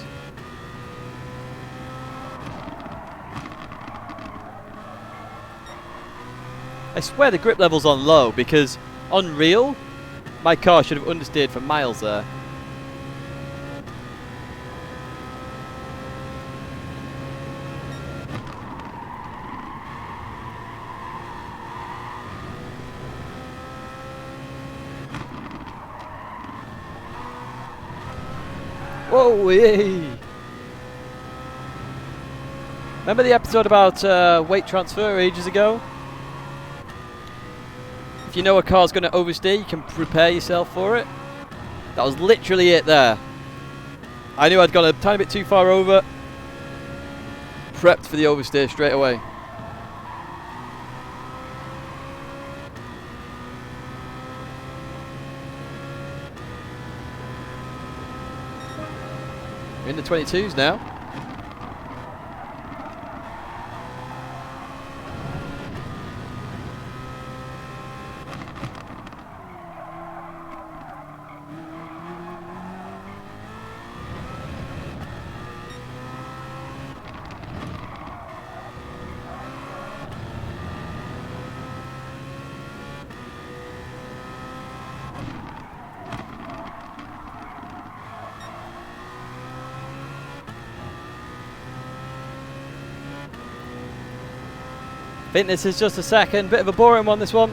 I swear the grip level's on low because on real, my car should have understeered for miles there. Whoa, yay! Remember the episode about weight transfer ages ago? If you know a car's going to oversteer, you can prepare yourself for it. That was literally it there. I knew I'd gone a tiny bit too far over. Prepped for the oversteer straight away. We're in the 22s now. I think this is just a second, bit of a boring one, this one.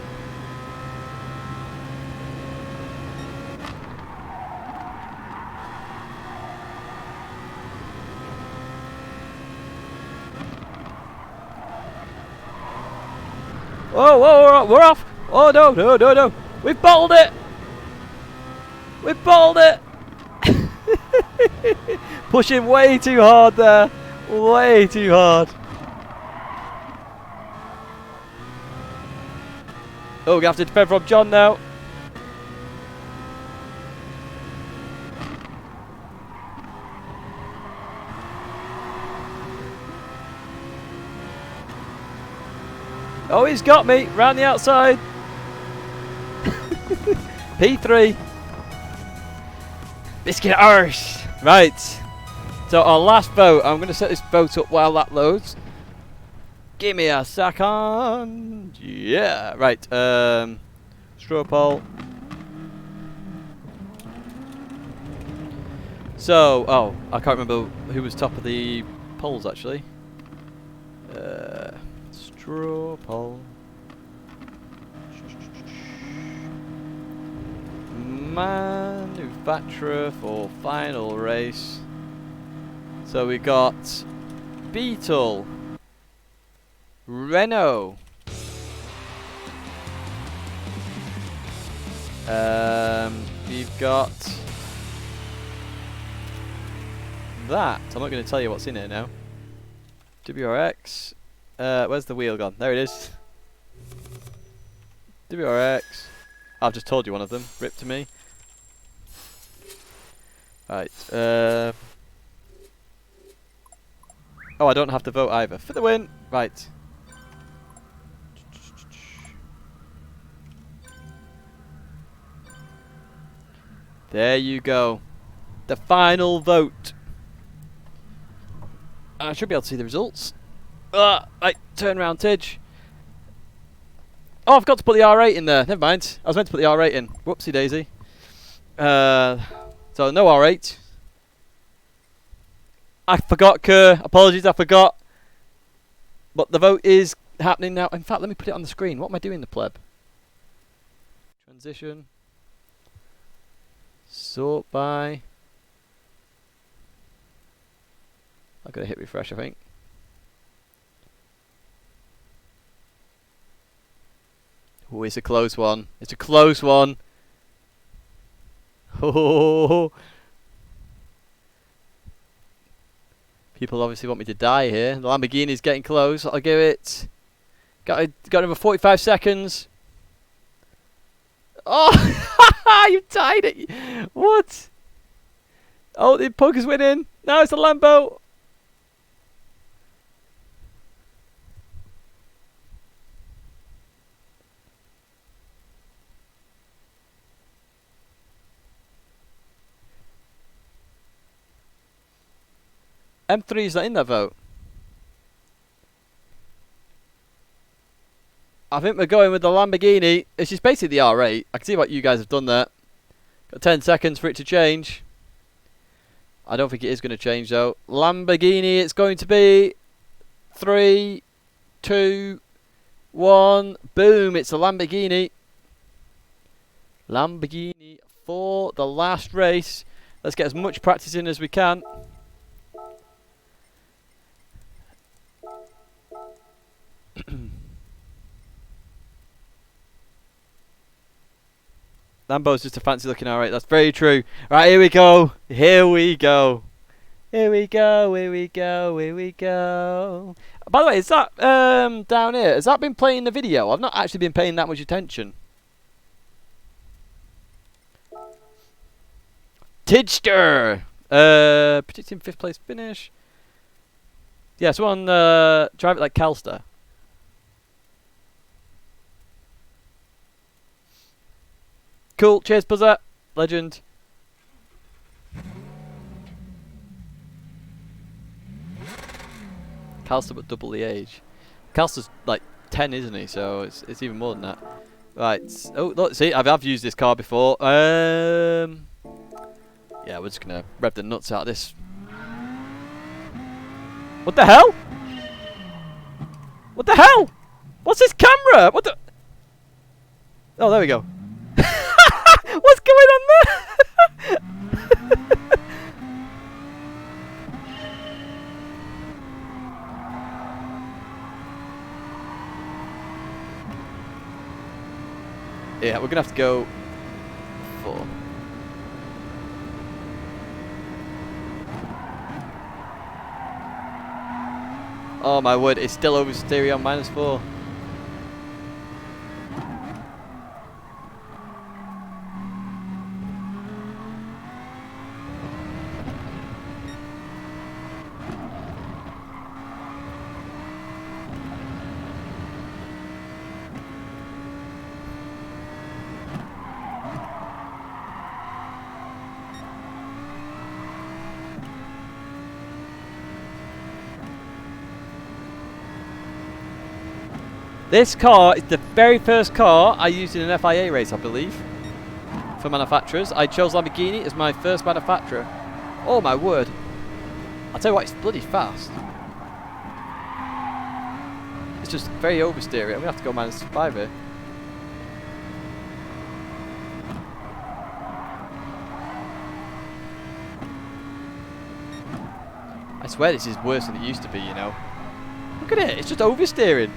Whoa, whoa, we're off! Oh no, no, no, no! We've bottled it! We've bottled it! Pushing way too hard there, way too hard. Oh, we have to defend from John now. Oh, he's got me round the outside. P3. Biscuit arse. Right. So our last vote. I'm going to set this vote up while that loads. Give me a second. Yeah. Right. Straw poll. So, oh, I can't remember who was top of the polls actually. Straw poll. Manufacturer for final race. So we got Beetle, Renault, We've got that. I'm not going to tell you what's in it now. WRX. Where's the wheel gone? There it is. WRX. I've just told you one of them. Rip to me. Right. Oh, I don't have to vote either. For the win. Right. There you go. The final vote. I should be able to see the results. Right, turn round, Tidge. Oh, I've got to put the R8 in there. Never mind. I was meant to put the R8 in. Whoopsie daisy. So no R8. I forgot, Kerr. Apologies, I forgot. But the vote is happening now. In fact, let me put it on the screen. What am I doing, the pleb? Transition. Sort by. I've got to hit refresh, I think. Oh, it's a close one. It's a close one. Oh. People obviously want me to die here. The Lamborghini's getting close. I'll give it. Got another 45 seconds. Oh, you tied it. What? Oh, the poker's winning. Now it's the Lambo. M3 is not in that vote. I think we're going with the Lamborghini. It's just basically the R8. I can see what you guys have done there. Got 10 seconds for it to change. I don't think it is going to change though. Lamborghini, it's going to be 3, 2, 1. Boom, it's a Lamborghini. Lamborghini for the last race. Let's get as much practice in as we can. Lambo's just a fancy looking R8. That's very true. Right, here we go. Here we go. Here we go. Here we go. Here we go. By the way, is that down here? Has that been playing the video? I've not actually been paying that much attention. Tidster. Predicting 5th place finish. Yeah, so on Drive It Like Calster. Cool, cheers Buzzer, legend. Calster but double the age. Calster's like 10, isn't he? So it's even more than that. Right. Oh, look, see, I've used this car before. Yeah, we're just gonna rev the nuts out of this. What the hell? What the hell? What's this camera? What the? Oh, there we go. What's going on there? Yeah, we're gonna have to go 4. Oh my word, it's still oversteering on -4. This car is the very first car I used in an FIA race, I believe, for manufacturers. I chose Lamborghini as my first manufacturer. Oh my word. I'll tell you what, it's bloody fast. It's just very oversteering. I'm going to have to go -5 here. I swear this is worse than it used to be, you know. Look at it, it's just oversteering.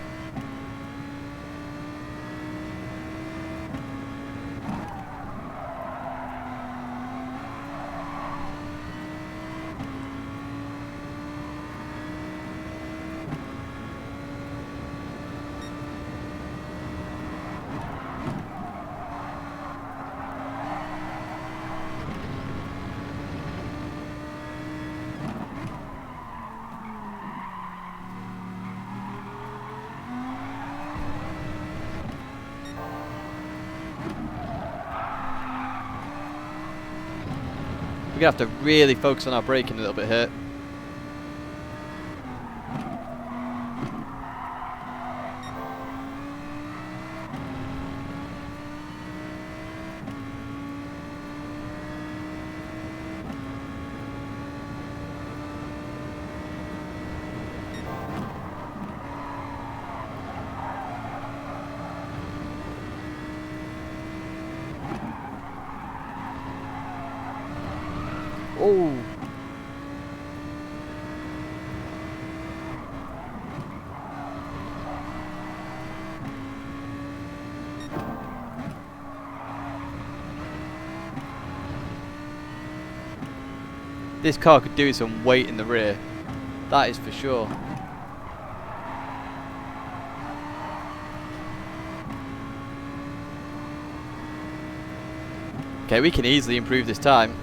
We're going to have to really focus on our braking a little bit here. Oh. This car could do with some weight in the rear. That is for sure. Okay, we can easily improve this time.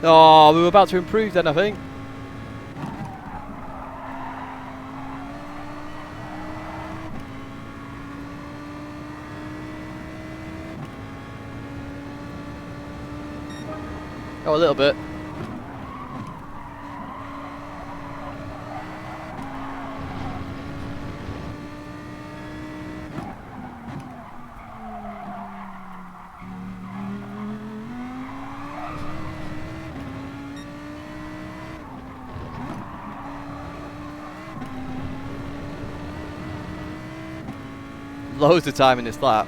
Oh, we were about to improve then, I think. Oh, a little bit. Loads of time in this lap.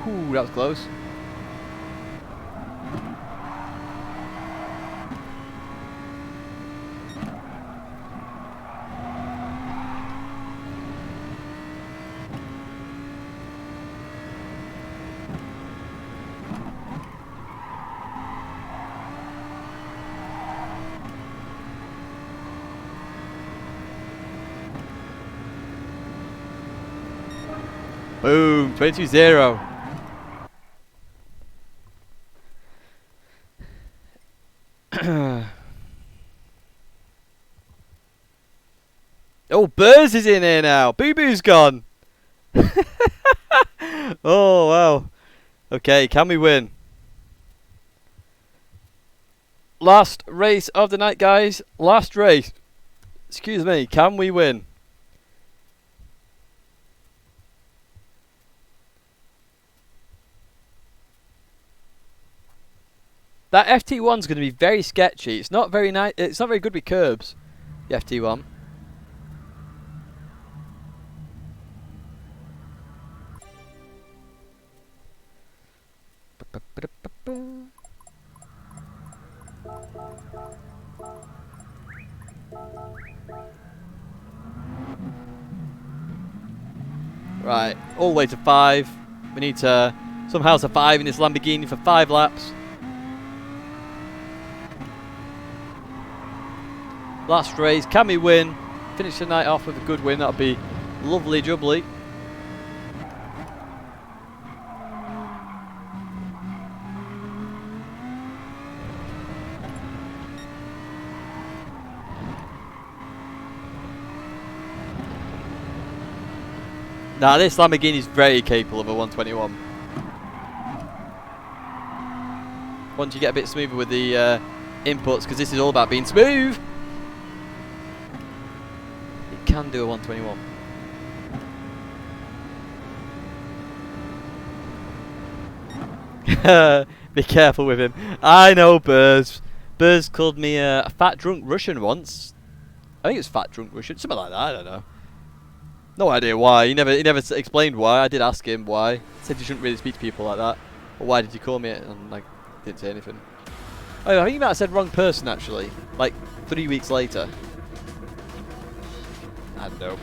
Ooh, that was close. Boom, 20-0. Oh, Burrs is in here now. Boo Boo's gone. Oh, wow. Okay, can we win? Last race of the night, guys. Last race. Excuse me. Can we win? That FT1's going to be very sketchy. It's not very nice. It's not very good with curbs. The FT1. Right, all the way to 5. We need to somehow survive in this Lamborghini for 5 laps. Last race, can we win? Finish the night off with a good win, that'll be lovely jubbly. Now this Lamborghini is very capable of a 121. Once you get a bit smoother with the inputs, because this is all about being smooth, it can do a 121. Be careful with him. I know, Burrs. Burrs called me a fat drunk Russian once. I think it's fat drunk Russian, something like that. I don't know. No idea why. He never explained why. I did ask him why. He said you shouldn't really speak to people like that. But why did you call me it? And like, didn't say anything. Oh, I think you might have said wrong person actually. Like 3 weeks later. I don't know.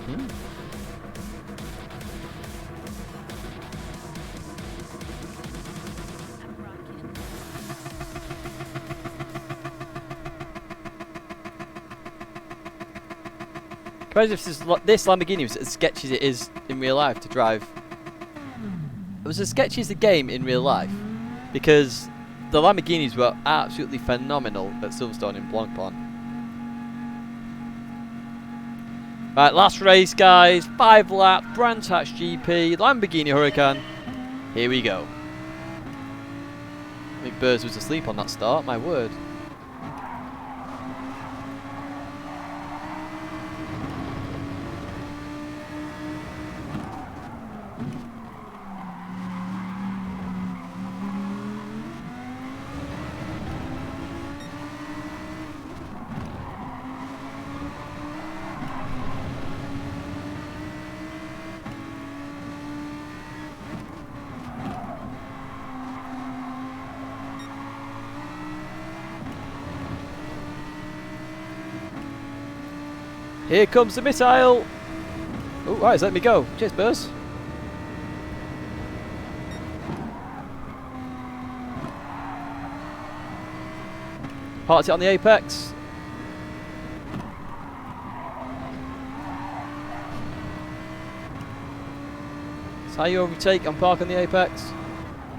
Suppose if this Lamborghini was as sketchy as it is in real life to drive. It was as sketchy as the game in real life, because the Lamborghinis were absolutely phenomenal at Silverstone in Blancpain. Right, last race, guys. 5 lap, Brands Hatch GP, Lamborghini Huracan. Here we go. I think Burrs was asleep on that start. My word. Here comes the missile! Oh, right, he's let me go. Cheers, Burrs. Parked it on the apex. That's how you overtake and park on the apex.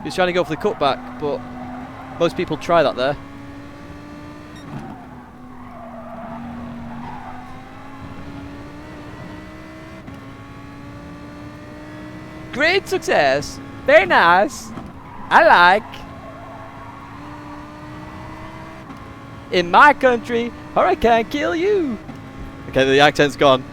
He's trying to go for the cutback, but most people try that there. Great success. Very nice. I like. In my country, Huracan kill you. Okay, the accent's gone.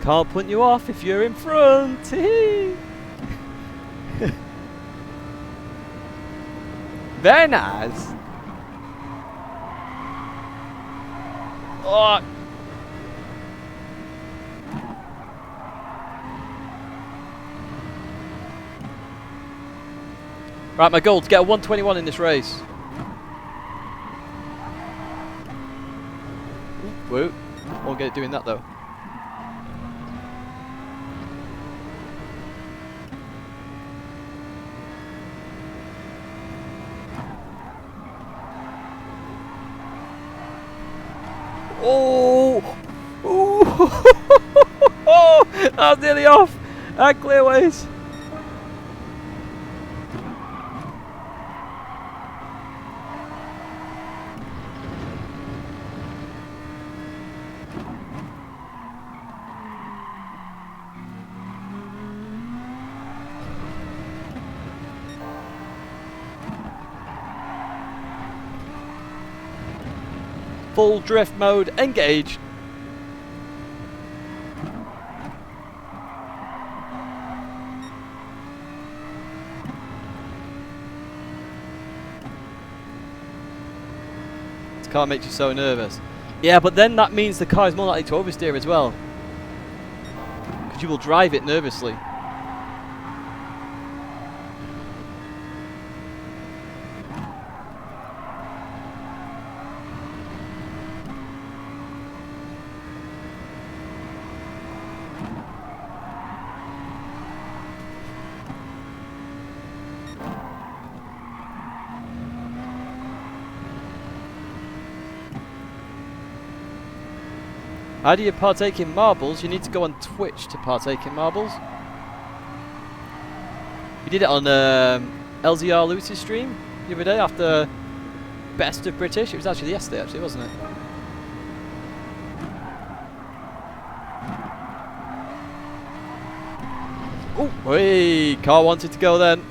Can't put you off if you're in front. Very nice. Oh. Right, my goal to get a 121 in this race. Whoa, won't get it doing that though. Oh! Oh! I was nearly off at clearways. Full drift mode engaged. This car makes you so nervous. Yeah, but then that means the car is more likely to oversteer as well, because you will drive it nervously. How do you partake in marbles? You need to go on Twitch to partake in marbles. We did it on LZR Lewis's stream the other day after Best of British. It was actually yesterday, actually, wasn't it? Oh, hey, car wanted to go then.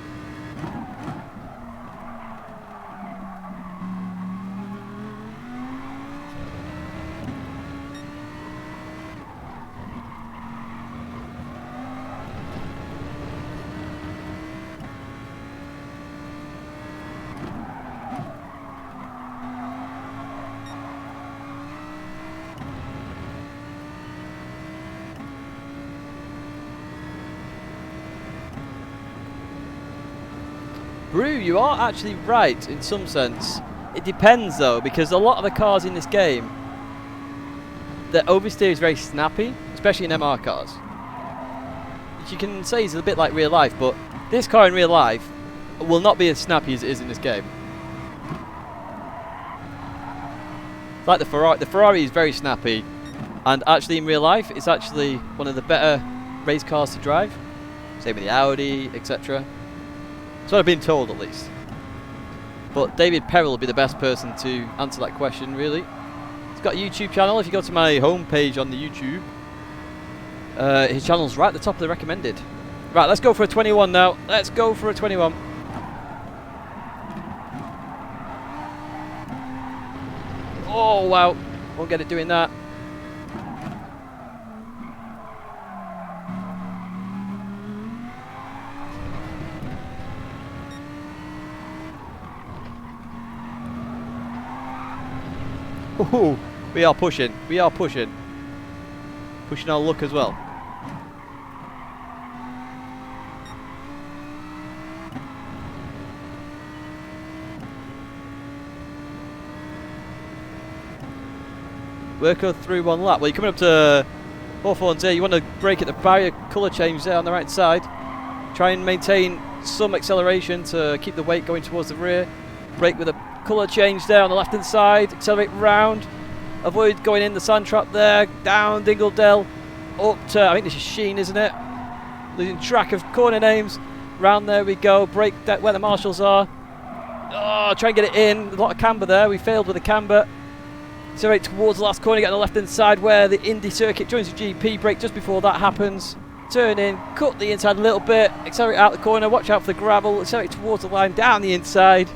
Brew, you are actually right in some sense. It depends though, because a lot of the cars in this game, the oversteer is very snappy, especially in MR cars. Which you can say is a bit like real life, but this car in real life will not be as snappy as it is in this game. Like the Ferrari. The Ferrari is very snappy, and actually in real life, it's actually one of the better race cars to drive. Same with the Audi, etc. That's what I've been told, at least. But David Perrell will be the best person to answer that question, really. He's got a YouTube channel. If you go to my homepage on the YouTube, his channel's right at the top of the recommended. Right, let's go for a 21 now. Let's go for a 21. Oh, wow. Won't get it doing that. Ooh, we are pushing. We are pushing. Pushing our luck as well. Work through one lap. Well, you're coming up to Hawthorne's here. You want to brake at the barrier colour change there on the right side. Try and maintain some acceleration to keep the weight going towards the rear. Brake with a colour change there on the left hand side, accelerate round, avoid going in the sand trap there, down Dingledale, up to, I think this is Sheen, isn't it? Losing track of corner names, round there we go, brake that where the marshals are. Oh, try and get it in, a lot of camber there, we failed with the camber. Accelerate towards the last corner, get on the left hand side where the Indy circuit joins the GP, brake just before that happens. Turn in, cut the inside a little bit, accelerate out the corner, watch out for the gravel, accelerate towards the line, down the inside.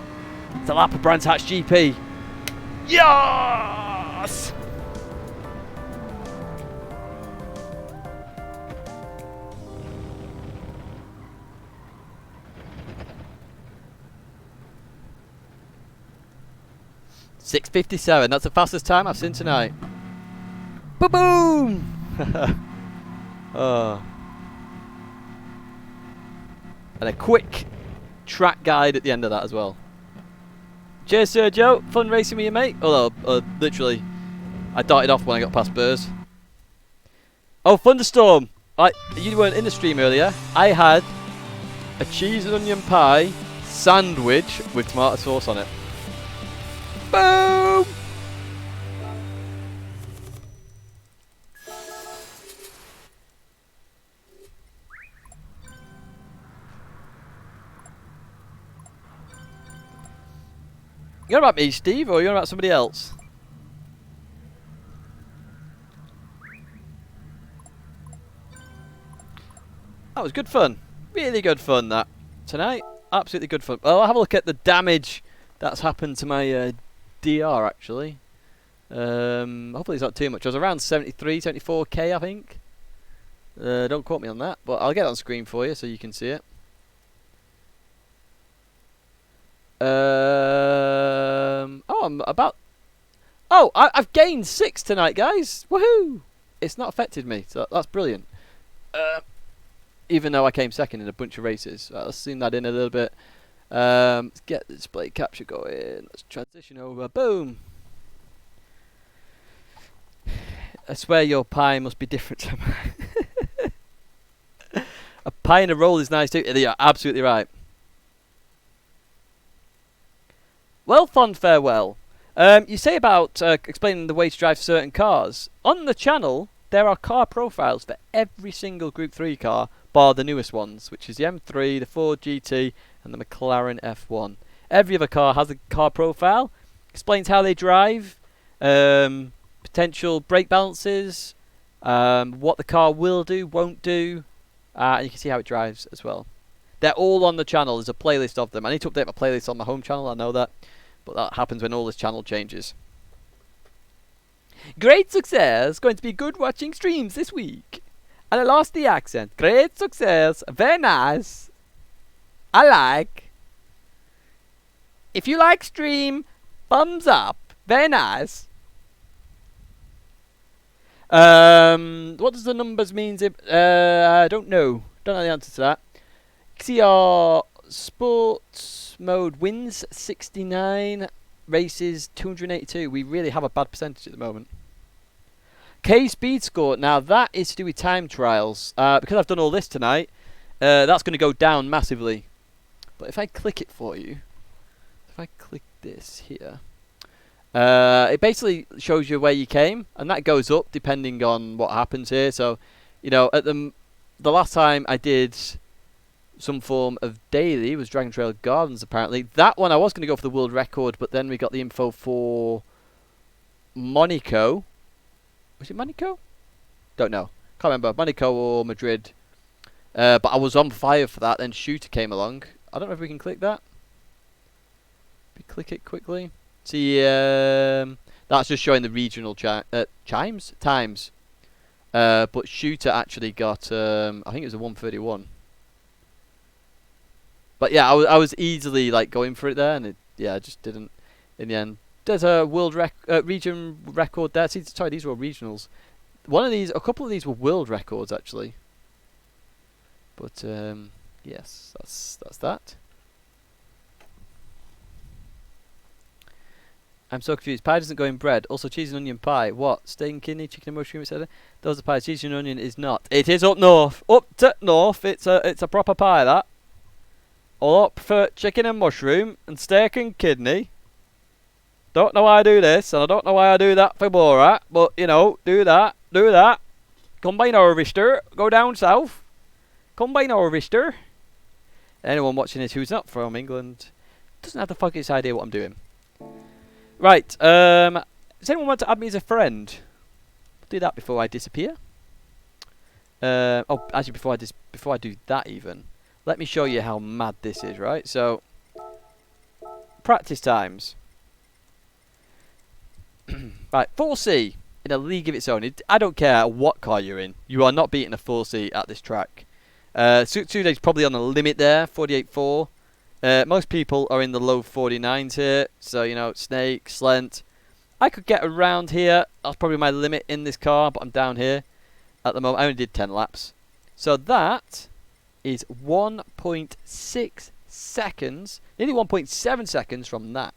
It's a lap of Brands Hatch GP. Yes! .6:57. That's the fastest time I've seen tonight. Boom! Oh. And a quick track guide at the end of that as well. Cheers, Sergio. Fun racing with you, mate. Although, literally, I darted off when I got past Burrs. Oh, Thunderstorm. You weren't in the stream earlier. I had a cheese and onion pie sandwich with tomato sauce on it. Boom! You on about me, Steve, or you on about somebody else? That was good fun. Really good fun, that. Tonight. Absolutely good fun. Well, I'll have a look at the damage that's happened to my DR, actually. Hopefully it's not too much. I was around 73, 74k, I think. Don't quote me on that, but I'll get it on screen for you so you can see it. I've gained 6 tonight, guys. Woohoo! It's not affected me, so that's brilliant. Even though I came second in a bunch of races. Let's zoom that in a little bit. Let's get the display capture going. Let's transition over. Boom! I swear your pie must be different to mine. A pie and a roll is nice too. You're absolutely right. Well, fond farewell. You say about explaining the way to drive certain cars. On the channel, there are car profiles for every single Group 3 car, bar the newest ones, which is the M3, the Ford GT, and the McLaren F1. Every other car has a car profile, explains how they drive, potential brake balances, what the car will do, won't do, and you can see how it drives as well. They're all on the channel. There's a playlist of them. I need to update my playlist on my home channel, I know that. But that happens when all this channel changes. Great success. Going to be good watching streams this week. And I lost the accent. Great success. Very nice. I like. If you like stream, thumbs up. Very nice. What does the numbers mean? I don't know. Don't know the answer to that. XCR Sports Mode wins 69, races 282. We really have a bad percentage at the moment. K speed score. Now that is to do with time trials. Because I've done all this tonight, that's going to go down massively. But if I click it for you, if I click this here, it basically shows you where you came, and that goes up depending on what happens here. So, you know, at the last time I did some form of daily was Dragon Trail Gardens, apparently. That one I was going to go for the world record, but then we got the info for Monaco. Was it Monaco? Don't know. Can't remember. Monaco or Madrid. But I was on fire for that, then Shooter came along. I don't know if we can click that. We click it quickly. See, that's just showing the regional times. But Shooter actually got, I think it was a 131. But yeah, I was easily like going for it there, and I just didn't in the end. There's a world region record there. Sorry, these were all regionals. A couple of these were world records actually. But yes, that's that. I'm so confused. Pie doesn't go in bread. Also, cheese and onion pie. What? Steak and kidney, chicken and mushroom, etc. Those are pies. Cheese and onion is not. It is up north. Up to north. It's a proper pie that. Although I prefer chicken and mushroom and steak and kidney. Don't know why I do this, and I don't know why I do that for Borat, but you know, do that. Combine harvester, go down south. Combine harvester. Anyone watching this who's not from England doesn't have the foggiest idea what I'm doing. Right, does anyone want to add me as a friend? I'll do that before I disappear. Oh, actually, before I do that even. Let me show you how mad this is, right? So, practice times. Right, 4C in a league of its own. I don't care what car you're in. You are not beating a 4C at this track. Sudei's probably on the limit there, 48.4. Most people are in the low 49s here. So, you know, Snake, Slent. I could get around here. That's probably my limit in this car, but I'm down here at the moment. I only did 10 laps. So that is 1.6 seconds, nearly 1.7 seconds from that.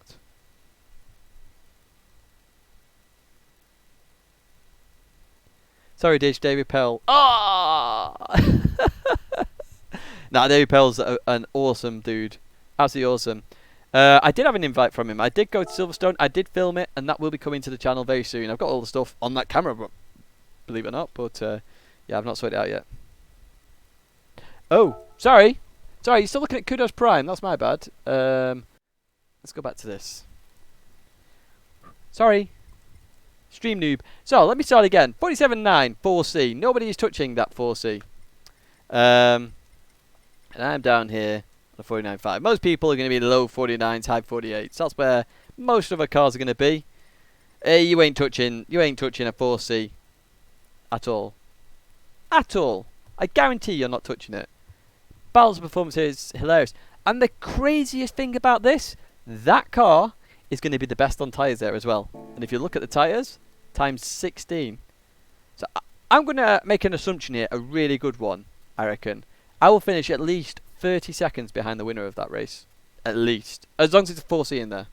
Sorry, David Pell. Ah! Nah, David Pell's an awesome dude. Absolutely awesome. I did have an invite from him. I did go to Silverstone. I did film it, and that will be coming to the channel very soon. I've got all the stuff on that camera, believe it or not. But yeah, I've not sorted it out yet. Oh, sorry. Sorry, you're still looking at Kudos Prime. That's my bad. Let's go back to this. Sorry. Stream noob. So, let me start again. 47.9, 4C. Nobody is touching that 4C. And I'm down here on a 49.5. Most people are going to be low 49s, high 48s. That's where most of our cars are going to be. You ain't touching a 4C at all. At all. I guarantee you're not touching it. Balance performance here is hilarious. And the craziest thing about this, that car is going to be the best on tyres there as well. And if you look at the tyres, times 16. So I'm going to make an assumption here, a really good one, I reckon. I will finish at least 30 seconds behind the winner of that race. At least. As long as it's a 4C in there.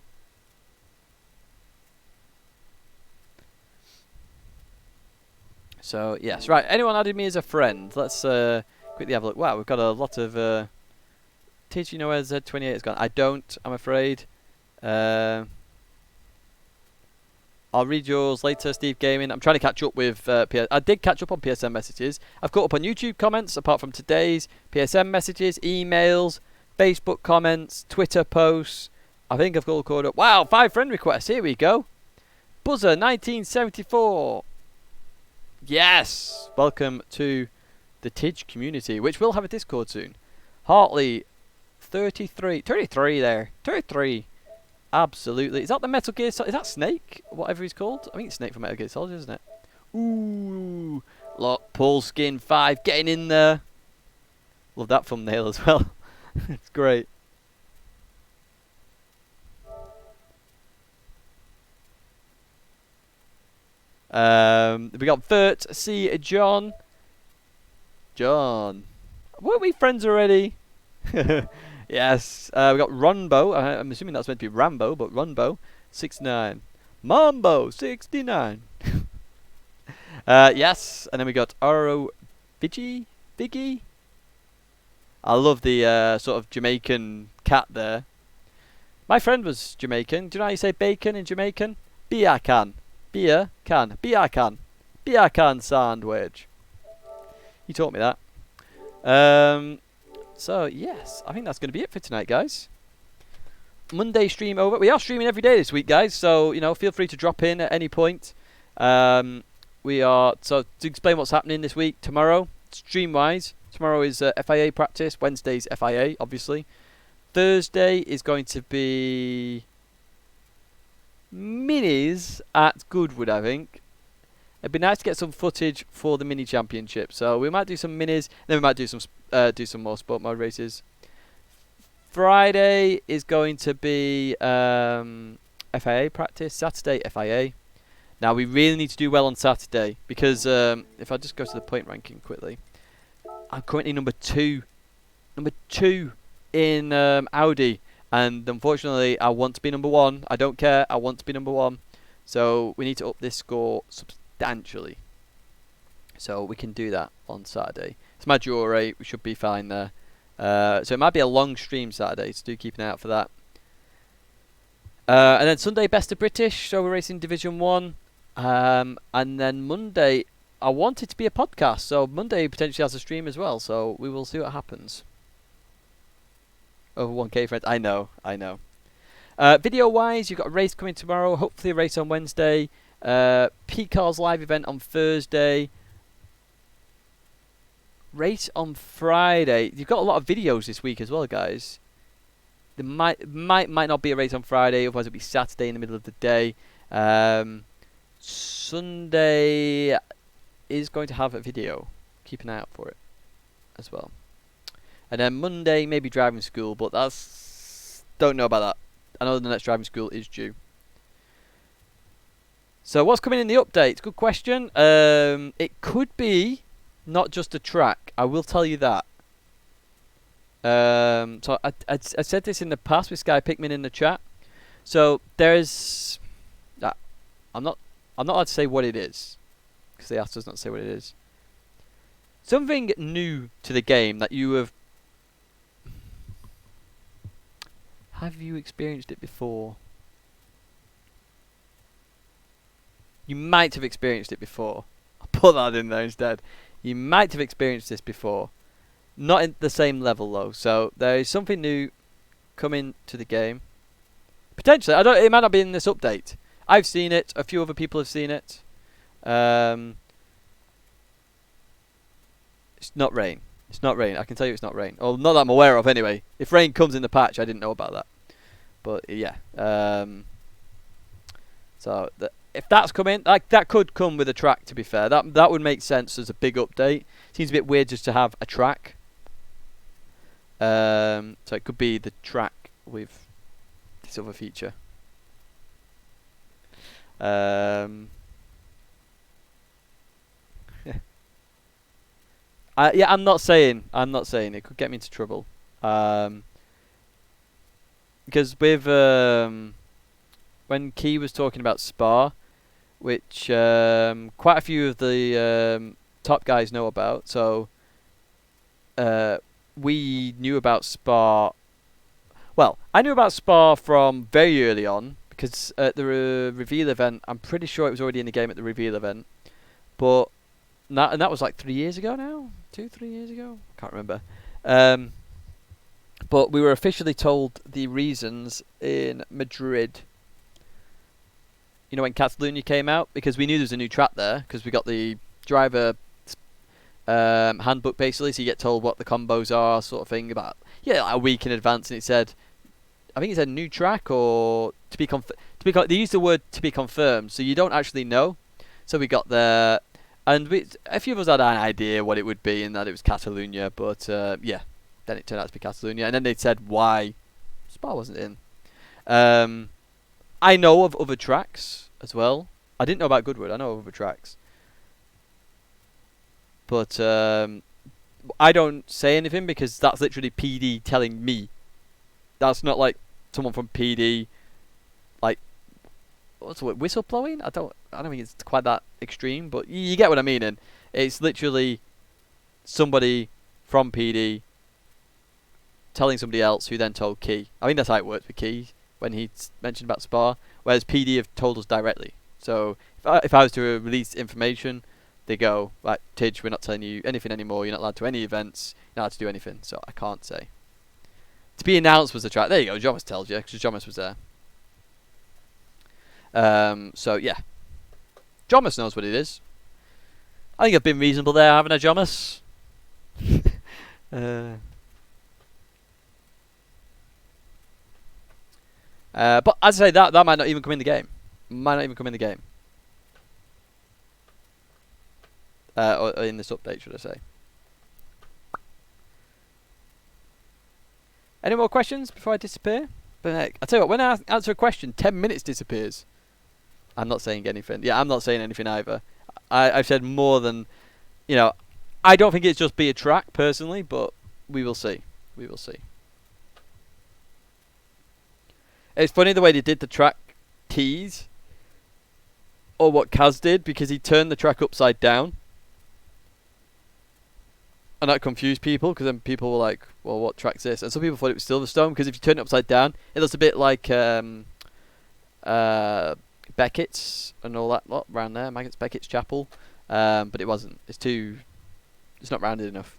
So, yes. Right, anyone added me as a friend? Let's quickly have a look. Wow, we've got a lot of... Teach, you know where Z28 has gone? I don't, I'm afraid. I'll read yours later, Steve Gaming. I'm trying to catch up with I did catch up on PSN messages. I've caught up on YouTube comments, apart from today's PSN messages, emails, Facebook comments, Twitter posts. I think I've all caught up. Wow, 5 friend requests. Here we go. Buzzer 1974. Yes. Welcome to the Tidge community, which will have a Discord soon. Hartley 33 there. 33. Absolutely. Is that the Metal Gear Solid? Is that Snake? Whatever he's called? I think it's Snake from Metal Gear Solid, isn't it? Ooh. Look, Paul Skin 5 getting in there. Love that thumbnail as well. It's great. We got Vert C. John. Weren't we friends already? Yes. We got Runbo. I'm assuming that's meant to be Rambo, but Runbo 69. Mambo 69. Yes. And then we got Oro Viggy. I love the sort of Jamaican cat there. My friend was Jamaican. Do you know how you say bacon in Jamaican? Beer can sandwich. He taught me that. So yes, I think that's going to be it for tonight, guys. Monday stream over. We are streaming every day this week, guys. So feel free to drop in at any point. We are to explain what's happening this week. Tomorrow, stream wise, tomorrow is FIA practice. Wednesday's FIA, obviously. Thursday is going to be minis at Goodwood, I think. It'd be nice to get some footage for the mini championship. So we might do some minis, then we might do some more sport mode races. Friday is going to be FIA practice. Saturday FIA. Now we really need to do well on Saturday because if I just go to the point ranking quickly, I'm currently number two in Audi. And unfortunately, I want to be number 1. I don't care. I want to be number 1. So we need to up this score substantially. So we can do that on Saturday. It's my draw rate. We should be fine there. So it might be a long stream Saturday. So do keep an eye out for that. And then Sunday, Best of British. So we're racing Division 1. And then Monday, I want it to be a podcast. So Monday potentially has a stream as well. So we will see what happens. Over 1k friends. I know. Video wise, you've got a race coming tomorrow. Hopefully a race on Wednesday. P-Cars live event on Thursday. Race on Friday. You've got a lot of videos this week as well, guys. There might not be a race on Friday. Otherwise it'll be Saturday in the middle of the day. Sunday is going to have a video. Keep an eye out for it as well. And then Monday, maybe driving school, but don't know about that. I know the next driving school is due. So what's coming in the update? Good question. It could be not just a track. I will tell you that. So I said this in the past with Sky Pikmin in the chat. So there's... I'm not allowed to say what it is, because they asked us not to say what it is. Something new to the game that you have... Have you experienced it before? You might have experienced it before. I'll put that in there instead. You might have experienced this before. Not at the same level though. So there is something new coming to the game. Potentially. It might not be in this update. I've seen it. A few other people have seen it. It's not rain. It's not rain. I can tell you it's not rain. Or not that I'm aware of anyway. If rain comes in the patch, I didn't know about that. But yeah. So if that's coming, that could come with a track, to be fair. That would make sense as a big update. Seems a bit weird just to have a track. So it could be the track with this other feature. Yeah, I'm not saying it could get me into trouble. Because with when Key was talking about Spa, which quite a few of the top guys know about, so we knew about Spa. Well, I knew about Spa from very early on, because at the reveal event, I'm pretty sure it was already in the game at the reveal event, but that was like 3 years ago now, 3 years ago, can't remember. But we were officially told the reasons in Madrid. You know, when Catalonia came out, because we knew there was a new track there, because we got the driver handbook basically, so you get told what the combos are, sort of thing, about like a week in advance, and it said, I think it said new track or to be they used the word to be confirmed, so you don't actually know. So we got there, and a few of us had an idea what it would be, and that it was Catalonia, but yeah, then it turned out to be Catalonia, and then they said why Spa wasn't in. I know of other tracks as well. I didn't know about Goodwood. I know of other tracks. But I don't say anything because that's literally PD telling me. That's not like someone from PD, like, what's the word, whistleblowing? I don't think it's quite that extreme, but you get what I mean. And it's literally somebody from PD telling somebody else who then told Key. I think that's how it works with Key when he mentioned about Spa, whereas PD have told us directly. So if I was to release information, they go, right, Tidge, we're not telling you anything anymore. You're not allowed to any events. You're not allowed to do anything. So I can't say. To be announced was the track. There you go. Jomas tells you because Jomas was there. So yeah, Jomas knows what it is. I think I've been reasonable there, haven't I, Jomas? But as I say, that might not even come in the game. Or in this update, should I say. Any more questions before I disappear? But heck, I tell you what, when I answer a question, 10 minutes disappears. I'm not saying anything. Yeah, I'm not saying anything either. I've said more than, I don't think it's just be a track, personally, but we will see. We will see. It's funny the way they did the track tease, or what Kaz did, because he turned the track upside down. And that confused people, because then people were like, well, what track's this? And some people thought it was Silverstone, because if you turn it upside down, it looks a bit like Beckett's and all that lot around there, Beckett's Chapel. But it wasn't. It's not rounded enough.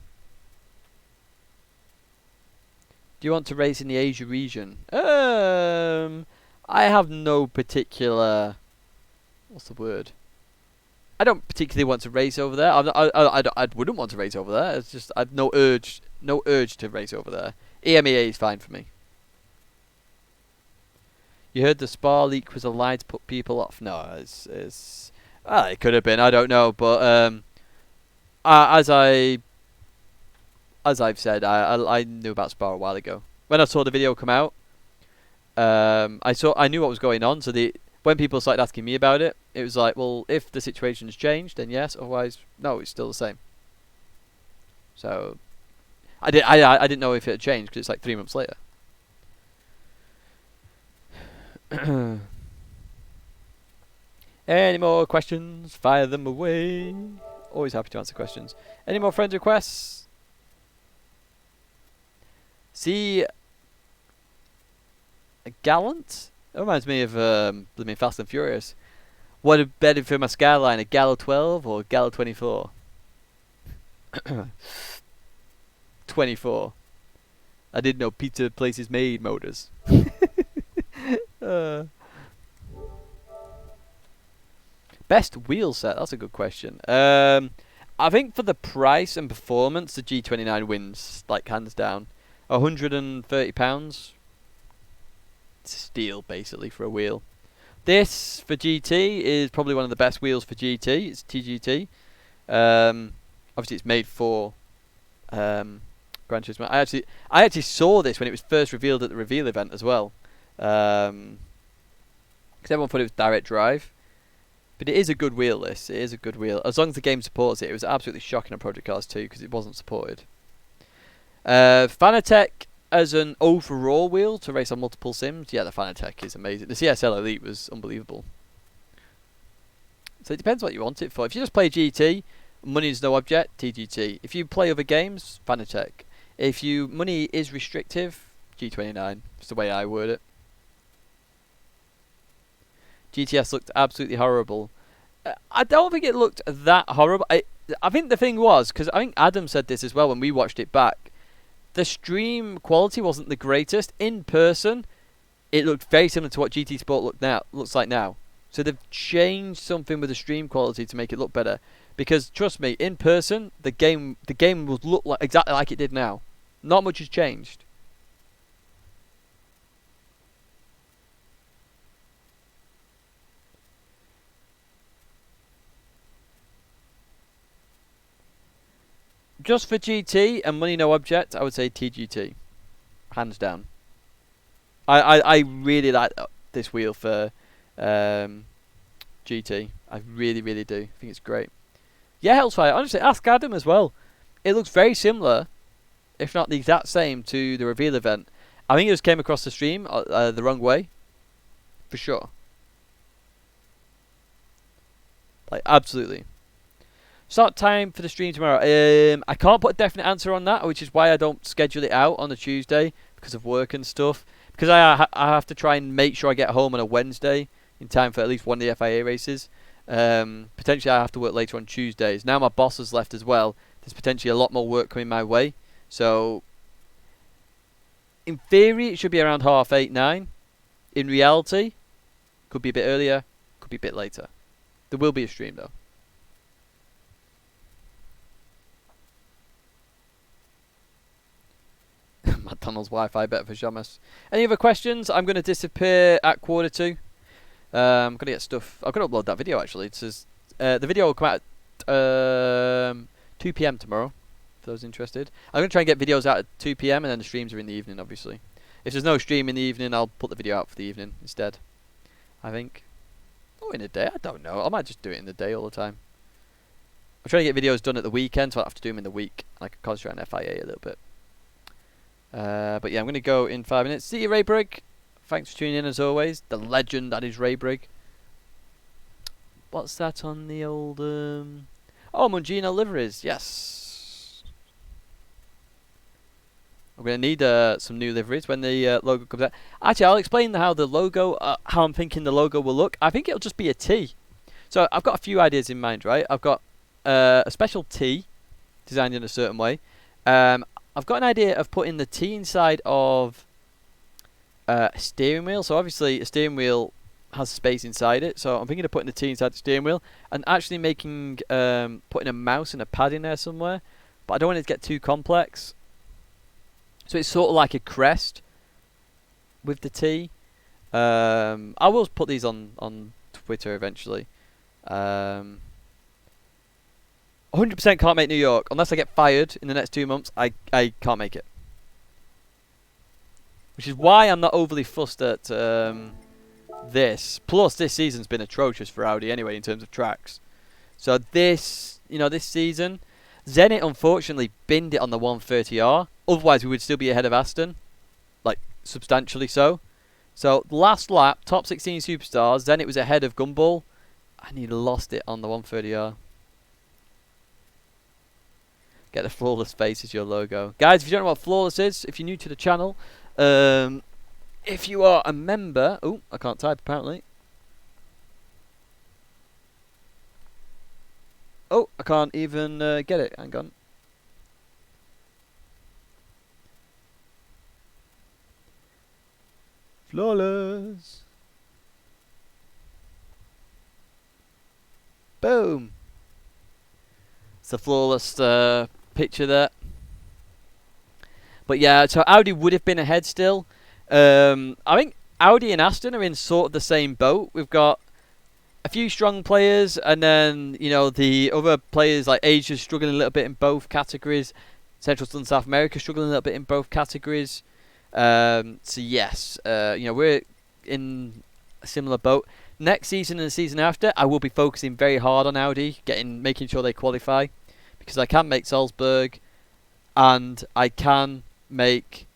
Do you want to race in the Asia region? I have no particular... What's the word? I don't particularly want to race over there. I wouldn't want to race over there. It's just I've no urge to race over there. EMEA is fine for me. You heard the Spa leak was a lie to put people off. No, it could have been. I don't know, but as I've said, I knew about Spa a while ago. When I saw the video come out, I knew what was going on. So when people started asking me about it, it was like, well, if the situation's changed, then yes. Otherwise, no, it's still the same. So I didn't know if it had changed because it's like 3 months later. Any more questions? Fire them away. Always happy to answer questions. Any more friend requests? See, a Gallant? That reminds me of blooming Fast and Furious. What a better for my Skyline, a Gallo 12 or a Gallo 24? 24. I didn't know pizza places made motors. Best wheel set? That's a good question. I think for the price and performance, the G29 wins, like hands down. £130. Steel, basically, for a wheel. This, for GT, is probably one of the best wheels for GT. It's TGT. Obviously, it's made for Gran Turismo. I actually saw this when it was first revealed at the reveal event as well. Because everyone thought it was direct drive. But it is a good wheel, this. It is a good wheel. As long as the game supports it. It was absolutely shocking on Project Cars 2 because it wasn't supported. Fanatec as an overall wheel to race on multiple sims. Yeah, the Fanatec is amazing. The CSL Elite was unbelievable. So it depends what you want it for. If you just play GT, money is no object, TGT. If you play other games, Fanatec. If money is restrictive, G29. That's the way I word it. GTS looked absolutely horrible. I don't think it looked that horrible. I think the thing was, because I think Adam said this as well when we watched it back, the stream quality wasn't the greatest. In person, it looked very similar to what GT Sport looks like now. So they've changed something with the stream quality to make it look better. Because trust me, in person, the game will look like exactly like it did now. Not much has changed. Just for GT and money no object, I would say TGT, hands down. I really like this wheel for GT. I really do. I think it's great. Yeah, Hellfire. Honestly, ask Adam as well. It looks very similar, if not the exact same, to the reveal event. I think it just came across the stream the wrong way, for sure. Like, absolutely. Start time for the stream tomorrow. I can't put a definite answer on that, which is why I don't schedule it out on a Tuesday because of work and stuff. Because I have to try and make sure I get home on a Wednesday in time for at least one of the FIA races. Potentially I have to work later on Tuesdays. Now my boss has left as well. There's potentially a lot more work coming my way. So, in theory, it should be around 8:30, 9. In reality, could be a bit earlier, could be a bit later. There will be a stream though. McDonald's Wi-Fi better for Shamus. Any other questions? I'm going to disappear at 1:45. I'm going to get stuff. I'm going to upload that video actually. It says the video will come out at 2 PM tomorrow. For those interested, I'm going to try and get videos out at 2 PM and then the streams are in the evening. Obviously, if there's no stream in the evening, I'll put the video out for the evening instead. I think. Oh, in the day? I don't know. I might just do it in the day all the time. I'm trying to get videos done at the weekend, so I have to do them in the week. I can concentrate on FIA a little bit. But yeah, I'm going to go in 5 minutes. See you, Raybrig. Thanks for tuning in as always. The legend that is Raybrig. What's that on the old... Oh, Mungino liveries. Yes. I'm going to need some new liveries when the logo comes out. Actually, I'll explain how the logo, how I'm thinking the logo will look. I think it'll just be a T. So I've got a few ideas in mind, right? I've got a special T designed in a certain way. I've got an idea of putting the T inside of a steering wheel. So obviously a steering wheel has space inside it. So I'm thinking of putting the T inside the steering wheel and actually making putting a mouse and a pad in there somewhere. But I don't want it to get too complex. So it's sort of like a crest with the T. I will put these on Twitter eventually. 100% can't make New York. Unless I get fired in the next 2 months, I can't make it. Which is why I'm not overly fussed at this. Plus, this season's been atrocious for Audi anyway in terms of tracks. So this season, Zenit unfortunately binned it on the 130R. Otherwise, we would still be ahead of Aston. Like, substantially so. So, last lap, top 16 superstars, Zenit was ahead of Gumball. And he lost it on the 130R. Get the Flawless face as your logo. Guys, if you don't know what Flawless is, if you're new to the channel, if you are a member... Oh, I can't type apparently. Oh, I can't even get it. Hang on. Flawless. Boom. It's the Flawless picture there. But yeah, so Audi would have been ahead still. I think Audi and Aston are in sort of the same boat. We've got a few strong players, and then the other players like Asia struggling a little bit in both categories. Central and South America struggling a little bit in both categories. So yes, we're in a similar boat. Next season and the season after, I will be focusing very hard on Audi, making sure they qualify, because I can make Salzburg, and I can make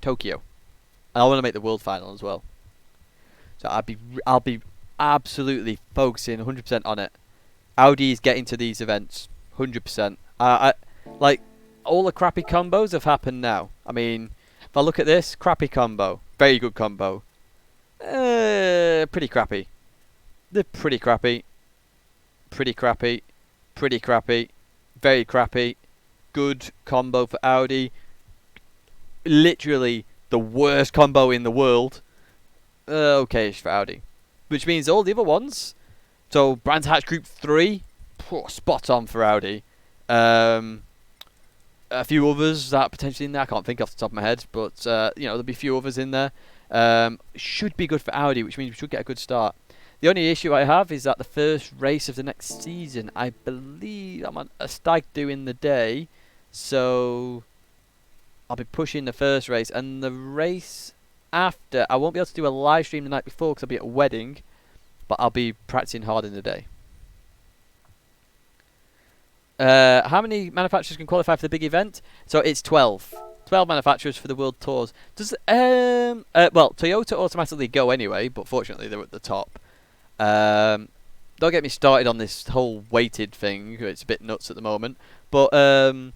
Tokyo. And I want to make the world final as well. So I'll be absolutely focusing 100% on it. Audi is getting to these events 100%. Like all the crappy combos have happened now. I mean, if I look at this crappy combo, very good combo. Pretty crappy. They're pretty crappy. Pretty crappy. Pretty crappy. Very crappy. Good combo for Audi. Literally the worst combo in the world. Okay-ish for Audi. Which means all the other ones. So Brands Hatch Group 3. Spot on for Audi. A few others that are potentially in there. I can't think off the top of my head. But, you know, there'll be a few others in there. Should be good for Audi, which means we should get a good start. The only issue I have is that the first race of the next season, I believe I'm on a stag do in the day. So I'll be pushing the first race. And the race after, I won't be able to do a live stream the night before because I'll be at a wedding. But I'll be practicing hard in the day. How many manufacturers can qualify for the big event? So it's 12. 12 manufacturers for the World Tours. Does well, Toyota automatically go anyway, but fortunately they're at the top. Don't get me started on this whole weighted thing. It's a bit nuts at the moment. But for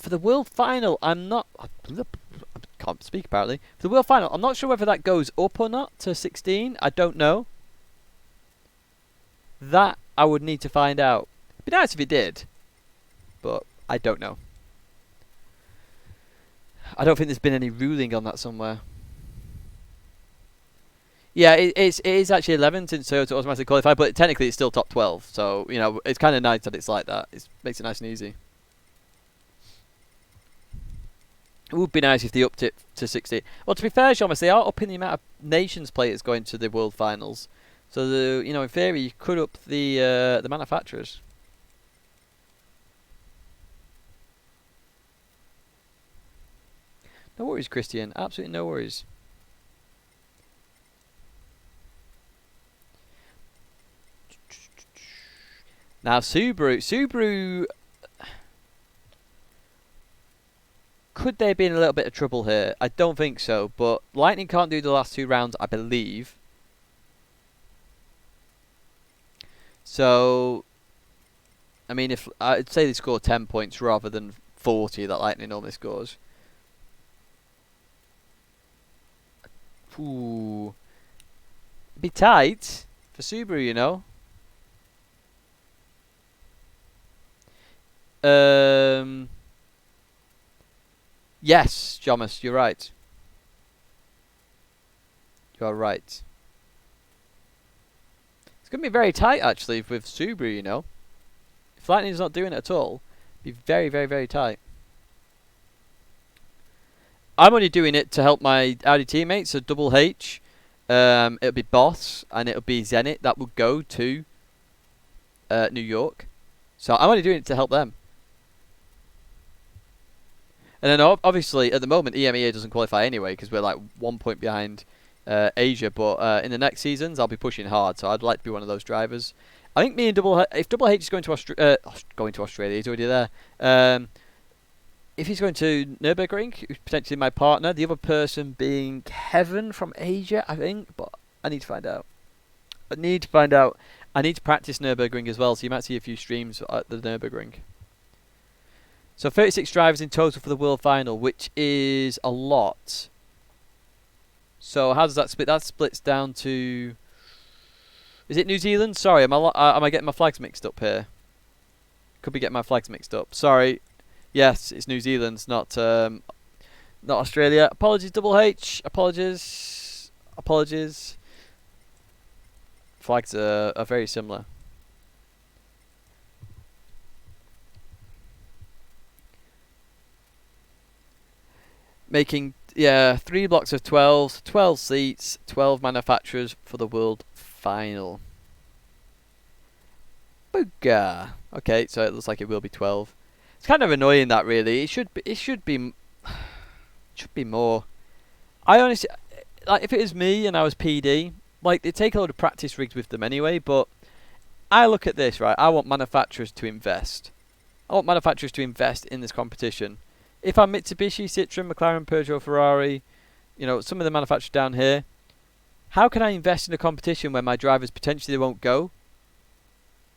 the World Final, I can't speak apparently. For the World Final, I'm not sure whether that goes up or not to 16. I don't know. That I would need to find out. It'd be nice if it did, but I don't know. I don't think there's been any ruling on that somewhere. Yeah, it is actually 11 since Toyota automatically qualified, but technically it's still top 12. So, you know, it's kind of nice that it's like that. It makes it nice and easy. It would be nice if they upped it to 60. Well, to be fair, Thomas, they are upping the amount of nations players going to the World Finals. So, you know, in theory, you could up the manufacturers. No worries, Christian. Absolutely no worries. Now, Subaru, could they be in a little bit of trouble here? I don't think so, but Lightning can't do the last 2 rounds, I believe. So, I mean, if I'd say they score 10 points rather than 40 that Lightning normally scores. Ooh. It'd be tight for Subaru, you know. Yes, Jomas, you're right. You are right. It's going to be very tight, actually, with Subaru, you know. If Lightning's not doing it at all, it'd be very, very, very tight. I'm only doing it to help my Audi teammates, so Double H. It'll be Boss, and it'll be Zenit that will go to New York. So I'm only doing it to help them. And then obviously, at the moment, EMEA doesn't qualify anyway, because we're like 1 point behind Asia. But in the next seasons, I'll be pushing hard, so I'd like to be one of those drivers. I think me and if Double H is going to Australia, he's already there. If he's going to Nürburgring, who's potentially my partner, the other person being Kevin from Asia, I think, but I need to find out. I need to practice Nürburgring as well, so you might see a few streams at the Nürburgring. So 36 drivers in total for the World Final, which is a lot. So how does that split? That splits down to... Is it New Zealand? Sorry, am I getting my flags mixed up here? Could be getting my flags mixed up. Sorry. Yes, it's New Zealand, not Australia. Apologies, Double H. Apologies. Flags are very similar. Making, 3 blocks of 12, 12 seats, 12 manufacturers for the World Final. Booga. Okay, so it looks like it will be 12. It's kind of annoying that really. It should be more. I honestly, like, if it was me and I was PD, like, they take a load of practice rigs with them anyway, but I look at this, right? I want manufacturers to invest. I want manufacturers to invest in this competition. If I'm Mitsubishi, Citroen, McLaren, Peugeot, Ferrari, you know, some of the manufacturers down here, how can I invest in a competition where my drivers potentially won't go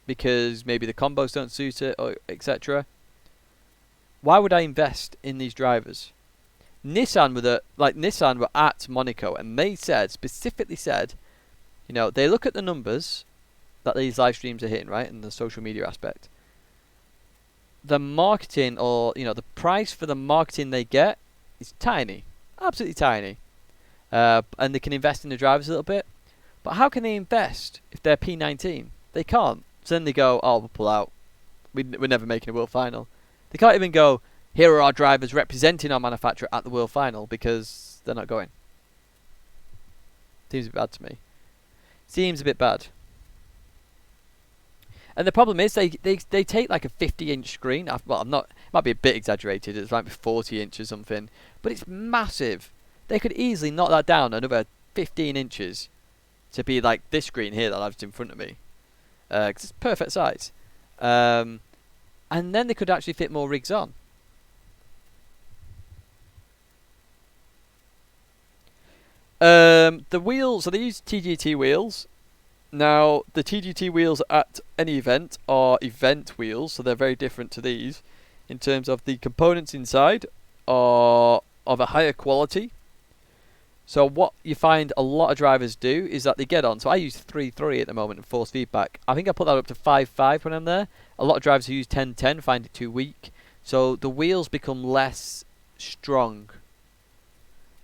because maybe the combos don't suit it, or etc.? Why would I invest in these drivers? Nissan were at Monaco, and they specifically said, you know, they look at the numbers that these live streams are hitting, right, and the social media aspect. The marketing, or you know, the price for the marketing they get is tiny, absolutely tiny, and they can invest in the drivers a little bit. But how can they invest if they're P19? They can't. So then they go, oh, we'll pull out. We're never making a world final. They can't even go, here are our drivers representing our manufacturer at the world final, because they're not going. Seems a bit bad to me. Seems a bit bad. And the problem is they take like a 50-inch screen. Well, it might be a bit exaggerated. It's like 40 inches or something, but it's massive. They could easily knock that down another 15 inches to be like this screen here that I've just in front of me, because it's perfect size. And then they could actually fit more rigs on. The wheels, so they use TGT wheels. Now, the TGT wheels at any event are event wheels, so they're very different to these. In terms of the components inside are of a higher quality. So what you find a lot of drivers do is that they get on. So I use 3.3 at the moment in force feedback. I think I put that up to 5.5 when I'm there. A lot of drivers who use 10.10 find it too weak. So the wheels become less strong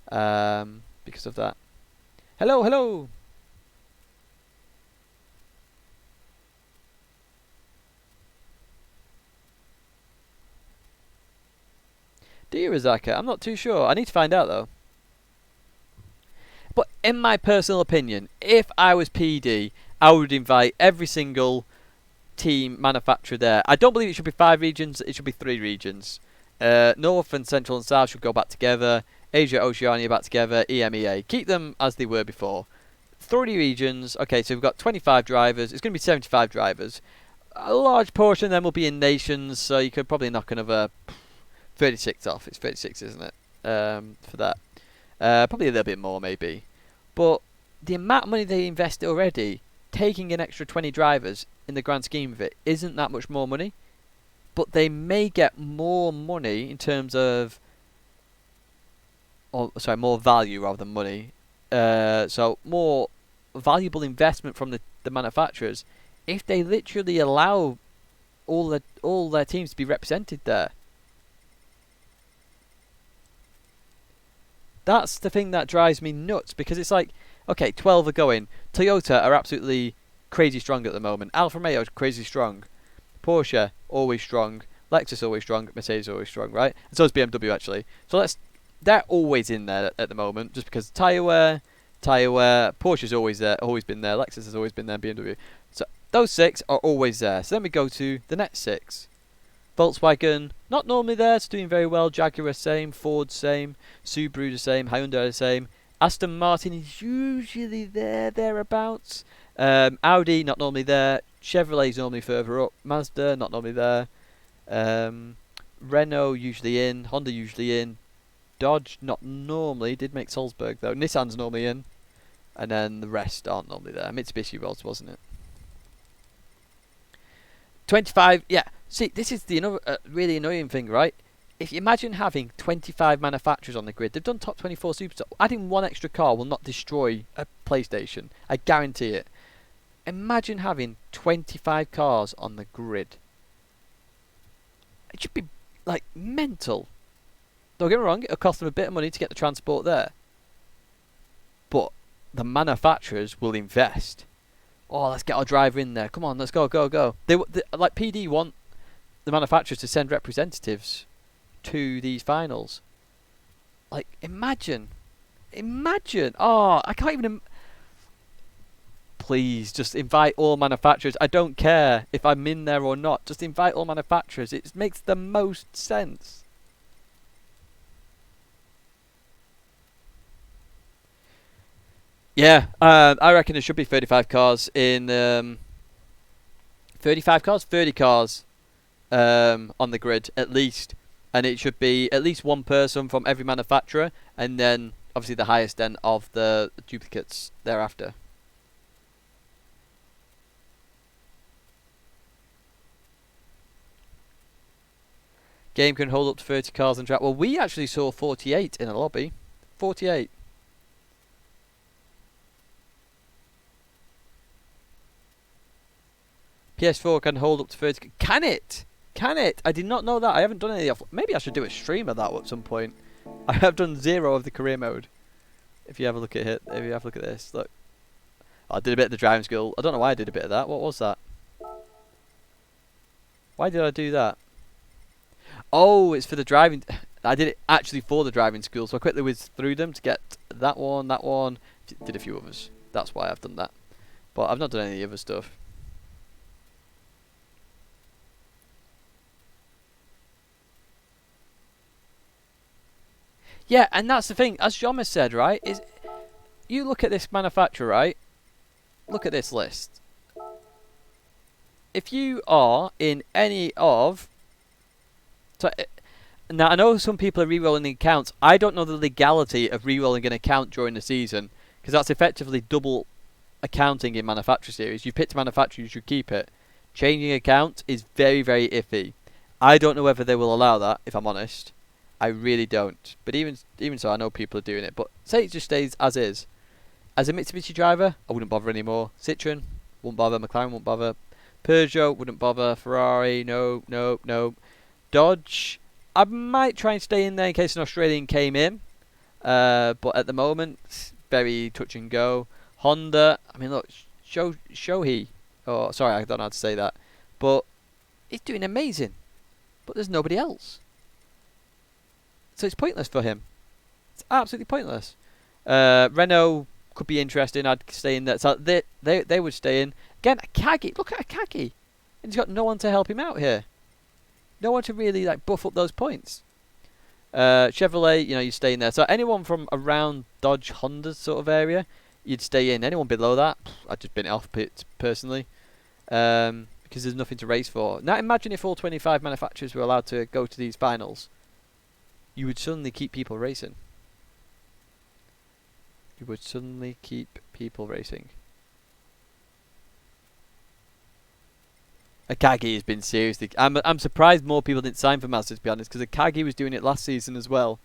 because of that. Hello, hello. Do you, Rizaka? I'm not too sure. I need to find out though. But in my personal opinion, if I was PD, I would invite every single team manufacturer there. I don't believe it should be 5 regions. It should be 3 regions. North and Central and South should go back together. Asia, Oceania back together. EMEA. Keep them as they were before. 30 regions. Okay, so we've got 25 drivers. It's going to be 75 drivers. A large portion of them will be in nations, so you could probably knock another 36 off. It's 36, isn't it? For that. Probably a little bit more, maybe. But the amount of money they invest already, taking an extra 20 drivers in the grand scheme of it, isn't that much more money. But they may get more money in terms of... more value rather than money. So more valuable investment from the manufacturers if they literally allow all their teams to be represented there. That's the thing that drives me nuts, because it's like, okay, 12 are going. Toyota are absolutely crazy strong at the moment. Alfa Romeo is crazy strong. Porsche, always strong. Lexus, always strong. Mercedes, always strong, right? And so is BMW, actually. So they're always in there at the moment, just because tyre wear. Porsche's always there, always been there. Lexus has always been there, BMW. So those 6 are always there. So then we go to the next 6. Volkswagen, not normally there, it's doing very well. Jaguar, same. Ford, same. Subaru, the same. Hyundai, the same. Aston Martin is usually thereabouts. Audi, not normally there. Chevrolet's normally further up. Mazda, not normally there. Renault, usually in. Honda, usually in. Dodge, not normally. Did make Salzburg, though. Nissan's normally in. And then the rest aren't normally there. Mitsubishi was, wasn't it? 25, yeah. See, this is the really annoying thing, right? If you imagine having 25 manufacturers on the grid, they've done top 24 Superstars. Adding one extra car will not destroy a PlayStation. I guarantee it. Imagine having 25 cars on the grid. It should be, like, mental. Don't get me wrong, it'll cost them a bit of money to get the transport there. But the manufacturers will invest. Oh, let's get our driver in there. Come on, let's go, go, go. They like PD want the manufacturers to send representatives to these finals. Like, imagine. Oh, I can't even... Please, just invite all manufacturers. I don't care if I'm in there or not. Just invite all manufacturers. It makes the most sense. Yeah, I reckon there should be 35 cars in... 35 cars? 30 cars on the grid, at least. And it should be at least one person from every manufacturer, and then, obviously, the highest end of the duplicates thereafter. Game can hold up to 30 cars on track. Well, we actually saw 48 in a lobby. 48. PS4 can hold up to 30. Can it? Can it? I did not know that. I haven't done any of. Maybe I should do a stream of that at some point. I have done 0 of the career mode. If you have a look at it, if you have a look at this, look. I did a bit of the driving school. I don't know why I did a bit of that. What was that? Why did I do that? Oh, it's for the driving. I did it actually for the driving school, so I quickly whizzed through them to get that one, did a few others. That's why I've done that. But I've not done any other stuff. Yeah, and that's the thing, as Jom has said, right, is you look at this manufacturer, right? Look at this list. If you are in any of... So, now, I know some people are re-rolling the accounts. I don't know the legality of re-rolling an account during the season, because that's effectively double accounting in manufacturer series. You picked a manufacturer, you should keep it. Changing account is very, very iffy. I don't know whether they will allow that, if I'm honest. I really don't. But even so, I know people are doing it. But say it just stays as is. As a Mitsubishi driver, I wouldn't bother anymore. Citroen, wouldn't bother. McLaren, wouldn't bother. Peugeot, wouldn't bother. Ferrari, no. Dodge, I might try and stay in there in case an Australian came in. But at the moment, very touch and go. Honda, I mean, look, Shohei. Oh, sorry, I don't know how to say that. But he's doing amazing. But there's nobody else. So it's pointless for him. It's absolutely pointless. Renault could be interesting. I'd stay in there. So they would stay in. Again, Akagi. Look at Akagi. And he's got no one to help him out here. No one to really like buff up those points. Chevrolet, you stay in there. So anyone from around Dodge, Honda sort of area, you'd stay in. Anyone below that, I'd just bin it off pit personally. Because there's nothing to race for. Now imagine if all 25 manufacturers were allowed to go to these finals. You would suddenly keep people racing. You would suddenly keep people racing. Akagi has been seriously... I'm surprised more people didn't sign for Mazda, to be honest, because Akagi was doing it last season as well.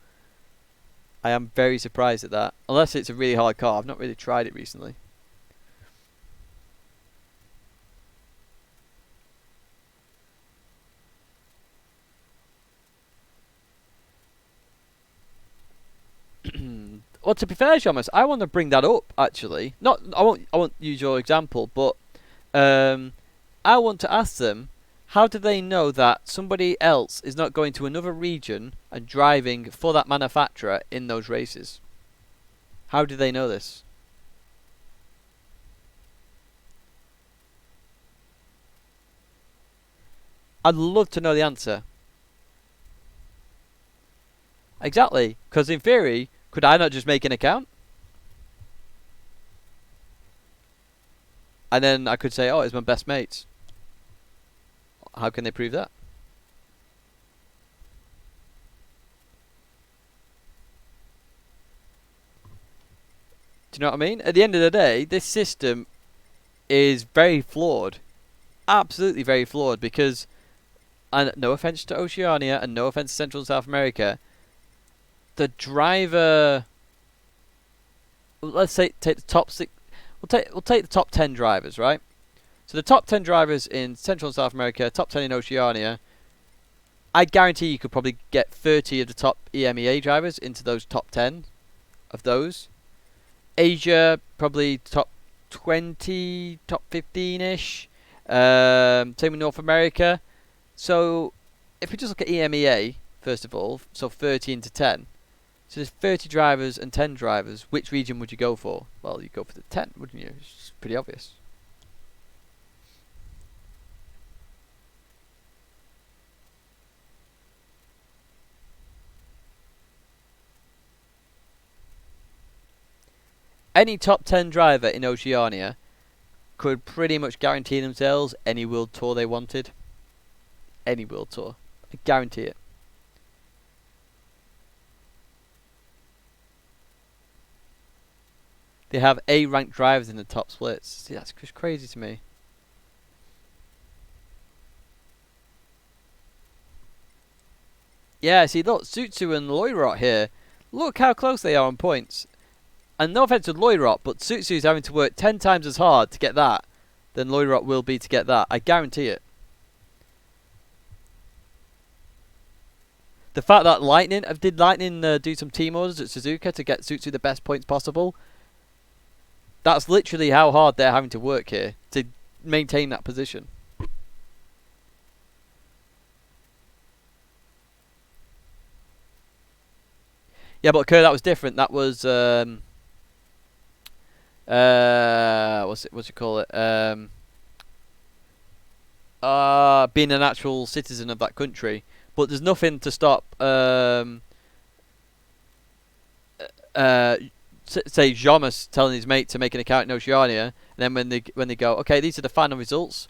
I am very surprised at that. Unless it's a really hard car. I've not really tried it recently. Well, to be fair, Shamus, I want to bring that up actually. I won't use your example, but I want to ask them, how do they know that somebody else is not going to another region and driving for that manufacturer in those races? How do they know this? I'd love to know the answer. Exactly, because in theory, could I not just make an account? And then I could say, oh, it's my best mates. How can they prove that? Do you know what I mean? At the end of the day, this system is very flawed. Absolutely very flawed, because, and no offense to Oceania and no offense to Central and South America, the driver, let's say take the top 6, we'll take the top 10 drivers, right? So the top 10 drivers in Central and South America, top 10 in Oceania, I guarantee you could probably get 30 of the top EMEA drivers into those top 10 of those. Asia, probably top 20, top 15-ish. Same with North America. So if we just look at EMEA, first of all, so 30 into 10. So there's 30 drivers and 10 drivers. Which region would you go for? Well, you'd go for the 10, wouldn't you? It's pretty obvious. Any top 10 driver in Oceania could pretty much guarantee themselves any world tour they wanted. Any world tour. I guarantee it. They have A-ranked drivers in the top splits. See, that's just crazy to me. Yeah, see, look, Sutsu and Loirot here. Look how close they are on points. And no offense to Loirot, but Sutsu's having to work 10 times as hard to get that than Loirot will be to get that. I guarantee it. The fact that did Lightning do some team orders at Suzuka to get Sutsu the best points possible? That's literally how hard they're having to work here to maintain that position. Yeah, but Kerr, that was different. That was what's you call it? Being an actual citizen of that country. But there's nothing to stop say Jomas telling his mate to make an account in Oceania, and then when they go, okay, these are the final results.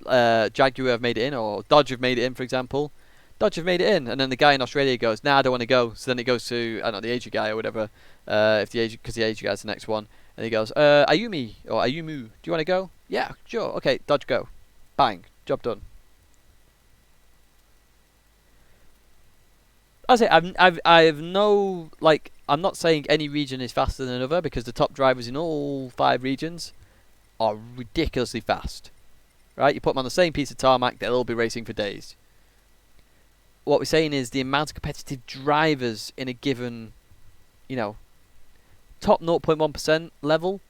Jaguar have made it in, or Dodge have made it in, for example. Dodge have made it in, and then the guy in Australia goes, nah, I don't want to go. So then it goes to, I don't know, the Asia guy or whatever, because the Asia guy's the next one, and he goes, Ayumi or Ayumu, do you want to go? Yeah, sure, okay, Dodge go, bang, job done. I say I have no, like, I'm not saying any region is faster than another, because the top drivers in all 5 regions are ridiculously fast. Right? You put them on the same piece of tarmac, they'll all be racing for days. What we're saying is the amount of competitive drivers in a given, top 0.1% level,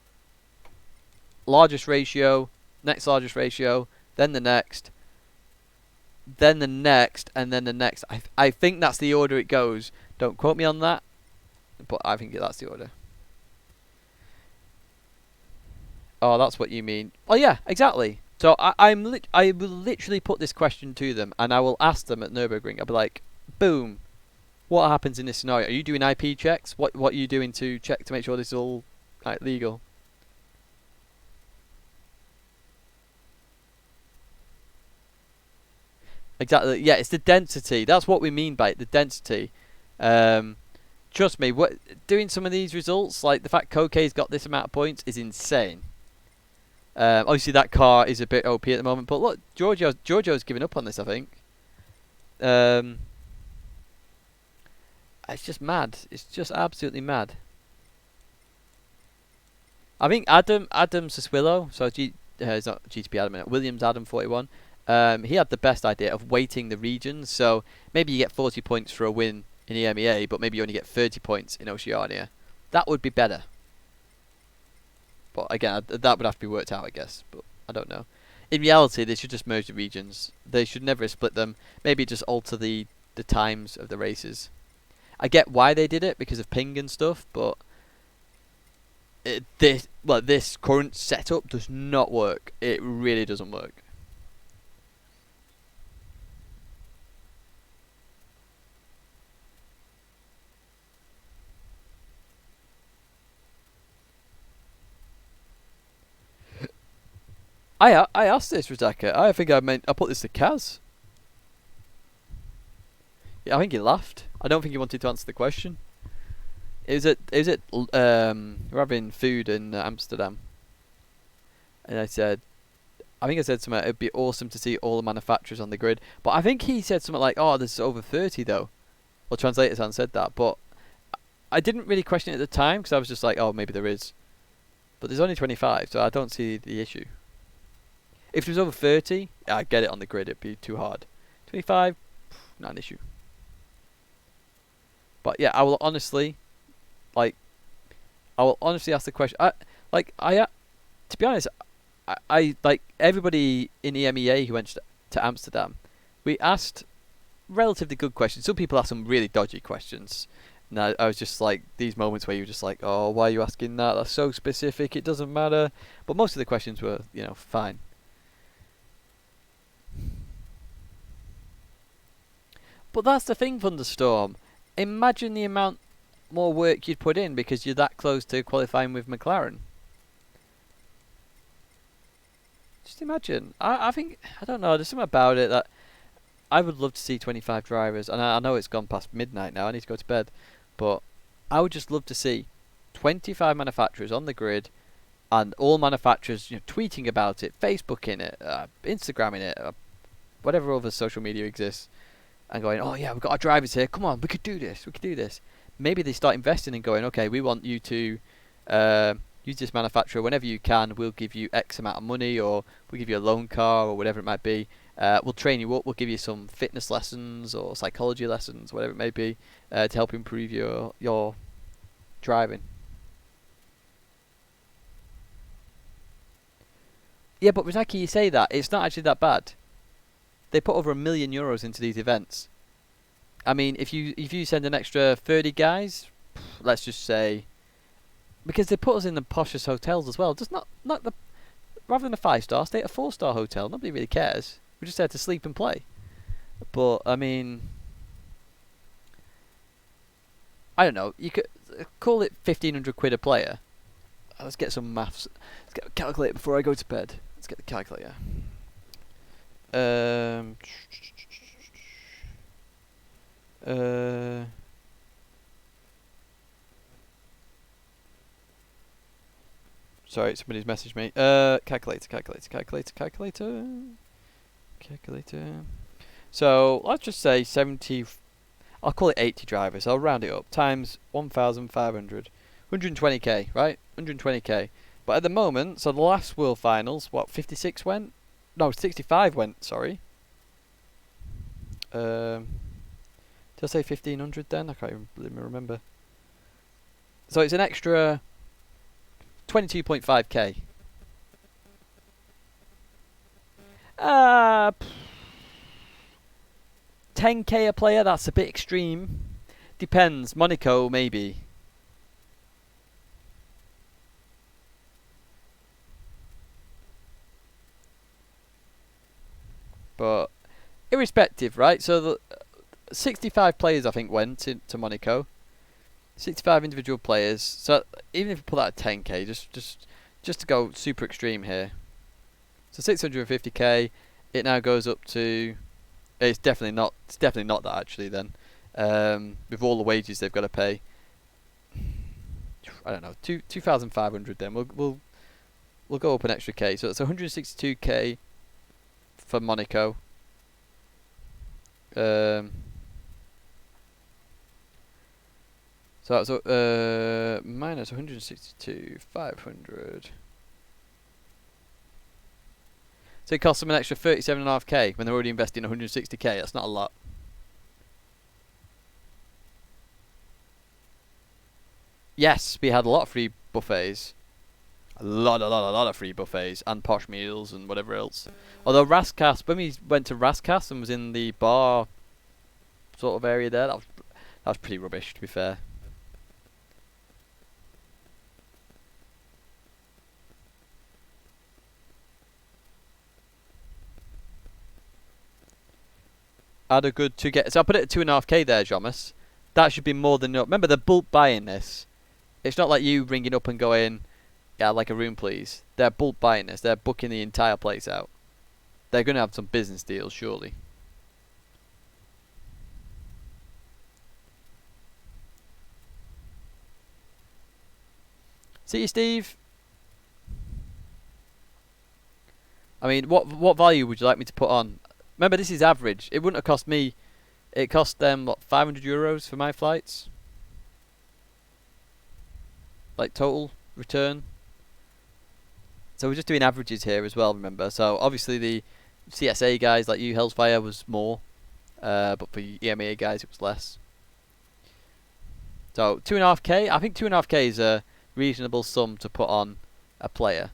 largest ratio, next largest ratio, then the next, then the next, and then the next. I think that's the order it goes. Don't quote me on that, but I think that's the order. Oh, that's what you mean. Oh yeah, exactly. So I will literally put this question to them, and I will ask them at Nürburgring. I'll be like, boom, what happens in this scenario? Are you doing IP checks? What are you doing to check to make sure this is all legal? Exactly. Yeah, it's the density. That's what we mean by it, the density. Trust me, doing some of these results, like the fact Kokei's got this amount of points, is insane. Obviously, that car is a bit OP at the moment, but look, Giorgio's given up on this, I think. It's just mad. It's just absolutely mad. I think Adam Saswillo, so it's not GTP Adam, Williams Adam 41. He had the best idea of weighting the regions, so maybe you get 40 points for a win in EMEA, but maybe you only get 30 points in Oceania. That would be better. But again, that would have to be worked out, I guess. But I don't know. In reality, they should just merge the regions. They should never split them. Maybe just alter the times of the races. I get why they did it, because of ping and stuff, but this current setup does not work. It really doesn't work. I asked this, Rizaka. I think I put this to Kaz. Yeah, I think he laughed. I don't think he wanted to answer the question. It was at we're having food in Amsterdam, and I think I said something. It'd be awesome to see all the manufacturers on the grid. But I think he said something like, "Oh, there's over 30 though." Well, translators hadn't said that, but I didn't really question it at the time because I was just like, "Oh, maybe there is." But there's only 25, so I don't see the issue. If it was over 30, I'd get it on the grid. It'd be too hard. 25, not an issue. But yeah, I will honestly ask the question. To be honest, I like everybody in EMEA who went to Amsterdam. We asked relatively good questions. Some people asked some really dodgy questions. And I was just like, these moments where you're just like, oh, why are you asking that? That's so specific. It doesn't matter. But most of the questions were, fine. But that's the thing, Thunderstorm. Imagine the amount more work you'd put in because you're that close to qualifying with McLaren. Just imagine. I think, I don't know, there's something about it that I would love to see 25 drivers. And I know it's gone past midnight now, I need to go to bed. But I would just love to see 25 manufacturers on the grid and all manufacturers tweeting about it, Facebooking it, Instagramming it, whatever other social media exists. and going, oh yeah, we've got our drivers here, come on, we could do this, we could do this. Maybe they start investing and going, okay, we want you to use this manufacturer whenever you can, we'll give you X amount of money, or we'll give you a loan car, or whatever it might be. We'll train you up, we'll give you some fitness lessons or psychology lessons, whatever it may be, to help improve your driving. Yeah, but Rizaki, you say that, it's not actually that bad. They put over €1 million into these events. I mean, if you send an extra 30 guys, let's just say, because they put us in the poshest hotels as well, just not the, rather than a 5-star, stay at a 4-star hotel. Nobody really cares. We're just there to sleep and play. But I mean, I don't know. You could call it 1,500 quid a player. Let's get some maths. Let's get a calculator before I go to bed. Let's get the calculator. Sorry, somebody's messaged me. Calculator. So let's just say 70. I'll call it 80 drivers. I'll round it up. Times 1,500. 120k, right? 120k. But at the moment, so the last World Finals, what, 56 went? No, 65 went, sorry. Did I say 1,500 then? I can't even remember. So it's an extra 22.5k. 10k a player, that's a bit extreme. Depends. Monaco, maybe. But irrespective, right? So the 65 players, I think, went to Monaco. 65 individual players. So even if you put that at 10k, just to go super extreme here. So 650k. It now goes up to. It's definitely not. It's definitely not that actually. Then, with all the wages they've got to pay. I don't know. 2,500. Then we'll go up an extra k. So it's 162k. For Monaco. So that's minus 162, 500. So it costs them an extra 37.5k when they're already investing 160k. That's not a lot. Yes, we had a lot of free buffets. A lot of free buffets and posh meals and whatever else. Although Raskas, when we went to Raskas and was in the bar sort of area there, that was pretty rubbish, to be fair. Add a good 2k. So I put it at 2.5k there, Jomas. That should be more than enough. Remember, they're bulk buying this. It's not like you ringing up and going, yeah, like a room, please. They're bulk buying this. They're booking the entire place out. They're going to have some business deals, surely. See you, Steve. I mean, what value would you like me to put on? Remember, this is average. It wouldn't have cost me. It cost them, what, €500 for my flights? Like, total return. So we're just doing averages here as well, remember. So obviously the CSA guys like you, Hellsfire, was more. But for EMEA guys it was less. So 2.5k, I think 2.5k is a reasonable sum to put on a player.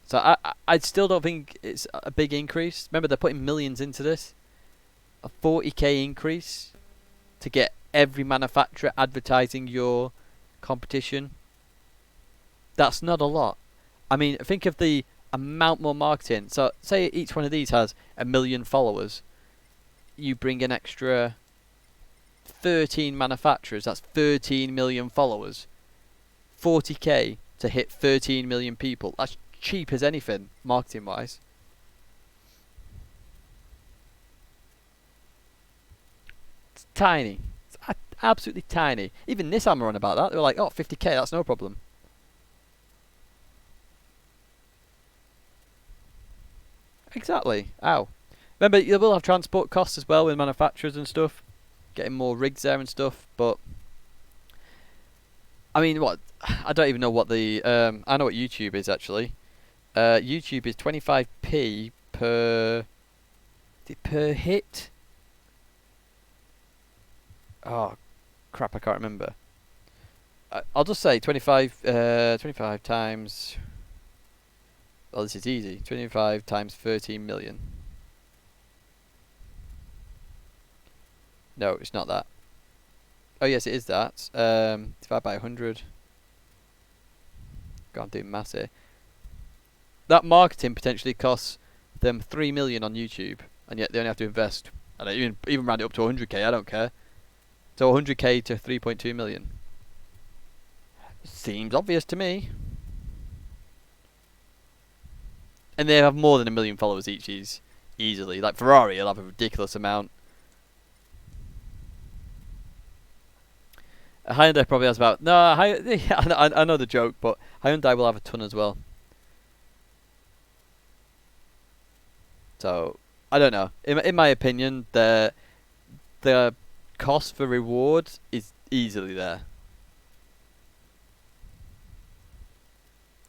So I still don't think it's a big increase. Remember, they're putting millions into this. A 40k increase to get every manufacturer advertising your competition. That's not a lot. I mean, think of the amount more marketing. So say each one of these has 1 million followers. You bring an extra 13 manufacturers. That's 13 million followers. 40k to hit 13 million people. That's cheap as anything, marketing wise. It's tiny. It's absolutely tiny. Even Nissan were on about that. They were like, oh, 50k, that's no problem. Exactly. Ow. Remember, you will have transport costs as well with manufacturers and stuff. Getting more rigs there and stuff, but I mean, what? I don't even know what the I know what YouTube is actually. YouTube is 25p per. Is it per hit? Oh crap! I can't remember. I'll just say 25. 25 times. Well, this is easy. 25 times 13 million. No, it's not that. Oh yes, it is that. Divided by 100. God, I'm doing maths here. That marketing potentially costs them 3 million on YouTube, and yet they only have to invest. I don't even round it up to 100k. I don't care. So 100k to 3.2 million. Seems obvious to me. And they have more than 1 million followers each. Easily. Like Ferrari, will have a ridiculous amount. Hyundai probably has about I know the joke, but Hyundai will have a ton as well. So I don't know. In my opinion, the cost for reward is easily there.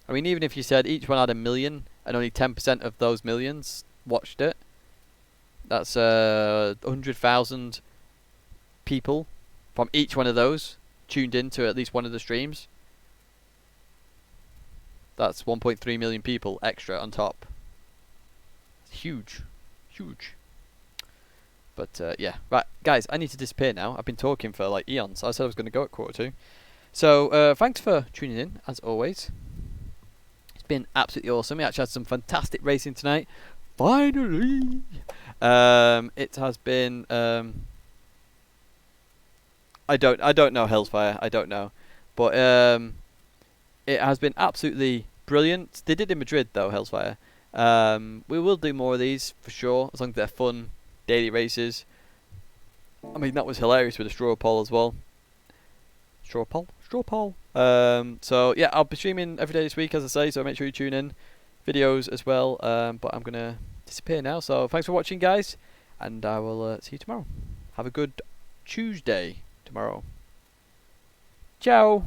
I mean, even if you said each one had 1 million and only 10% of those millions watched it, that's 100,000 people from each one of those tuned into at least one of the streams. That's 1.3 million people extra on top. Huge. But yeah, right, guys, I need to disappear now. I've been talking for like eons. I said I was going to go at 1:45. So thanks for tuning in as always. It's been absolutely awesome. We actually had some fantastic racing tonight. Finally, it has been. I don't know Hellfire. I don't know, but it has been absolutely brilliant. They did in Madrid though, Hellfire. We will do more of these for sure, as long as they're fun daily races. I mean, that was hilarious with the straw poll as well. Straw poll. So yeah, I'll be streaming every day this week, as I say. So make sure you tune in. Videos as well. But I'm gonna disappear now. So thanks for watching, guys, and I will see you tomorrow. Have a good Tuesday tomorrow. Ciao.